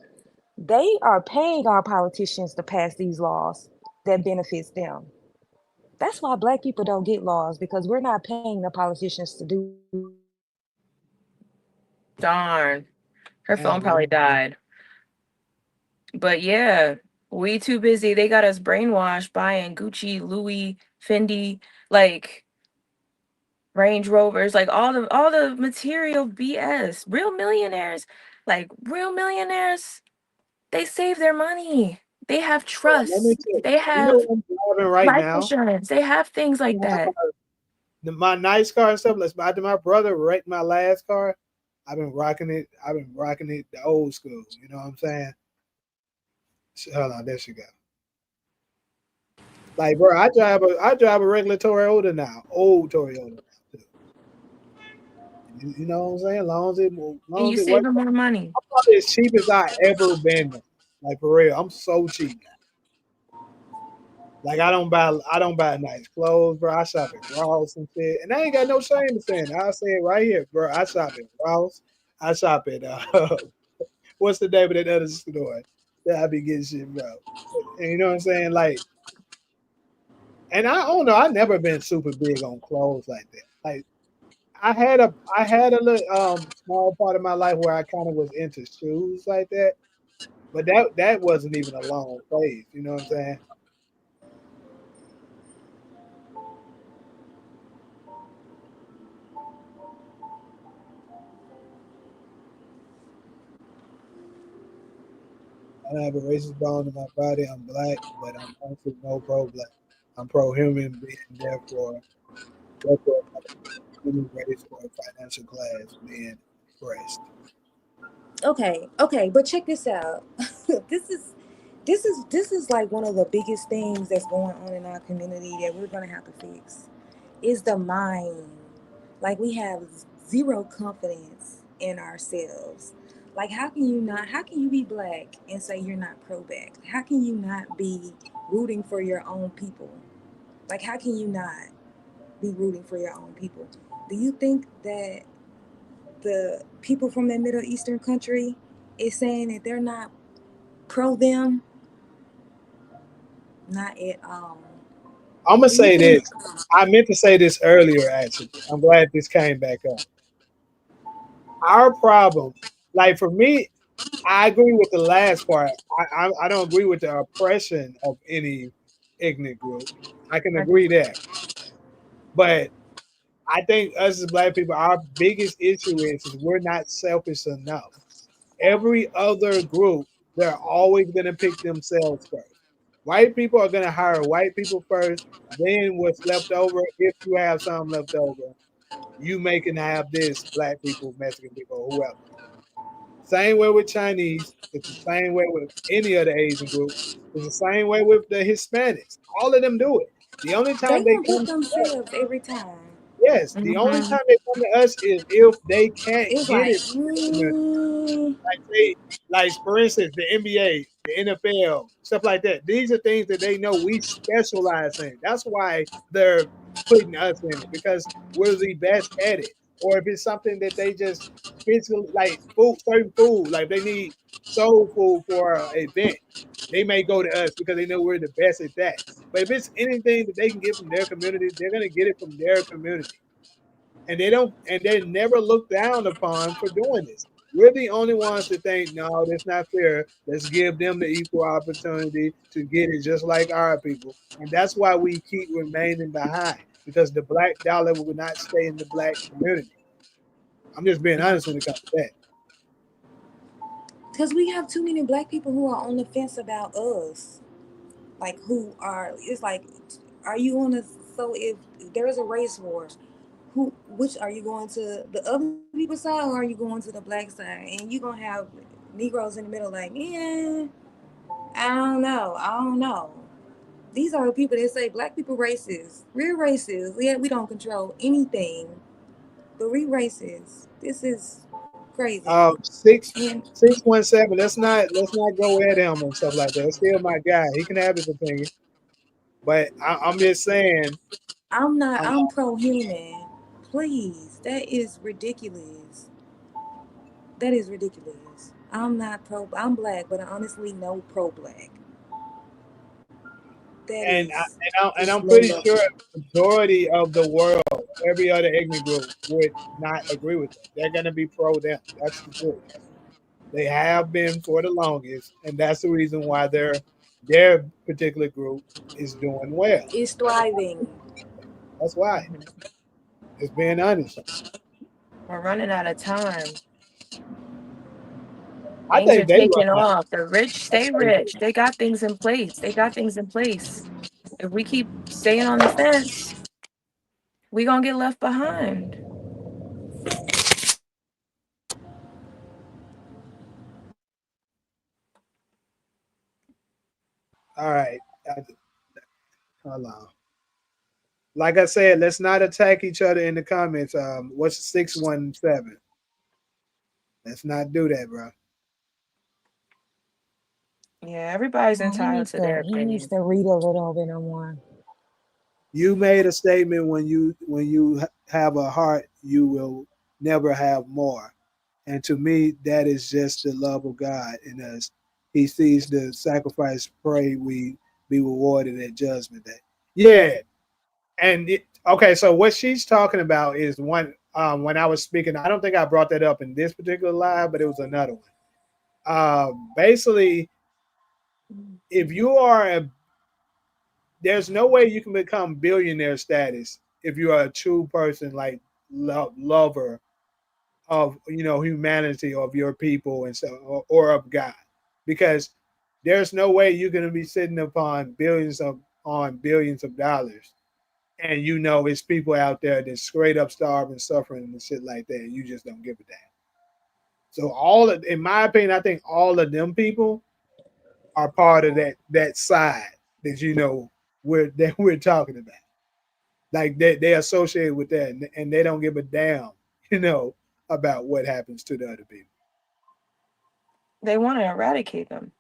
they are paying our politicians to pass these laws that benefits them. That's why Black people don't get laws, because we're not paying the politicians to do it. Darn. Her phone Damn, probably died. But yeah, we too busy. They got us brainwashed buying Gucci, Louis, Fendi, like Range Rovers, like all the material BS. Real millionaires, they save their money. They have let me trust. tell you, They you know have what I'm driving right life now? insurance. They have things like that. My nice car and stuff. Let's after my brother wrecked my last car. I've been rocking it. The old school. You know what I'm saying? Hold on, there she go. Like, bro, I drive a regular Toyota now, old Toyota. You know what I'm saying? And Long you as it works, saving more money. I'm probably as cheap as I ever been. Now. Like for real, I'm so cheap now. Like I don't buy nice clothes, bro. I shop at Ross and shit, and I ain't got no shame in saying it. I'll say it right here, bro. I shop at Ross. I shop at what's the name of that other store that I be getting shit, bro? And you know what I'm saying? Like, and I don't know. I never been super big on clothes like that. Like, I had a little small part of my life where I kind of was into shoes like that, but that wasn't even a long phase. You know what I'm saying? I don't have a racist bone in my body. I'm black, but I'm also no pro-black. I'm pro-human being, therefore, human race or financial class being oppressed. Okay, but check this out. this is this is like one of the biggest things that's going on in our community that we're gonna have to fix. Is the mind. Like we have zero confidence in ourselves. Like how can you be black and say you're not pro black? How can you not be rooting for your own people? Like how can you not be rooting for your own people? Do you think that the people from that Middle Eastern country is saying that they're not pro them? Not at all. I'm gonna Do you say think this. I meant to say this earlier. Actually, I'm glad this came back up. Our problem, like for me, I agree with the last part. I don't agree with the oppression of any ignorant group. I can agree there, but I think us as black people, our biggest issue is we're not selfish enough. Every other group, they're always going to pick themselves first. White people are going to hire white people first. Then what's left over, if you have some left over, you may can have this black people, Mexican people, whoever. Same way with Chinese. It's the same way with any other Asian group. It's the same way with the Hispanics. All of them do it. The only they time they gonna pick come to us, themselves every time? yes, the only Mm-hmm. time they come to us is if they can't It's get like, it from their community. Like they, like for instance, the NBA, the NFL, stuff like that. These are things that they know we specialize in. That's why they're putting us in it because we're the best at it. Or if it's something that they just physically like food, certain food, like they need soul food for an event, they may go to us because they know we're the best at that. But if it's anything that they can get from their community, they're gonna get it from their community and they're never looked down upon for doing this. We're the only ones that think, no, that's not fair. Let's give them the equal opportunity to get it just like our people. And that's why we keep remaining behind because the black dollar will not stay in the black community. I'm just being honest when it comes to that. because we have too many black people who are on the fence about us. Like who are? It's like, are you on the? So if there is a race war, which are you going to the other people's side or are you going to the black side? And you gonna have Negroes in the middle, like, yeah, I don't know. These are the people that say black people racist. We're racist. Yeah, we don't control anything, but we racist. This is crazy. Six And 617. Let's not go at him and stuff like that. It's still my guy. He can have his opinion. But I'm just saying, I'm pro human. Please. That is ridiculous. That is ridiculous. I'm not pro I'm black, but I honestly know pro black. That and is and just I'm low pretty level. sure majority of the world every other ignorant group would not agree with them. They're going to be pro them. That's the truth. They have been for the longest, and that's the reason why their particular group is doing well. It's thriving. That's why. Just being honest. We're running out of time. I Things think are they run taking out. off. The rich stay rich. They got things in place. They got things in place. If we keep staying on the fence, we gonna get left behind. All right. Hold on. Like I said, let's not attack each other in the comments. What's 617? Let's not do that, bro. Yeah, everybody's entitled to their He needs opinion. to read a little bit more. You made a statement when you have a heart, you will never have more. And to me, that is just the love of God in us. He sees the sacrifice, pray we be rewarded at judgment day. Yeah. And okay, so what she's talking about is one when I was speaking, I don't think I brought that up in this particular live, but it was another one. Basically, if you are there's no way you can become billionaire status if you are a true person like lover of humanity, of your people, and so or of God, because there's no way you're going to be sitting upon billions of dollars, and it's people out there that's straight up starving, suffering, and shit like that, and you just don't give a damn. So in my opinion, I think all of them people are part of that side that we're talking about. Like they associate with that, and they don't give a damn, about what happens to the other people. They want to eradicate them.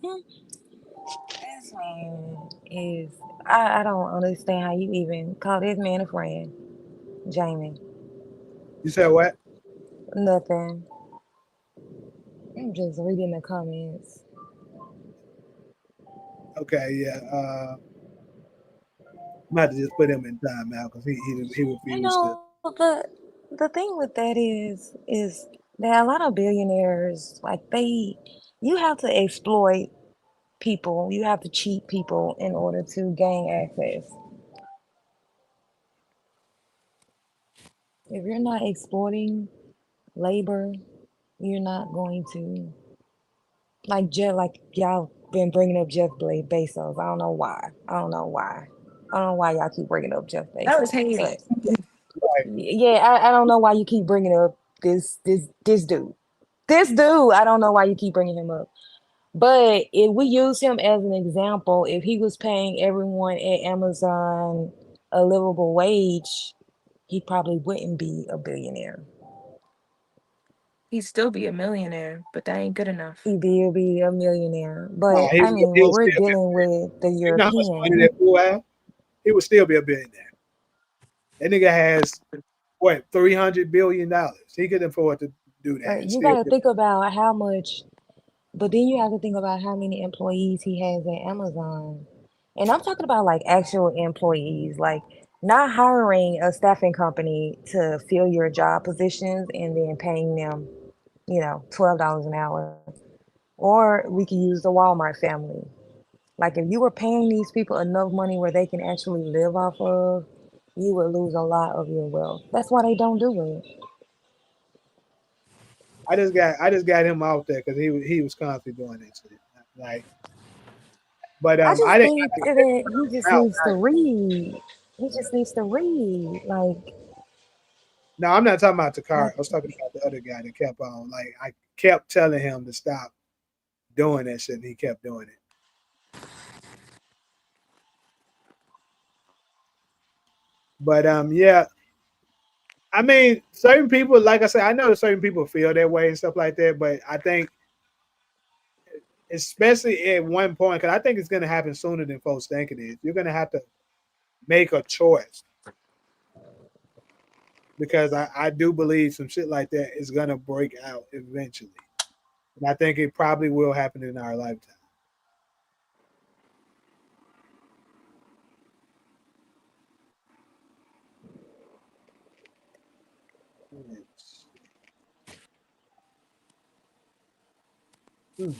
This man is. I don't understand how you even call this man a friend, Jamie. You said what? Nothing. I'm just reading the comments. Okay, yeah. I'm about to just put him in timeout because he You refused to. know, the thing with that is that a lot of billionaires you have to exploit people, you have to cheat people in order to gain access. If you're not exploiting labor, you're not going to like y'all been bringing up Jeff Bezos. I don't know why. I don't know why. I don't know why y'all keep bringing up Jeff That was Bezos. hating. Right. Yeah, I don't know why you keep bringing up this dude. This dude, I don't know why you keep bringing him up. But if we use him as an example, if he was paying everyone at Amazon a livable wage, he probably wouldn't be a billionaire. He'd still be a millionaire, but that ain't good enough. He'd be a millionaire. Nah, But he I would mean, when he'll we're still be. dealing with the You know how much money European, that fool have? He would still be a billionaire. That nigga has what, $300 billion. He could afford to do that and you still got to be. think about how much. But then you have to think about how many employees he has at Amazon. And I'm talking about like actual employees, like not hiring a staffing company to fill your job positions and then paying them, $12 an hour. Or we could use the Walmart family. Like if you were paying these people enough money where they can actually live off of, you would lose a lot of your wealth. That's why they don't do it. I just got him out there because he was constantly doing that shit. Like, but I I just didn't. think that he just Out. needs to read. He just needs to read. No, I'm not talking about Takara. Like I was talking about the other guy that kept on. Like, I kept telling him to stop doing that shit, and he kept doing it. But yeah, I mean, certain people, like I said, I know that certain people feel that way and stuff like that. But I think, especially at one point, because I think it's going to happen sooner than folks think it is. You're going to have to make a choice, because I do believe some shit like that is going to break out eventually, and I think it probably will happen in our lifetime. Hmm.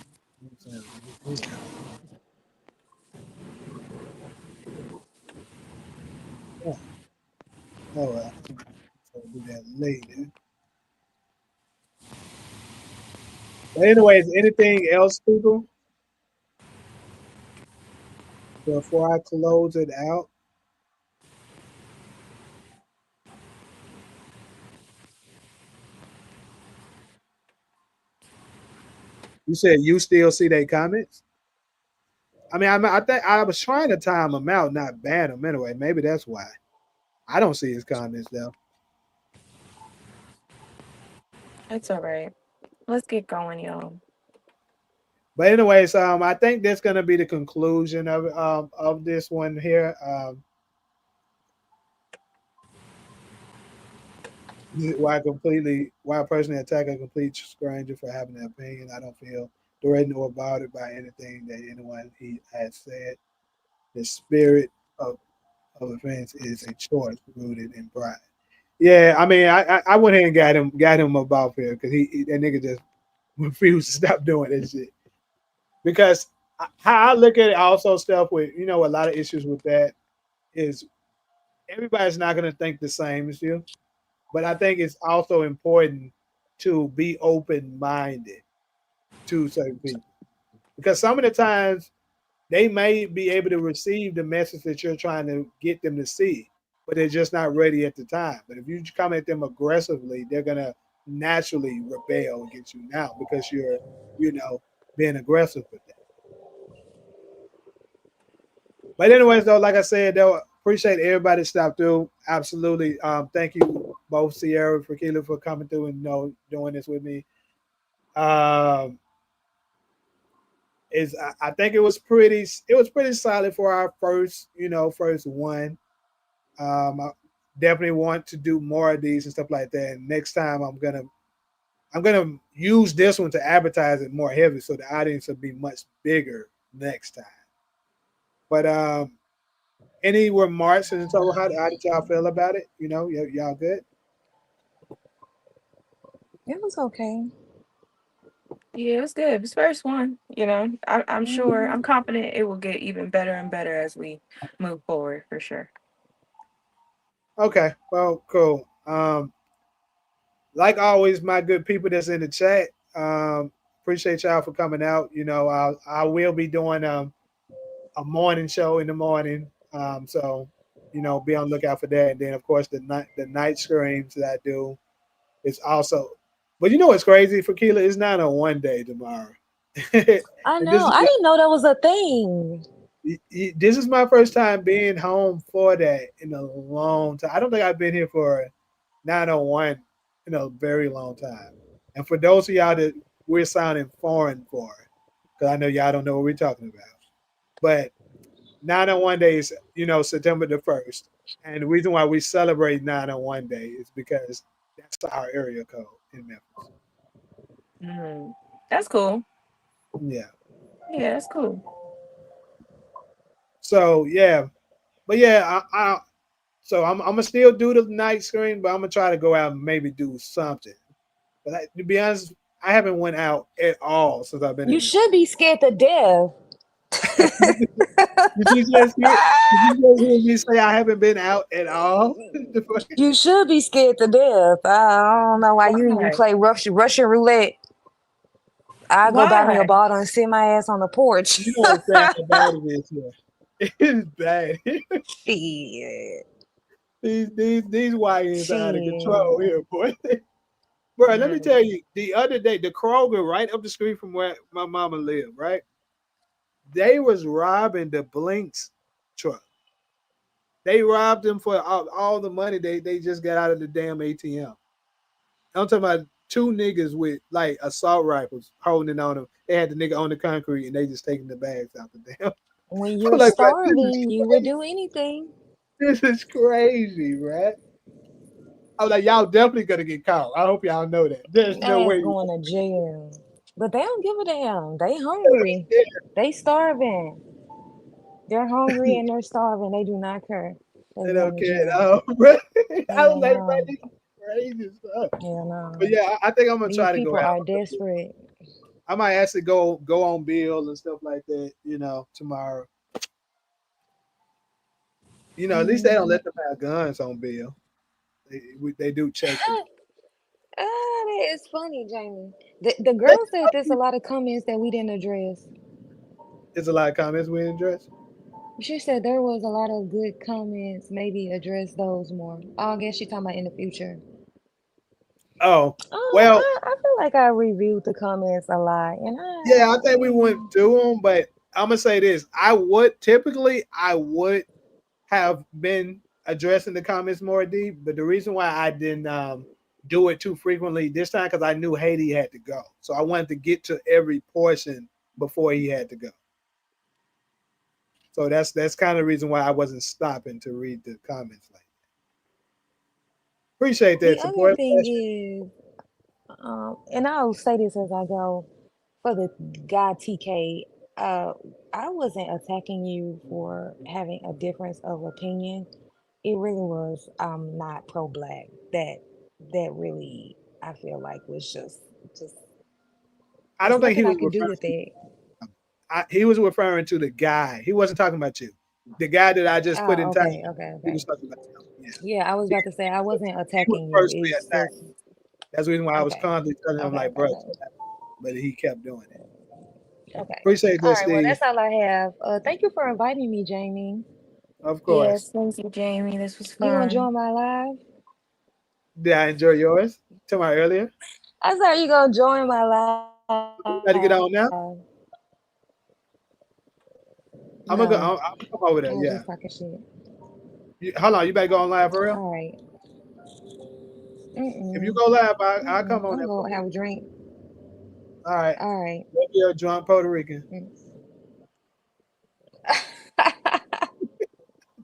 Oh, oh well. So do that later. But anyways, anything else, people, before I close it out? You said you still see their comments. I mean, I think I was trying to time them out, not ban them anyway. Maybe that's why I don't see his comments though. It's all right. Let's get going, y'all. But anyways, I think that's gonna be the conclusion of this one here. Why personally attack a complete stranger for having an opinion. I don't feel threatened or bothered by anything that anyone he has said. The spirit of, of offense is a choice rooted in pride. Yeah, I mean, I went ahead and got him about here because that nigga just refused to stop doing that shit. Because how I look at it, also stuff with a lot of issues with that is everybody's not gonna think the same as you. But I think it's also important to be open minded to certain people because some of the times they may be able to receive the message that you're trying to get them to see, but they're just not ready at the time. But if you come at them aggressively, they're gonna naturally rebel against you now because you're, you know, being aggressive with them. But anyways, though, like I said, though, appreciate everybody stopped through. Absolutely. Thank you both Sierra and Fakila for coming through and doing this with me. Um, is I think it was pretty solid for our first one. I definitely want to do more of these and stuff like that. And next time I'm gonna use this one to advertise it more heavy so the audience will be much bigger next time. But any remarks and so how did y'all feel about it? Y'all good? It was okay. Yeah, it's good. It's first one. I'm sure. Hmm. I'm confident it will get even better and better as we move forward for sure. Okay, well, cool. Like always, my good people that's in the chat. Appreciate y'all for coming out. I will be doing a morning show in the morning. So be on the lookout for that. And then of course the night screams that I do is also. But you know what's crazy for Keela? It's not a one day tomorrow. and I this know. is I didn't know that was a thing. this is my first time being home for that in a long time. I don't think I've been here for 901 in a very long time. And for those of y'all that we're sounding foreign for, because I know y'all don't know what we're talking about. But 901 days, September the 1st. And the reason why we celebrate 901 day is because that's our area code in Memphis. Mm. That's cool. Yeah. Yeah, that's cool. So yeah. But yeah, I'm gonna still do the night screen, but I'm gonna try to go out and maybe do something. But to be honest, I haven't went out at all since I've been You in should Memphis. be scared to death. Did you just hear me say I haven't been out at all? You should be scared to death. I don't know why you even Why? play Russian roulette. I go buy me a Why? bottle and sit my ass on the porch. You know what's sad about it is here. It is bad. Shit. these YNs are out of control Shit. here, boy. Bro, let me Mm. tell you, the other day, the Kroger right up the street from where my mama lived, right? They was robbing the Blinks truck. They robbed them for all the money they just got out of the damn ATM. I'm talking about two niggas with like assault rifles holding on them. They had the nigga on the concrete and they just taking the bags out the damn. When I'm you're like, bro, this is starving, you would crazy. do anything. This is crazy, right? I'm like, y'all definitely gonna get caught. I hope y'all know that. There's no Ass way. going to jail. But they don't give a damn. They hungry. They starving. They're hungry and they're starving. They do not care. They They going don't to care at jail. all, bro. I was Hell like, bro, no. this is crazy stuff. Hell But no. yeah, I think I'm gonna These try to go people out. are desperate. I might actually go on Bill and stuff like that, tomorrow. At least they don't let them have guns on Bill. They do check them. That is funny, Jamie. The girl said there's a lot of comments that we didn't address. There's a lot of comments we didn't address. She said there was a lot of good comments. Maybe address those more. Oh, I guess she's talking about in the future. Oh, well, I feel like I reviewed the comments a lot, and yeah, I think we went through them, but I'm gonna say this: I would have been addressing the comments more deep, but the reason why I didn't do it too frequently this time because I knew Haiti had to go, so I wanted to get to every portion before he had to go. So that's kind of the reason why I wasn't stopping to read the comments like that. Appreciate that the support. other thing is, and I'll say this as I go, for the guy TK, I wasn't attacking you for having a difference of opinion. It really was not pro black. That really I feel like was just I there's don't think he nothing I was could do referring with it. he was referring to the guy. He wasn't talking about you. The guy that I just put in time. Okay. He was talking about you. Yeah, I was about to say I wasn't He was attacking you. personally It's attacked. just That's the reason why I was okay. constantly telling him like, bro, Okay. but he kept doing it. Okay. Appreciate All that, right. Well, Steve. that's all I have. Thank you for inviting me, Jamie. Of course. Yes, thank you, Jamie. This was You gonna fun. join my live? Did I enjoy yours? Tell me earlier. I said you gonna join my live. You got to get on now. I'm gonna go. No, I'm gonna come over I there. was Yeah. just talking shit. Hold on. You better go on live for real. All right. If you go live, I'll come on I'm there. gonna have a drink. All right. All right. You're a drunk Puerto Rican.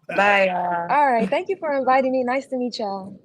Bye, y'all. All right. Thank you for inviting me. Nice to meet y'all.